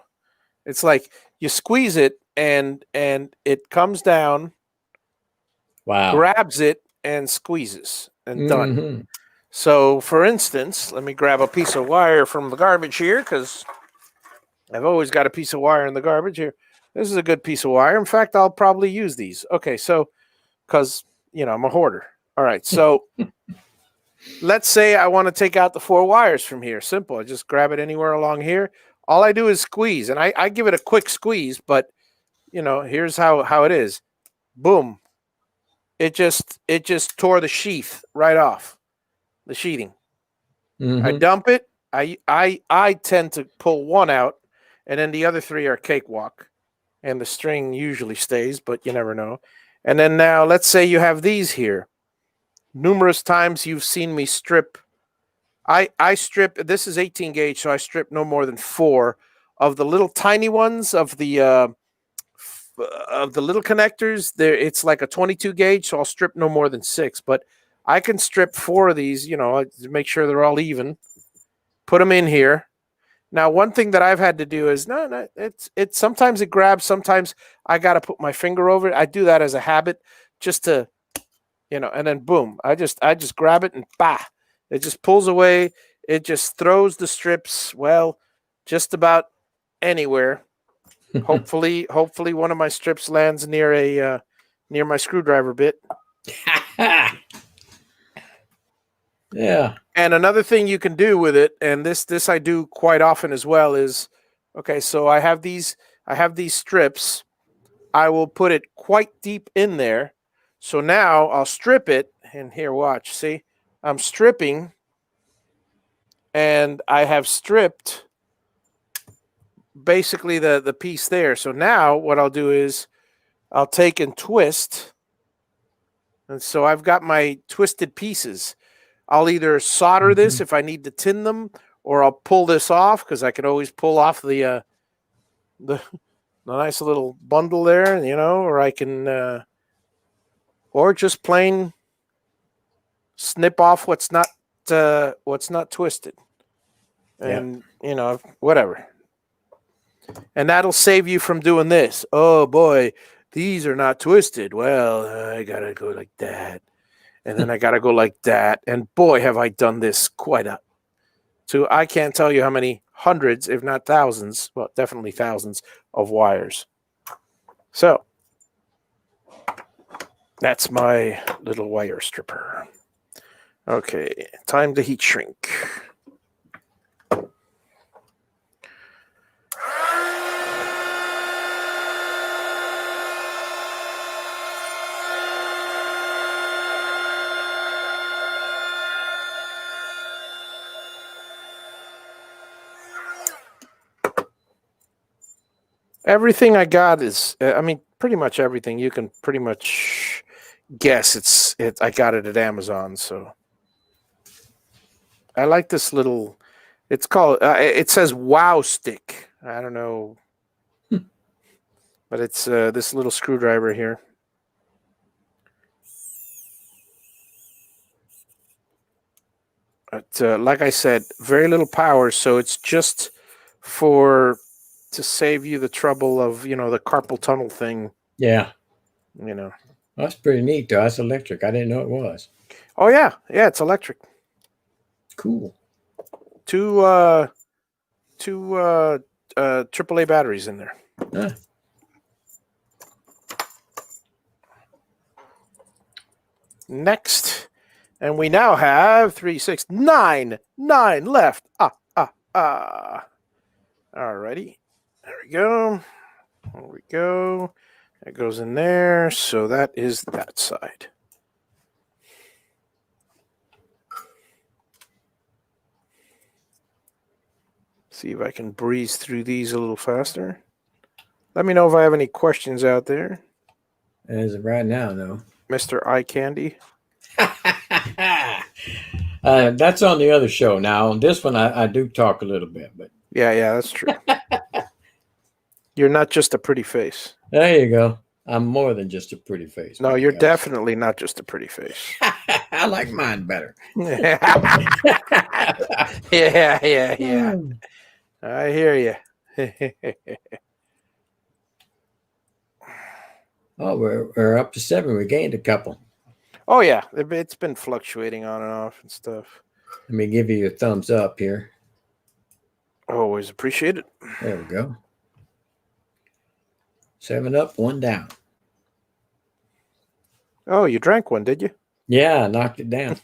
[SPEAKER 1] It's like you squeeze it and it comes down,
[SPEAKER 3] Wow.
[SPEAKER 1] grabs it and squeezes and done.
[SPEAKER 3] Hmm.
[SPEAKER 1] So, for instance, let me grab a piece of wire from the garbage here because I've always got a piece of wire in the garbage here. This is a good piece of wire. In fact, I'll probably use these. Okay, so because I'm a hoarder. All right, so let's say I want to take out the four wires from here. Simple. I just grab it anywhere along here. All I do is squeeze, and I give it a quick squeeze, but here's how it is. Boom. It just tore the sheath right off, the sheathing. I
[SPEAKER 3] Hmm.
[SPEAKER 1] dump it. I tend to pull one out, and then the other three are cakewalk, and the string usually stays, but you never know. And then now, let's say you have these here. Numerous times you've seen me strip. I strip. This is 18 gauge, so I strip no more than four of the little tiny ones of the little connectors. There, it's like a 22 gauge, so I'll strip no more than six. But I can strip 4 of these, to make sure they're all even. Put them in here. Now, one thing that I've had to do is no, it's sometimes it grabs, sometimes I got to put my finger over it. I do that as a habit, just to, and then boom, I just grab it and bah, it just pulls away. It just throws the strips, well, just about anywhere. Hopefully one of my strips lands near my screwdriver bit.
[SPEAKER 3] Yeah.
[SPEAKER 1] And another thing you can do with it, and this I do quite often as well, is okay. So I have these strips. I will put it quite deep in there. So now I'll strip it, and here, watch. See, I'm stripping, and I have stripped basically the piece there. So now what I'll do is I'll take and twist, and so I've got my twisted pieces. I'll either solder this if I need to tin them, or I'll pull this off because I can always pull off the nice little bundle there, or I can, or just plain snip off what's not twisted, and whatever. And that'll save you from doing this. Oh boy, these are not twisted. Well, I gotta go like that. And then I got to go like that. And boy, have I done this quite a. So I can't tell you how many hundreds, if not thousands, well, definitely thousands of wires. So that's my little wire stripper. Okay, time to heat shrink. Everything I got is, pretty much everything. You can pretty much guess I got it at Amazon. So I like this little, it's called, it says Wow Stick. I don't know, but it's this little screwdriver here. But like I said, very little power. So it's just to save you the trouble of, the carpal tunnel thing.
[SPEAKER 3] Yeah.
[SPEAKER 1] That's
[SPEAKER 3] pretty neat, though. That's electric. I didn't know it was.
[SPEAKER 1] Oh, yeah. Yeah, it's electric.
[SPEAKER 3] Cool.
[SPEAKER 1] Two AAA batteries in there.
[SPEAKER 3] Huh.
[SPEAKER 1] Next. And we now have 3, 6, 9 left. Alrighty. There we go. There we go. That goes in there. So that is that side. See if I can breeze through these a little faster. Let me know if I have any questions out there.
[SPEAKER 3] As of right now, though.
[SPEAKER 1] Mr. Eye Candy.
[SPEAKER 3] That's on the other show. Now, on this one, I do talk a little bit, but
[SPEAKER 1] yeah, that's true. You're not just a pretty face.
[SPEAKER 3] There you go. I'm more than just a pretty face.
[SPEAKER 1] No, you're definitely not just a pretty face.
[SPEAKER 3] I like mine better.
[SPEAKER 1] Yeah. I hear you.
[SPEAKER 3] Oh, we're up to 7. We gained a couple.
[SPEAKER 1] Oh, yeah. It's been fluctuating on and off and stuff.
[SPEAKER 3] Let me give you your thumbs up here.
[SPEAKER 1] Always appreciate it.
[SPEAKER 3] There we go. 7 up, 1 down.
[SPEAKER 1] Oh, you drank one, did you?
[SPEAKER 3] Yeah, I knocked it down.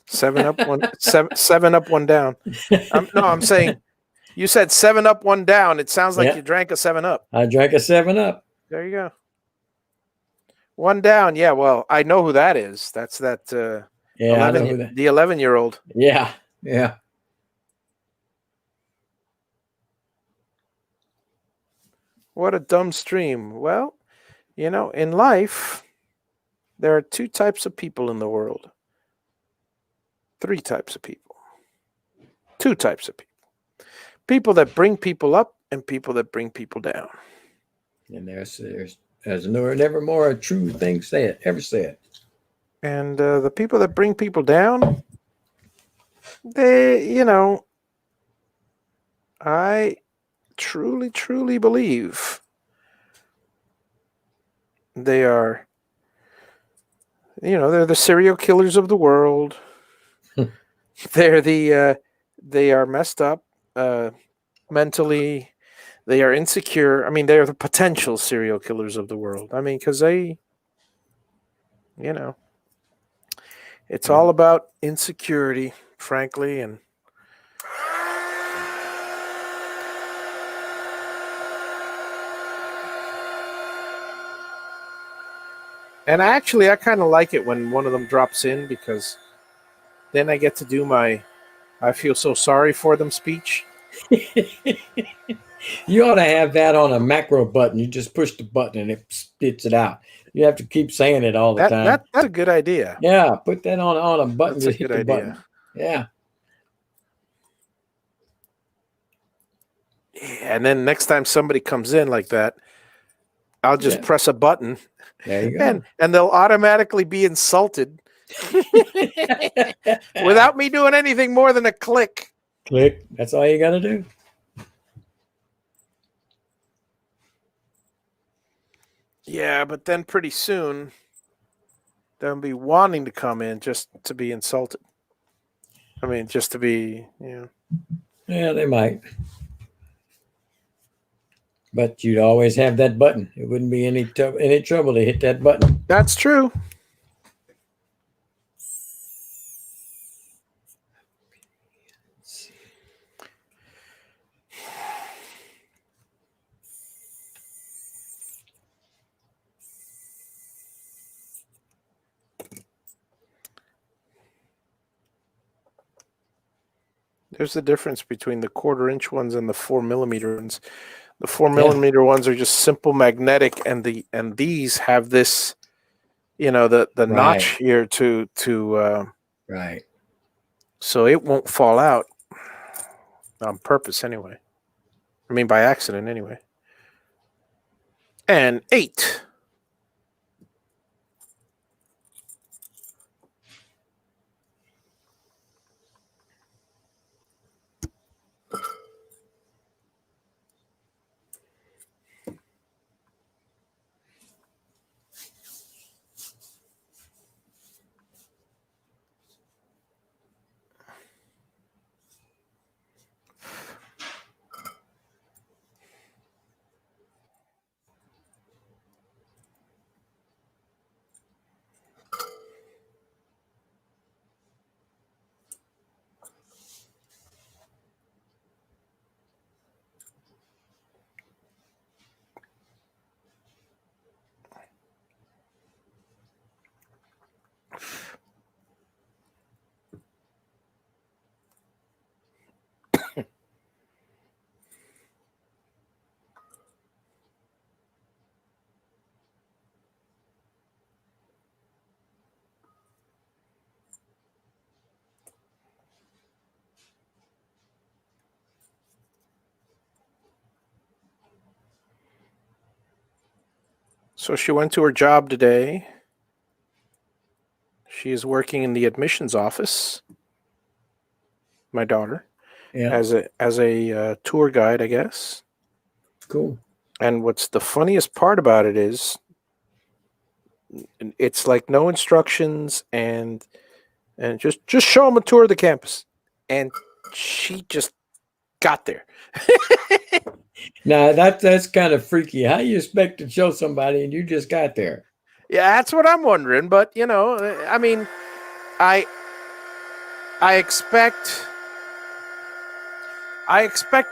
[SPEAKER 1] 7 up, 1 7 up, 1 down. I'm saying you said 7 up, 1 down. It sounds like you drank a 7 up.
[SPEAKER 3] I drank a 7 up.
[SPEAKER 1] There you go. 1 down. Yeah, well, I know who that is. That's that.
[SPEAKER 3] Yeah, I know who that.
[SPEAKER 1] The 11-year-old.
[SPEAKER 3] Yeah.
[SPEAKER 1] What a dumb stream. Well, in life, there are 2 types of people in the world. 3 types of people. 2 types of people. People that bring people up and people that bring people down.
[SPEAKER 3] And there's never more a true thing ever said.
[SPEAKER 1] And the people that bring people down, they, I truly, truly believe they are, they're the serial killers of the world. They are messed up mentally. They are insecure. I mean, they are the potential serial killers of the world. I mean, because they, it's all about insecurity, frankly, and I kind of like it when one of them drops in because then I get to do my I feel so sorry for them speech.
[SPEAKER 3] You ought to have that on a macro button. You just push the button and it spits it out. You have to keep saying it all the time.
[SPEAKER 1] That's a good idea.
[SPEAKER 3] Yeah, put that on a button.
[SPEAKER 1] That's
[SPEAKER 3] Just
[SPEAKER 1] a
[SPEAKER 3] hit
[SPEAKER 1] good
[SPEAKER 3] the
[SPEAKER 1] idea.
[SPEAKER 3] button. Yeah.
[SPEAKER 1] And then next time somebody comes in like that, I'll just press a button
[SPEAKER 3] There you go.
[SPEAKER 1] and they'll automatically be insulted without me doing anything more than a click.
[SPEAKER 3] Click. That's all you got to do.
[SPEAKER 1] Yeah, but then pretty soon they'll be wanting to come in just to be insulted. I mean, just to be,
[SPEAKER 3] Yeah, they might. But you'd always have that button. It wouldn't be any trouble to hit that button.
[SPEAKER 1] That's true. There's the difference between the 1/4-inch ones and the 4mm ones. The 4mm ones are just simple magnetic, and these have this, the
[SPEAKER 3] Right.
[SPEAKER 1] notch here to
[SPEAKER 3] Right.
[SPEAKER 1] so it won't fall out on purpose anyway. I mean, by accident anyway. And 8. So she went to her job today. She is working in the admissions office. My daughter, as a tour guide, I guess.
[SPEAKER 3] Cool.
[SPEAKER 1] And what's the funniest part about it is, it's like no instructions and just show them a tour of the campus, and she just got there.
[SPEAKER 3] Now that's kind of freaky. How you expect to show somebody and you just got there?
[SPEAKER 1] Yeah, that's what I'm wondering. But I mean, I expect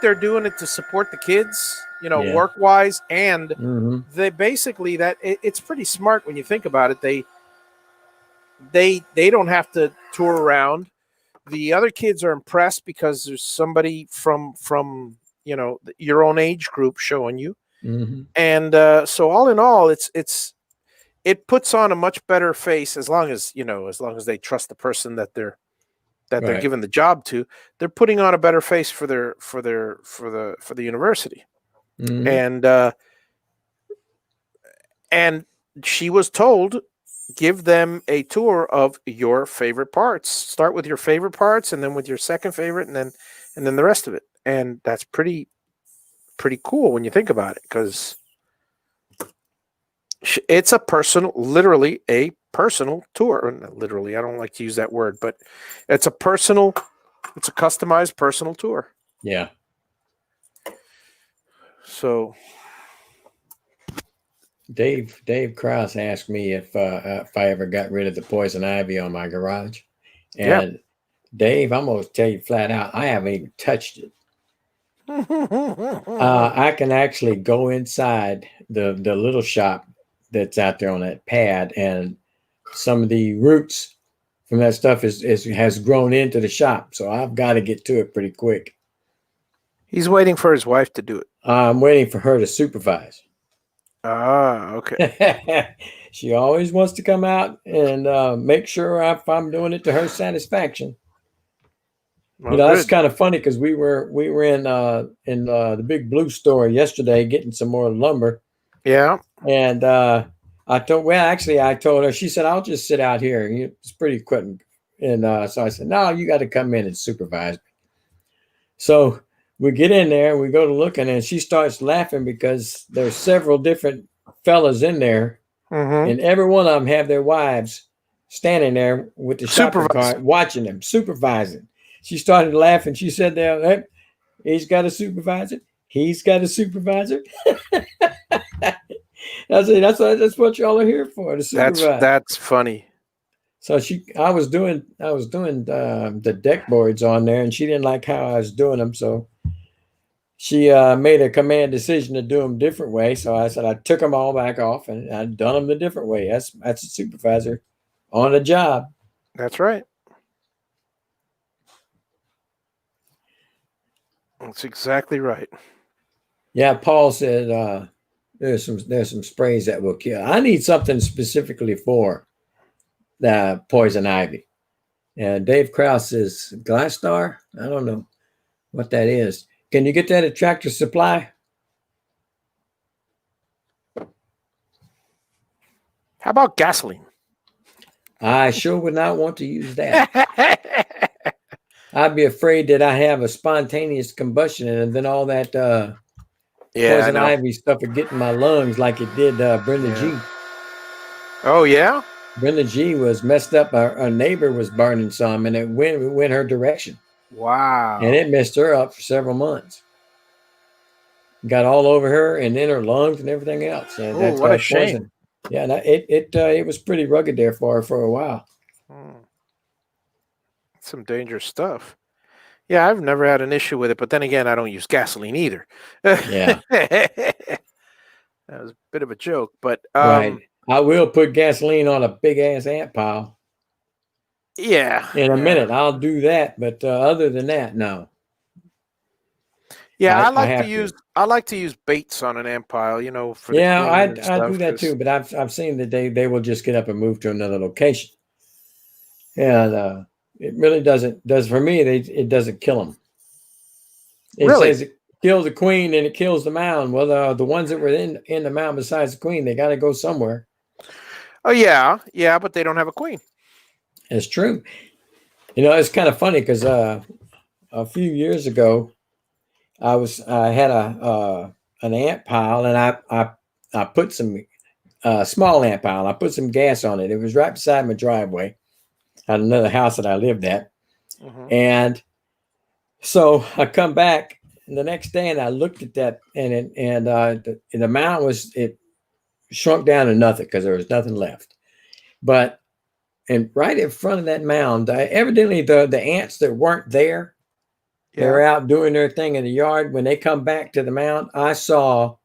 [SPEAKER 1] they're doing it to support the kids, work wise, and they basically it's pretty smart when you think about it. They don't have to tour around. The other kids are impressed because there's somebody from your own age group showing you, and so all in all, it puts on a much better face as long as they trust the person that they're giving the job to. They're putting on a better face for the university, and she was told give them a tour of your favorite parts. Start with your favorite parts, and then with your second favorite, and then the rest of it. And that's pretty cool when you think about it, because it's literally a personal tour. Not literally, I don't like to use that word, but it's a customized personal tour.
[SPEAKER 3] Yeah.
[SPEAKER 1] So
[SPEAKER 3] Dave Krause asked me if I ever got rid of the poison ivy on my garage, and Dave, I'm gonna tell you flat out, I haven't even touched it. I can actually go inside the little shop that's out there on that pad, and some of the roots from that stuff has grown into the shop, so I've got to get to it pretty quick.
[SPEAKER 1] He's waiting for his wife to do it.
[SPEAKER 3] I'm waiting for her to supervise.
[SPEAKER 1] Ah, okay.
[SPEAKER 3] She always wants to come out and make sure if I'm doing it to her satisfaction.
[SPEAKER 1] Well,
[SPEAKER 3] You know, that's
[SPEAKER 1] good.
[SPEAKER 3] kind of funny because we were in the Big Blue store yesterday getting some more lumber,
[SPEAKER 1] Yeah.
[SPEAKER 3] and I told her. She said, "I'll just sit out here. It's pretty quick." And so I said, "No, you got to come in and supervise me." So we get in there and we go to looking, and she starts laughing because there's several different fellas in there,
[SPEAKER 1] Mm-hmm.
[SPEAKER 3] and every one of them have their wives standing there with the shopping
[SPEAKER 1] Supervising.
[SPEAKER 3] cart, watching them, supervising. She started laughing. She said, "Hey, he's got a supervisor. He's got a supervisor." I said, "That's what y'all are here for, to supervise."
[SPEAKER 1] That's funny.
[SPEAKER 3] So I was doing the deck boards on there, and she didn't like how I was doing them, so she made a command decision to do them a different way. So I said I took them all back off and I'd done them the different way. That's a supervisor on the job.
[SPEAKER 1] That's right. That's exactly right.
[SPEAKER 3] Yeah, Paul said there's some sprays that will kill. I need something specifically for the poison ivy. And Dave Krause says Glass Star. I don't know what that is. Can you get that at Tractor Supply?
[SPEAKER 1] How about gasoline?
[SPEAKER 3] I sure would not want to use that. I'd be afraid that I have a spontaneous combustion, and then all that poison ivy stuff would get in my lungs like it did Brenda G.
[SPEAKER 1] Oh, yeah?
[SPEAKER 3] Brenda G was messed up. Our neighbor was burning some, and it went her direction.
[SPEAKER 1] Wow.
[SPEAKER 3] And it messed her up for several months. Got all over her and in her lungs and everything else. And that's
[SPEAKER 1] what a
[SPEAKER 3] poison.
[SPEAKER 1] shame.
[SPEAKER 3] Yeah, and it was pretty rugged there for her for a while.
[SPEAKER 1] Some dangerous stuff. Yeah, I've never had an issue with it, but then again, I don't use gasoline either.
[SPEAKER 3] Yeah.
[SPEAKER 1] That was a bit of a joke, but
[SPEAKER 3] right. I will put gasoline on a big ass ant pile.
[SPEAKER 1] Yeah.
[SPEAKER 3] In a minute, I'll do that, but other than that, no.
[SPEAKER 1] Yeah, I like to use baits on an ant pile, for the
[SPEAKER 3] I
[SPEAKER 1] stuff,
[SPEAKER 3] do that too, but I've seen that they will just get up and move to another location, and it really doesn't for me. It doesn't kill them. It says it kills the queen and it kills the mound. Well, the ones that were in the mound besides the queen, they got to go somewhere. Oh
[SPEAKER 1] yeah, but they don't have a queen.
[SPEAKER 3] It's true. It's kind of funny because a few years ago, I had an ant pile, and I put some small ant pile. I put some gas on it. It was right beside my driveway at another house that I lived at, and so I come back the next day and I looked at that, and the mound it shrunk down to nothing because there was nothing left. But right in front of that mound, evidently the ants that weren't there. They were out doing their thing in the yard. When they come back to the mound, I saw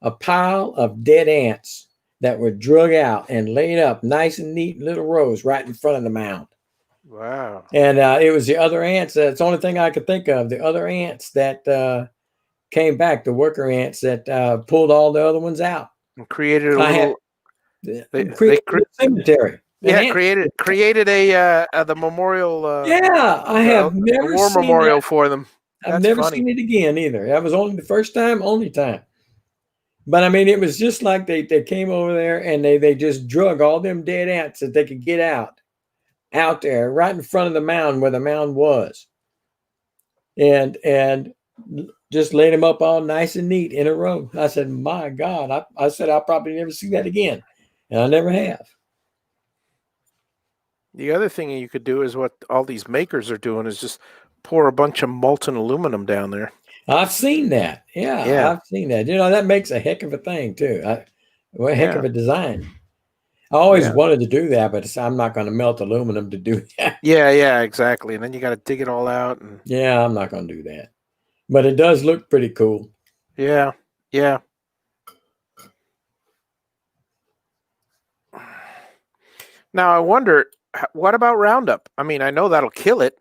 [SPEAKER 3] a pile of dead ants that were drug out and laid up nice and neat little rows right in front of the mound.
[SPEAKER 1] Wow.
[SPEAKER 3] And it was the other ants. That's the only thing I could think of. The other ants that came back, the worker ants that pulled all the other ones out.
[SPEAKER 1] And created a little...
[SPEAKER 3] created a cemetery.
[SPEAKER 1] Yeah, created the memorial.
[SPEAKER 3] I have never
[SPEAKER 1] war
[SPEAKER 3] seen
[SPEAKER 1] memorial
[SPEAKER 3] that.
[SPEAKER 1] for them.
[SPEAKER 3] I've never seen it again either. That was only the first time, only time. But I mean, it was just like they came over there and they just drug all them dead ants that they could get out there right in front of the mound where the mound was, and just laid them up all nice and neat in a row. I said, my God, I said I'll probably never see that again, and I never have.
[SPEAKER 1] The other thing you could do is what all these makers are doing is just pour a bunch of molten aluminum down there.
[SPEAKER 3] I've seen that. Yeah, I've seen that. That makes a heck of a thing too. Well, heck of a design. I always wanted to do that, but I'm not going to melt aluminum to do that.
[SPEAKER 1] Yeah, exactly. And then you got to dig it all out. And
[SPEAKER 3] yeah, I'm not going to do that. But it does look pretty cool.
[SPEAKER 1] Yeah. Now I wonder, what about Roundup? I mean, I know that'll kill it.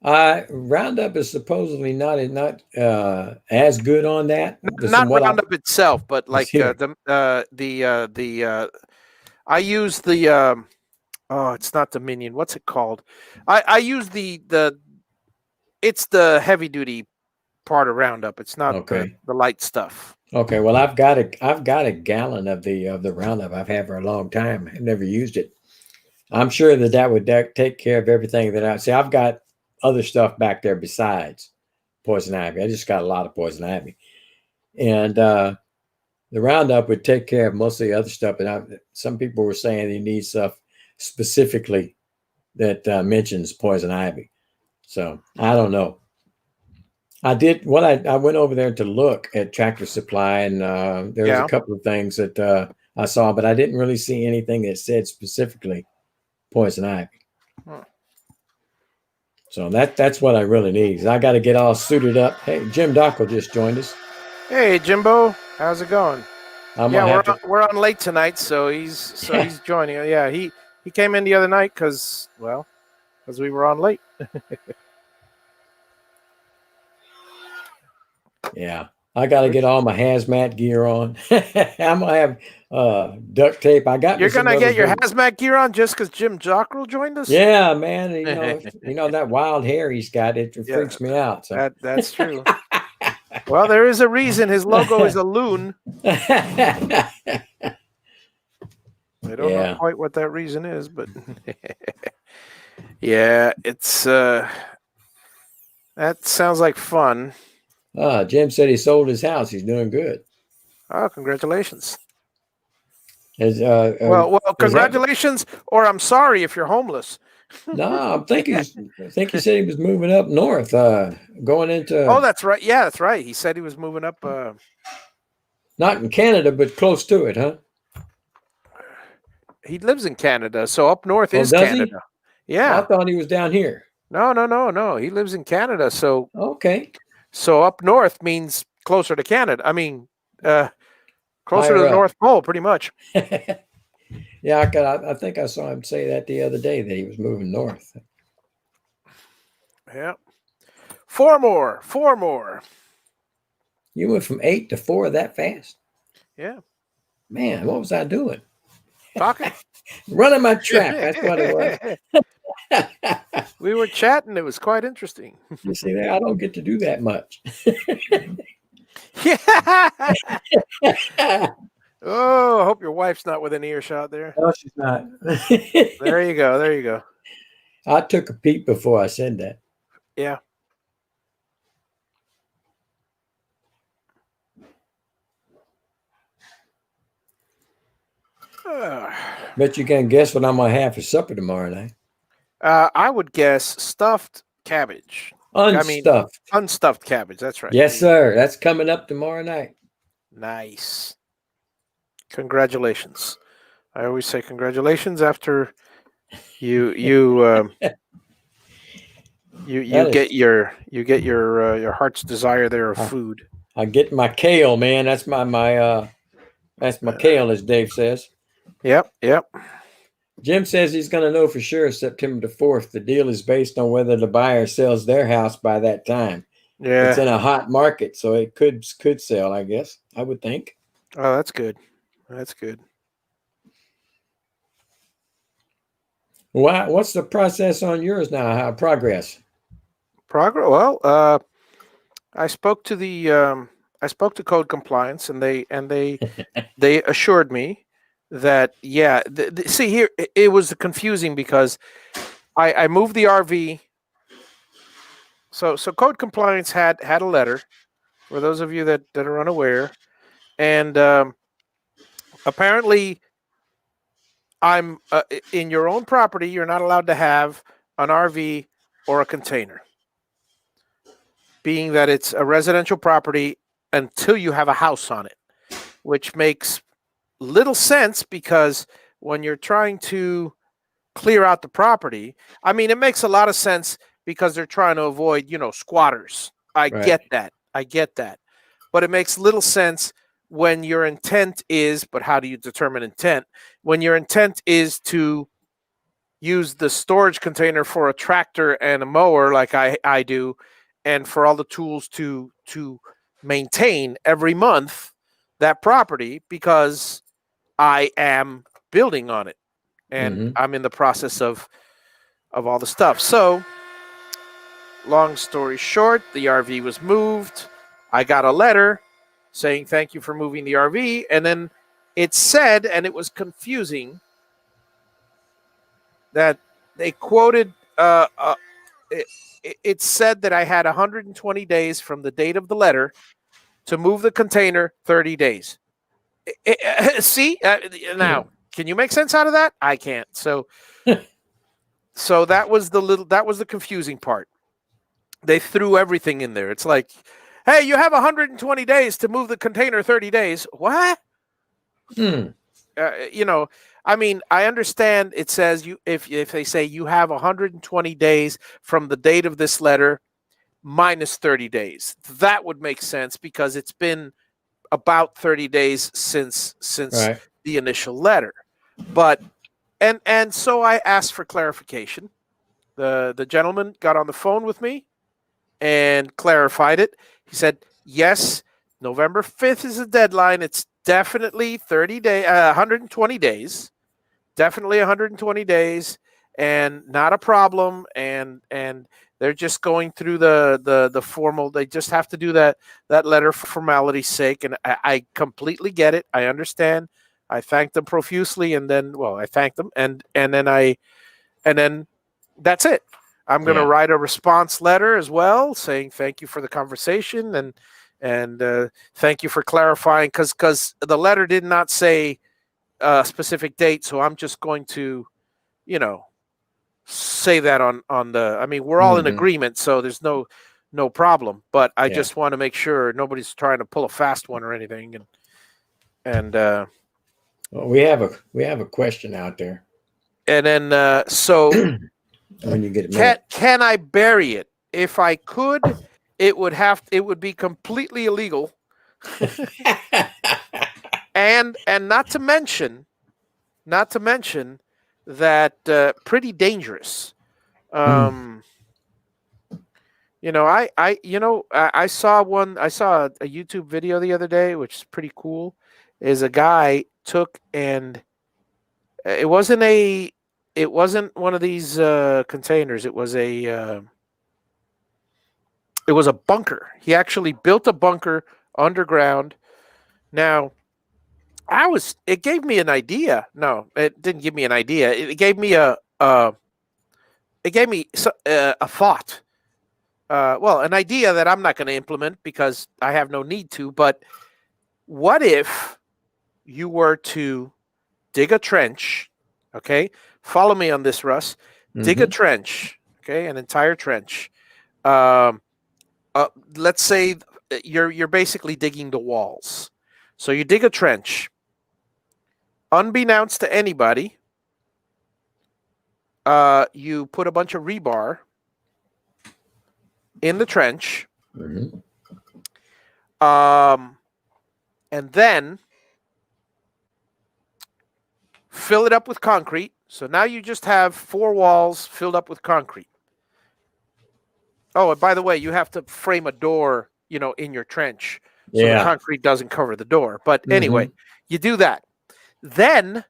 [SPEAKER 3] Roundup is supposedly not as good on that.
[SPEAKER 1] Not Roundup itself, but like I use the it's not Dominion. What's it called? I use it's the heavy duty part of Roundup. It's not the light stuff.
[SPEAKER 3] Okay, well I've got a gallon of the Roundup. I've had for a long time. I've never used it. I'm sure that would take care of everything that I see. I've got other stuff back there besides poison ivy. I just got a lot of poison ivy, and the Roundup would take care of most of the other stuff. And some people were saying they need stuff specifically that mentions poison ivy. So I don't know. I went over there to look at Tractor Supply, and there was a couple of things that I saw, but I didn't really see anything that said specifically poison ivy. So that's what I really need. I got to get all suited up. Hey, Jim Dockel just joined us.
[SPEAKER 1] Hey, Jimbo, how's it going? We're on late tonight, so he's joining. Yeah, he came in the other night because we were on late.
[SPEAKER 3] Yeah, I got to get all my hazmat gear on. I'm gonna have duct tape.
[SPEAKER 1] You're gonna get your hazmat gear on just because Jim Dockrell joined us?
[SPEAKER 3] Yeah, man. You know that wild hair he's got. It freaks me out. So.
[SPEAKER 1] That's true. Well, there is a reason his logo is a loon. I don't know quite what that reason is, but yeah, it's that sounds like fun.
[SPEAKER 3] Jim said he sold his house. He's doing good.
[SPEAKER 1] Oh, congratulations.
[SPEAKER 3] Well,
[SPEAKER 1] congratulations, or I'm sorry if you're homeless.
[SPEAKER 3] No, I think he said he was moving up north, going into.
[SPEAKER 1] Oh, that's right. Yeah, that's right. He said he was moving up.
[SPEAKER 3] Not in Canada, but close to it, huh?
[SPEAKER 1] He lives in Canada, so up north is Canada. Yeah,
[SPEAKER 3] I thought he was down here.
[SPEAKER 1] No. He lives in Canada, so
[SPEAKER 3] okay.
[SPEAKER 1] So up north means closer to Canada. I mean, closer to the North Pole, pretty much.
[SPEAKER 3] Yeah, I think I saw him say that the other day that he was moving north.
[SPEAKER 1] Yeah. Four more.
[SPEAKER 3] You went from 8 to 4 that fast?
[SPEAKER 1] Yeah.
[SPEAKER 3] Man, what was I doing?
[SPEAKER 1] Talking.
[SPEAKER 3] Running my trap. That's what it was.
[SPEAKER 1] We were chatting. It was quite interesting.
[SPEAKER 3] You see, I don't get to do that much.
[SPEAKER 1] Yeah. Oh, I hope your wife's not within earshot there.
[SPEAKER 3] No, she's not.
[SPEAKER 1] There you go.
[SPEAKER 3] I took a peep before I said that.
[SPEAKER 1] Yeah.
[SPEAKER 3] Bet you can guess what I'm going to have for supper tomorrow night.
[SPEAKER 1] I would guess stuffed cabbage. Unstuffed cabbage. That's right.
[SPEAKER 3] Yes, sir. That's coming up tomorrow night.
[SPEAKER 1] Nice. Congratulations. I always say congratulations after you get your heart's desire there of food.
[SPEAKER 3] I get my kale, man. That's my kale, as Dave says.
[SPEAKER 1] Yep.
[SPEAKER 3] Jim says he's going to know for sure September the 4th. The deal is based on whether the buyer sells their house by that time.
[SPEAKER 1] Yeah.
[SPEAKER 3] It's in a hot market, so it could sell, I guess. I would think.
[SPEAKER 1] Oh, that's good.
[SPEAKER 3] What's the process on yours now? How progress?
[SPEAKER 1] Well, I spoke to the I spoke to code compliance, and they assured me that see here it was confusing because I moved the RV. So code compliance had a letter for those of you that are unaware, and apparently I'm in your own property. You're not allowed to have an RV or a container, being that it's a residential property until you have a house on it, which makes little sense because when you're trying to clear out the property, I mean, it makes a lot of sense because they're trying to avoid, squatters. I
[SPEAKER 3] Right.
[SPEAKER 1] get that. I get that. But it makes little sense when your intent is, but how do you determine intent? When your intent is to use the storage container for a tractor and a mower like I do, and for all the tools to maintain every month that property because I am building on it and
[SPEAKER 3] Mhm.
[SPEAKER 1] I'm in the process of all the stuff. So, long story short, the RV was moved. I got a letter saying thank you for moving the RV, and then it said, and it was confusing, that they quoted. It, it said that I had 120 days from the date of the letter to move the container. 30 days. See now, can you make sense out of that? I can't. So that was the confusing part. They threw everything in there. It's like, hey, you have 120 days to move the container. 30 days. What?
[SPEAKER 3] Hmm.
[SPEAKER 1] I mean, I understand it says if they say you have 120 days from the date of this letter minus 30 days. That would make sense because it's been about 30 days since
[SPEAKER 3] Right.
[SPEAKER 1] the initial letter. But and so I asked for clarification. The gentleman got on the phone with me and clarified it. He said, "Yes, November 5th is the deadline. It's definitely 120 days. Definitely 120 days and not a problem and they're just going through the formal. They just have to do that letter for formality's sake, and I completely get it. I understand. I thanked them profusely, and then I thanked them, and then that's it. I'm going to
[SPEAKER 3] Yeah.
[SPEAKER 1] write a response letter as well saying thank you for the conversation and thank you for clarifying because the letter did not say a specific date, so I'm just going to say that on the. I mean, we're all in
[SPEAKER 3] Mhm.
[SPEAKER 1] agreement, so there's no problem. But I
[SPEAKER 3] Yeah.
[SPEAKER 1] just want to make sure nobody's trying to pull a fast one or anything. And
[SPEAKER 3] Well, we have a question out there.
[SPEAKER 1] and then so
[SPEAKER 3] When you get a minute.
[SPEAKER 1] can I bury it? If I could, it would be completely illegal, and not to mention that pretty dangerous. Um, I saw a YouTube video the other day, which is pretty cool. Is a guy took and it wasn't one of these containers. It was a bunker. He actually built a bunker underground. Now, it gave me an idea. No, it didn't give me an idea. It gave me a thought. An idea that I'm not going to implement because I have no need to. But what if you were to dig a trench? Okay, follow me on this, Russ. Dig a
[SPEAKER 3] Mhm.
[SPEAKER 1] trench. Okay, an entire trench. Um, let's say you're basically digging the walls. So you dig a trench. Unbeknownst to anybody, you put a bunch of rebar in the trench.
[SPEAKER 3] Mhm.
[SPEAKER 1] And then fill it up with concrete. So now you just have 4 walls filled up with concrete. Oh, and by the way, you have to frame a door, in your trench so the
[SPEAKER 3] Yeah.
[SPEAKER 1] concrete doesn't cover the door. But anyway,
[SPEAKER 3] Mhm.
[SPEAKER 1] you do that. Then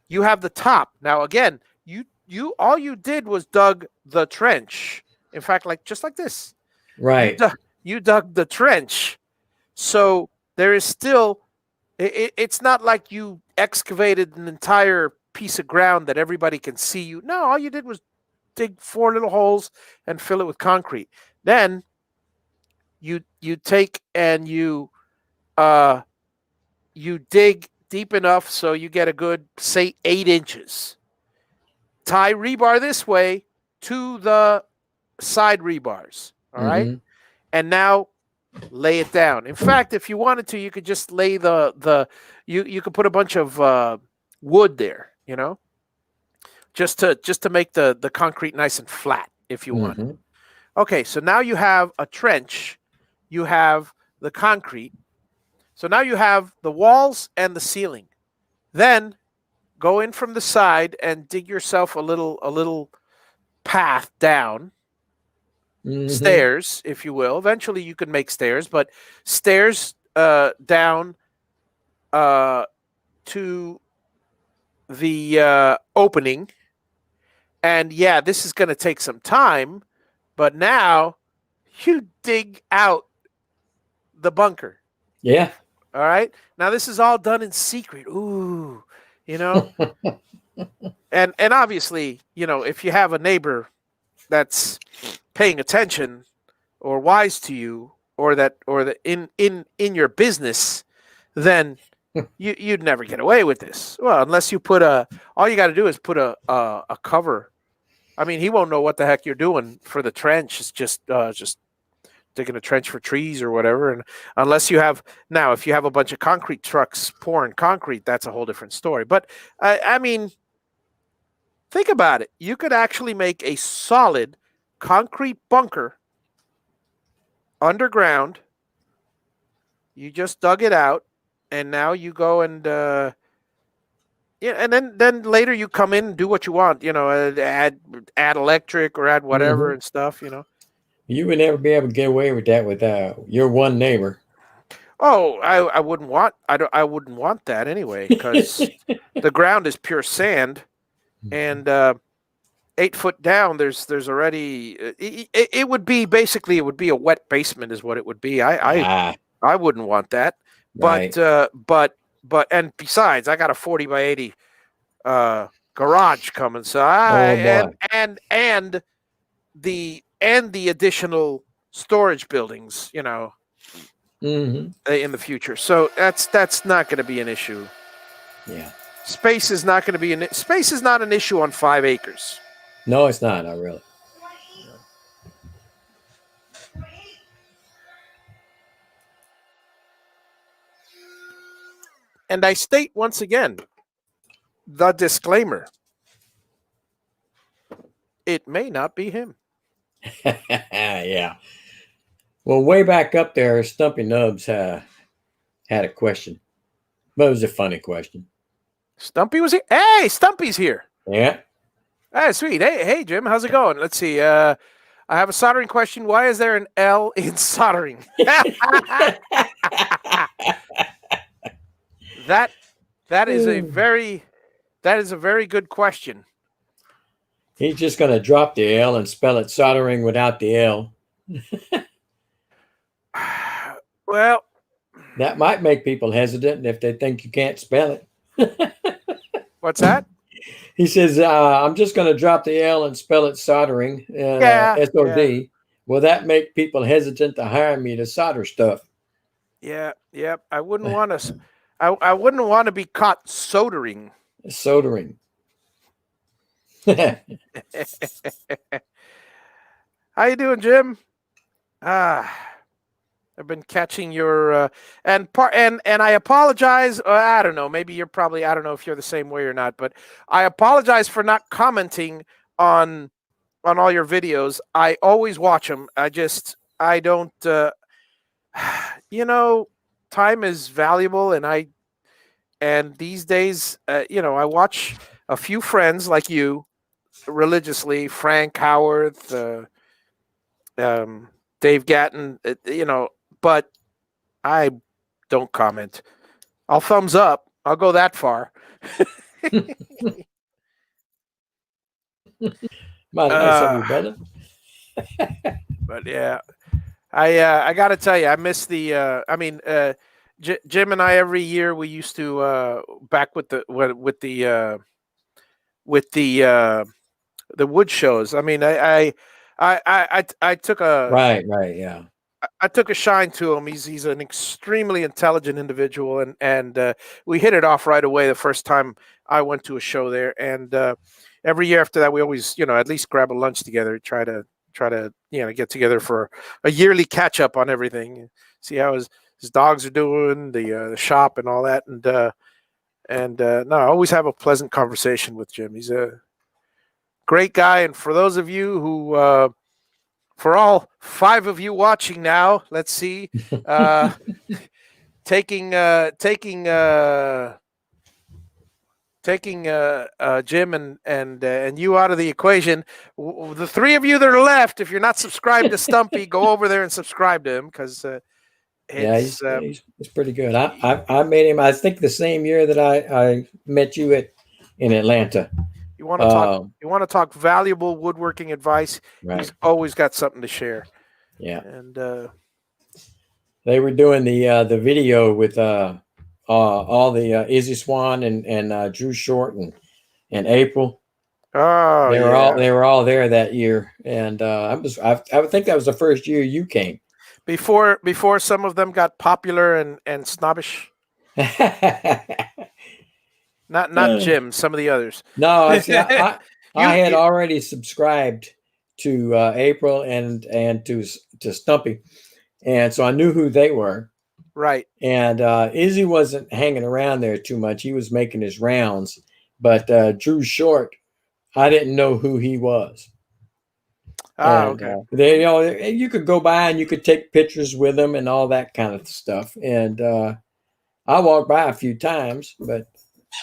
[SPEAKER 1] you have the top. Now again, you all you did was dug the trench. In fact, just like this.
[SPEAKER 3] Right.
[SPEAKER 1] You dug the trench. So there is still, it's not like you excavated an entire piece of ground that everybody can see you. No, all you did was dig 4 little holes and fill it with concrete. Then you take and uh you dig deep enough so you get a good, say, 8 inches. Tie rebar this way to the side rebars. All right.
[SPEAKER 3] Mm-hmm.
[SPEAKER 1] And now lay it down. In fact, if you wanted to, you could just lay you could put a bunch of wood there, just to make the concrete nice and flat if you want.
[SPEAKER 3] Mm-hmm.
[SPEAKER 1] Okay, so now you have a trench, you have the concrete. So now you have the walls and the ceiling. Then go in from the side and dig yourself a little path down,
[SPEAKER 3] Mm-hmm.
[SPEAKER 1] stairs, if you will. Eventually you can make stairs, but stairs down to the opening. And yeah, this is going to take some time, but now you dig out the bunker.
[SPEAKER 3] Yeah.
[SPEAKER 1] All right. Now this is all done in secret. Ooh, you know, and obviously, if you have a neighbor that's paying attention or wise to you, or that in your business, then you'd never get away with this. Well, unless you put all you got to do is put a cover. I mean, he won't know what the heck you're doing for the trench. It's just digging a trench for trees or whatever. And unless you have, now, if you have a bunch of concrete trucks pouring concrete, that's a whole different story. But I mean, think about it. You could actually make a solid concrete bunker underground. You just dug it out, and now you go and and then later you come in and do what you want. Add electric or add whatever
[SPEAKER 3] Mhm.
[SPEAKER 1] and stuff.
[SPEAKER 3] You would never be able to get away with that with your one neighbor.
[SPEAKER 1] Oh, I wouldn't want I wouldn't want that anyway, because the ground is pure sand, and 8 foot down there's already it would be basically, it would be a wet basement is what it would be. I wouldn't want that.
[SPEAKER 3] Right.
[SPEAKER 1] But and besides, I got a 40 by 80 garage coming, so
[SPEAKER 3] Oh boy.
[SPEAKER 1] and the additional storage buildings,
[SPEAKER 3] Mm-hmm.
[SPEAKER 1] in the future. So that's not going to be an issue.
[SPEAKER 3] Yeah.
[SPEAKER 1] Space is not an issue on 5 acres.
[SPEAKER 3] No, it's not. Not really.
[SPEAKER 1] And I state once again the disclaimer: it may not be him.
[SPEAKER 3] Yeah. Well, way back up there, Stumpy Nubs had a question, but it was a funny question.
[SPEAKER 1] Stumpy was here. Hey, Stumpy's here.
[SPEAKER 3] Yeah.
[SPEAKER 1] Hey, sweet. Hey, Jim. How's it going? Let's see. I have a soldering question. Why is there an L in soldering? That is a very good question.
[SPEAKER 3] He's just going to drop the L and spell it soldering without the L.
[SPEAKER 1] Well,
[SPEAKER 3] That might make people hesitant if they think you can't spell it.
[SPEAKER 1] what's that?
[SPEAKER 3] He says, I'm just going to drop the L and spell it soldering,
[SPEAKER 1] Yeah,
[SPEAKER 3] SOD.
[SPEAKER 1] yeah.
[SPEAKER 3] Will that make people hesitant to hire me to solder stuff?
[SPEAKER 1] Yeah. I wouldn't want to. I wouldn't want to be caught soldering.
[SPEAKER 3] Soldering.
[SPEAKER 1] How you doing, Jim? I've been catching your and I apologize. I don't know. Maybe you're probably, I don't know if you're the same way or not, but I apologize for not commenting on all your videos. I always watch them. I don't. Time is valuable, and these days, I watch a few friends like you religiously, Frank Howarth, Dave Gatton, but I don't comment. I'll thumbs up. I'll go that far.
[SPEAKER 3] Mighty nice of you, brother.
[SPEAKER 1] But yeah, I got to tell you, I miss the. Jim and I every year we used to back with the wood shows. I mean, I took a
[SPEAKER 3] Right, yeah.
[SPEAKER 1] I took a shine to him. He's an extremely intelligent individual, and we hit it off right away the first time I went to a show there. And every year after that, we always at least grab a lunch together, try to get together for a yearly catch up on everything, see how his dogs are doing, the shop and all that, and no, I always have a pleasant conversation with Jim. He's a great guy, and for those of you who for all 5 of you watching now, let's see, taking Jim and you out of the equation, the 3 of you that are left, if you're not subscribed to Stumpy, go over there and subscribe to him, because
[SPEAKER 3] Yeah,
[SPEAKER 1] it's
[SPEAKER 3] he's pretty good. I met him. I think the same year that I met you in Atlanta.
[SPEAKER 1] you want to talk valuable woodworking advice.
[SPEAKER 3] Right.
[SPEAKER 1] He's always got something to share.
[SPEAKER 3] Yeah.
[SPEAKER 1] And
[SPEAKER 3] they were doing the video with all the Izzy Swan and Drew Short and April.
[SPEAKER 1] oh,
[SPEAKER 3] They were all there that year, and I would think that was the first year you came.
[SPEAKER 1] Before some of them got popular and snobbish. Not Jim, some of the others.
[SPEAKER 3] No, I had already subscribed to April and to Stumpy, and so I knew who they were.
[SPEAKER 1] Right.
[SPEAKER 3] And Izzy wasn't hanging around there too much. He was making his rounds, but Drew Short, I didn't know who he was.
[SPEAKER 1] Okay.
[SPEAKER 3] You could go by and you could take pictures with them and all that kind of stuff. And I walked by a few times, but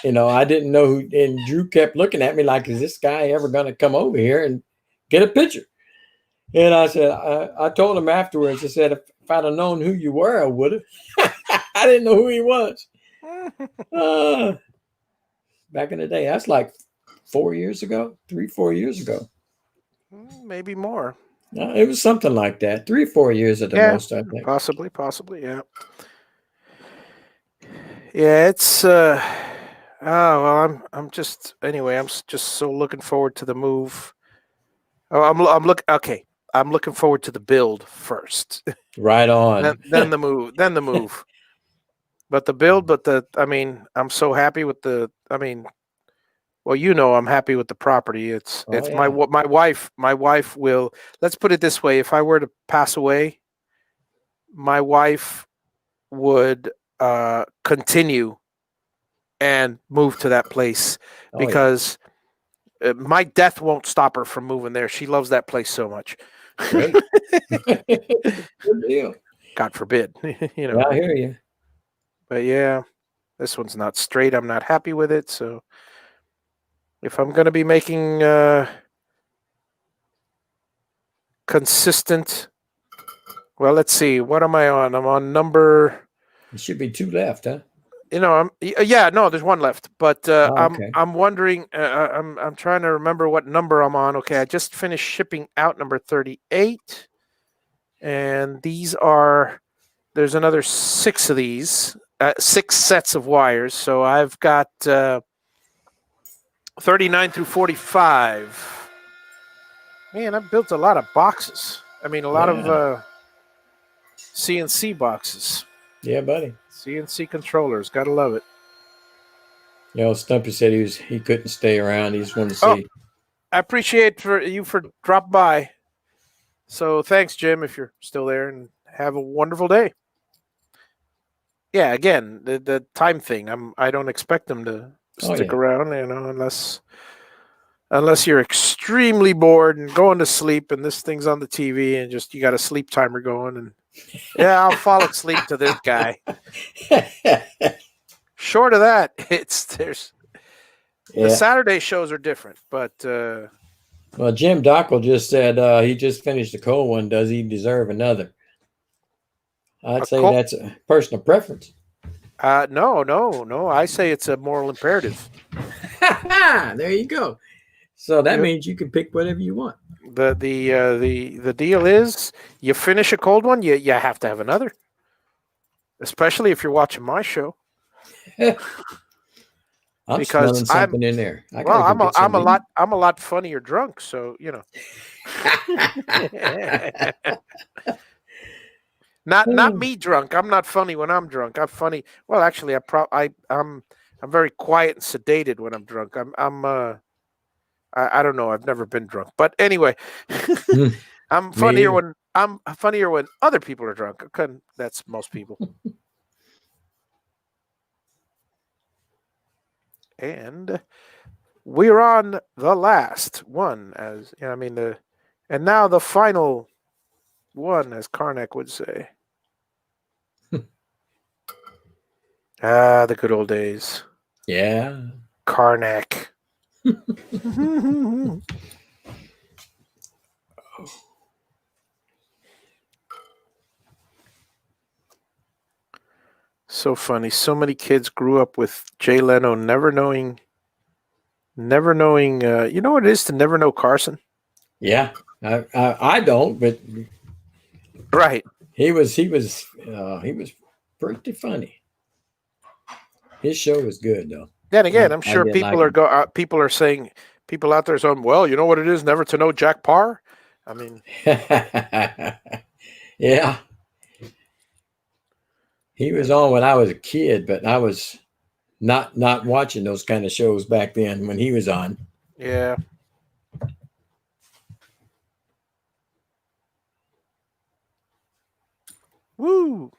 [SPEAKER 3] I didn't know who. And Drew kept looking at me like, "Is this guy ever going to come over here and get a picture?" And I said, I told him afterwards. I said, if I'd have known who you were, I would have. I didn't know who he was. Back in the day, that's like 4 years ago, 3-4 years ago.
[SPEAKER 1] Maybe more.
[SPEAKER 3] It was something like that. 3-4 years at the most, I think.
[SPEAKER 1] Possibly, yeah. Yeah, it's oh well, I'm just so looking forward to the move. Oh, I'm looking forward to the build first.
[SPEAKER 3] Right on.
[SPEAKER 1] then the move. But the build, I'm so happy with I'm happy with the property. It's my wife will, let's put it this way, if I were to pass away, my wife would continue and move to that place, because my death won't stop her from moving there. She loves that place so much.
[SPEAKER 3] Great. Good deal.
[SPEAKER 1] God forbid.
[SPEAKER 3] I hear you.
[SPEAKER 1] But yeah, this one's not straight. I'm not happy with it. So if I'm going to be making consistent, well, let's see. What am I on? I'm on number.
[SPEAKER 3] There should be 2 left, huh?
[SPEAKER 1] No, there's 1 left. But
[SPEAKER 3] okay.
[SPEAKER 1] I'm wondering. I'm trying to remember what number I'm on. Okay, I just finished shipping out number 38, and there's another 6 of these. 6 sets of wires. So I've got 39 through 45. Man, I've built a lot of boxes. I mean, a lot of CNC boxes.
[SPEAKER 3] Yeah, buddy.
[SPEAKER 1] CNC controllers. Gotta love it.
[SPEAKER 3] Stumpy said he couldn't stay around. He just wanted to see.
[SPEAKER 1] I appreciate you for dropping by. So thanks, Jim, if you're still there, and have a wonderful day. Yeah, again, the time thing. I don't expect them to stick around, unless you're extremely bored and going to sleep, and this thing's on the TV, and just you got a sleep timer going, and I'll fall asleep to this guy. Short of that, the Saturday shows are different, but
[SPEAKER 3] well, Jim Dockel just said he just finished a cold one. Does he deserve another? I'd say that's a personal preference.
[SPEAKER 1] No. I say it's a moral imperative.
[SPEAKER 3] There you go. So that
[SPEAKER 1] Yep.
[SPEAKER 3] means you can pick whatever you want.
[SPEAKER 1] The deal is you finish a cold one, you have to have another. Especially if you're watching my show.
[SPEAKER 3] I'm
[SPEAKER 1] Because
[SPEAKER 3] smelling something in there. I
[SPEAKER 1] well,
[SPEAKER 3] gotta go get some.
[SPEAKER 1] I'm a lot funnier drunk, so you know. Not me drunk. I'm not funny when I'm drunk. I'm funny. Well, actually, I'm very quiet and sedated when I'm drunk. I don't know. I've never been drunk, but anyway, I'm funnier
[SPEAKER 3] neither.
[SPEAKER 1] when other people are drunk. That's most people. And we're on the last one, as I mean and now the final one, as Karnak would say. The good old days.
[SPEAKER 3] Yeah.
[SPEAKER 1] Karnak. So funny. So many kids grew up with Jay Leno never knowing. You know what it is to never know Carson?
[SPEAKER 3] Yeah. I don't, but
[SPEAKER 1] Right.
[SPEAKER 3] he was pretty funny. His show was good though.
[SPEAKER 1] Then again, I'm
[SPEAKER 3] I
[SPEAKER 1] sure
[SPEAKER 3] did like him.
[SPEAKER 1] people are saying, people out there saying, well, you know what it is never to know Jack Parr? I mean,
[SPEAKER 3] Yeah. He was on when I was a kid, but I was not watching those kind of shows back then when he was on.
[SPEAKER 1] yeah. Woo.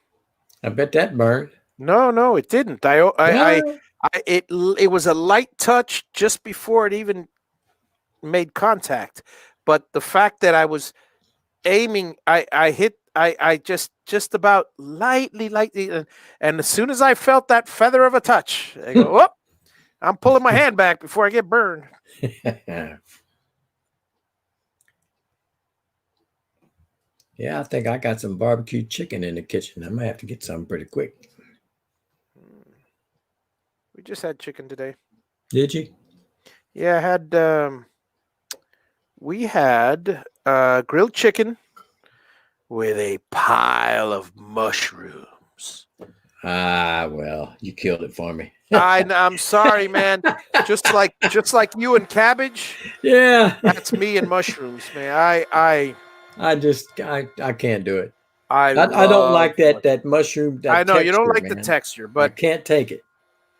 [SPEAKER 3] I bet that burned.
[SPEAKER 1] No, it didn't. It was a light touch just before it even made contact. But the fact that I was aiming, I just about lightly, and as soon as I felt that feather of a touch, I go, oh, I'm pulling my hand back before I get burned.
[SPEAKER 3] Yeah, I think I got some barbecue chicken in the kitchen. I might have to get some pretty quick.
[SPEAKER 1] We just had chicken today.
[SPEAKER 3] Did you?
[SPEAKER 1] Yeah, we had grilled chicken with a pile of mushrooms.
[SPEAKER 3] Ah, well, you killed it for me.
[SPEAKER 1] I'm sorry, man. Just like you and cabbage.
[SPEAKER 3] Yeah,
[SPEAKER 1] That's me and mushrooms, man. I
[SPEAKER 3] can't do it.
[SPEAKER 1] I
[SPEAKER 3] I don't like
[SPEAKER 1] love
[SPEAKER 3] that mushroom. That
[SPEAKER 1] I know you don't
[SPEAKER 3] texture,
[SPEAKER 1] like
[SPEAKER 3] man.
[SPEAKER 1] the texture,
[SPEAKER 3] I
[SPEAKER 1] but
[SPEAKER 3] can't take it.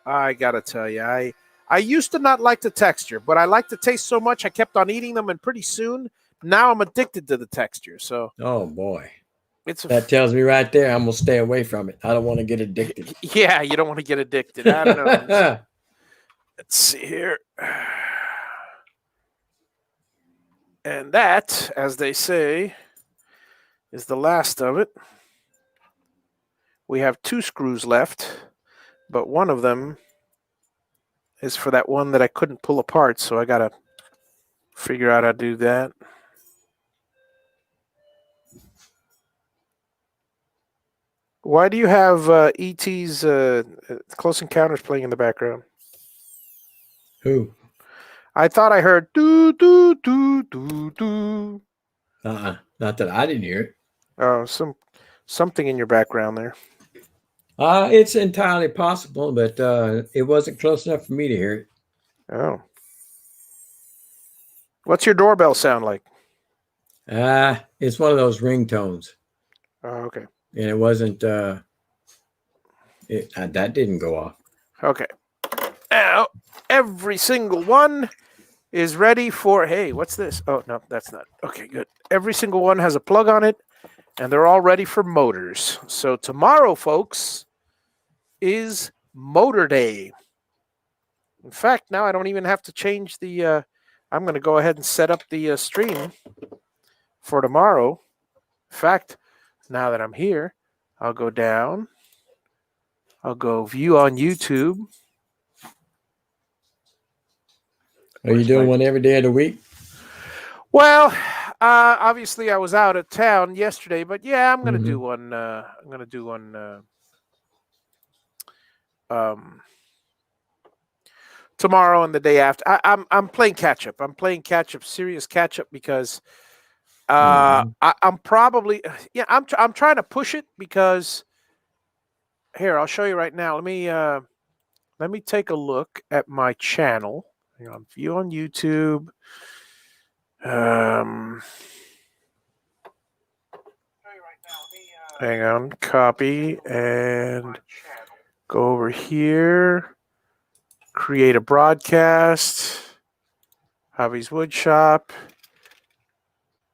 [SPEAKER 1] I gotta tell you, I used to not like the texture, but I like the taste so much I kept on eating them, and pretty soon now I'm addicted to the texture. So
[SPEAKER 3] Oh boy,
[SPEAKER 1] it's
[SPEAKER 3] that tells me right there I'm gonna stay away from it. I don't want to get addicted.
[SPEAKER 1] yeah, you don't want to get addicted. I don't know. Let's see here. And that, as they say, is the last of it. We have 2 screws left, but one of them is for that one that I couldn't pull apart, so I gotta figure out how to do that. Why do you have E.T.'s Close Encounters playing in the background?
[SPEAKER 3] Who?
[SPEAKER 1] I thought I heard do do do do do.
[SPEAKER 3] Not that I didn't hear it.
[SPEAKER 1] Oh, something in your background there.
[SPEAKER 3] It's entirely possible, but it wasn't close enough for me to hear it.
[SPEAKER 1] Oh. What's your doorbell sound like?
[SPEAKER 3] It's one of those ringtones,
[SPEAKER 1] Oh, okay.
[SPEAKER 3] and it wasn't. That didn't go off.
[SPEAKER 1] Okay. Now, every single one is ready for, hey, what's this? Oh, no, that's not. Okay, good. Every single one has a plug on it, and they're all ready for motors. So tomorrow, folks, is Motor Day. In fact, now I don't even have to change the, I'm going to go ahead and set up the stream for tomorrow. In fact, now that I'm here, I'll go down. I'll go view on YouTube.
[SPEAKER 3] Are you doing one every day of the week?
[SPEAKER 1] Well, obviously I was out of town yesterday, but yeah, I'm gonna do one. I'm gonna do one tomorrow and the day after. I'm playing catch up. I'm playing catch up, serious catch up, because I'm probably I'm trying to push it because here I'll show you right now. Let me take a look at my channel. Hang on, view on YouTube. Hang on, copy and go over here. Create a broadcast. Javi's Woodshop.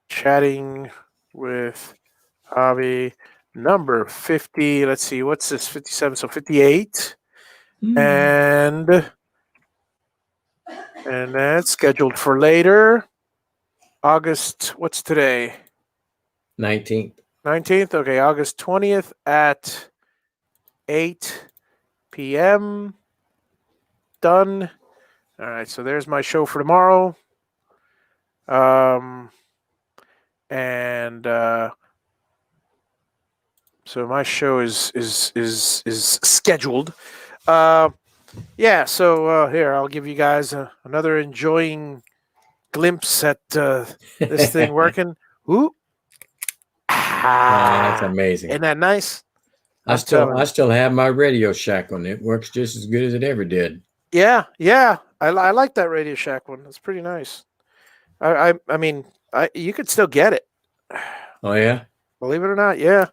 [SPEAKER 1] Chatting with Javi. Number 50. Let's see, what's this? 57, so 58. And that's scheduled for later. August, what's today?
[SPEAKER 3] 19th.
[SPEAKER 1] 19th. Okay, August 20th at 8 p.m. Done. All right, so there's my show for tomorrow. And so my show is scheduled. Yeah, so here I'll give you guys another enjoying glimpse at this thing working. Ooh.
[SPEAKER 3] That's amazing.
[SPEAKER 1] Isn't that nice?
[SPEAKER 3] I still have my Radio Shack one. It works just as good as it ever did.
[SPEAKER 1] Yeah. I like that Radio Shack one. It's pretty nice. I mean, you could still get it.
[SPEAKER 3] Oh yeah.
[SPEAKER 1] Believe it or not, yeah.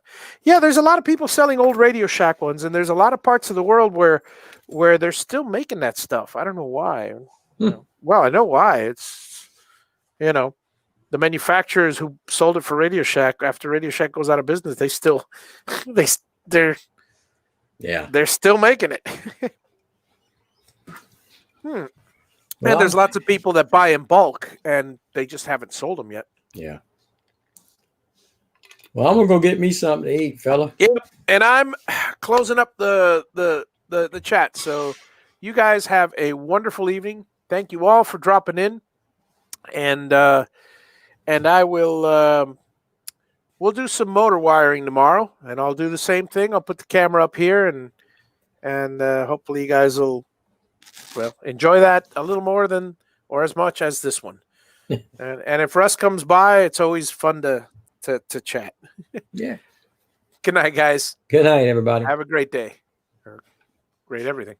[SPEAKER 1] There's a lot of people selling old Radio Shack ones, and there's a lot of parts of the world where they're still making that stuff. I don't know why. Well, I know why. It's the manufacturers who sold it for Radio Shack, after Radio Shack goes out of business, they still they're still making it.
[SPEAKER 3] Well,
[SPEAKER 1] And there's lots of people that buy in bulk, and they just haven't sold them yet.
[SPEAKER 3] Yeah. Well, I'm gonna go get me something to eat, fella.
[SPEAKER 1] Yep. And I'm closing up the chat. So you guys have a wonderful evening. Thank you all for dropping in. And I will we'll do some motor wiring tomorrow, and I'll do the same thing. I'll put the camera up here, and hopefully you guys will enjoy that a little more than or as much as this one. and if Russ comes by, it's always fun to chat.
[SPEAKER 3] Yeah.
[SPEAKER 1] Good night, guys.
[SPEAKER 3] Good night, everybody.
[SPEAKER 1] Have a great day. Or great everything.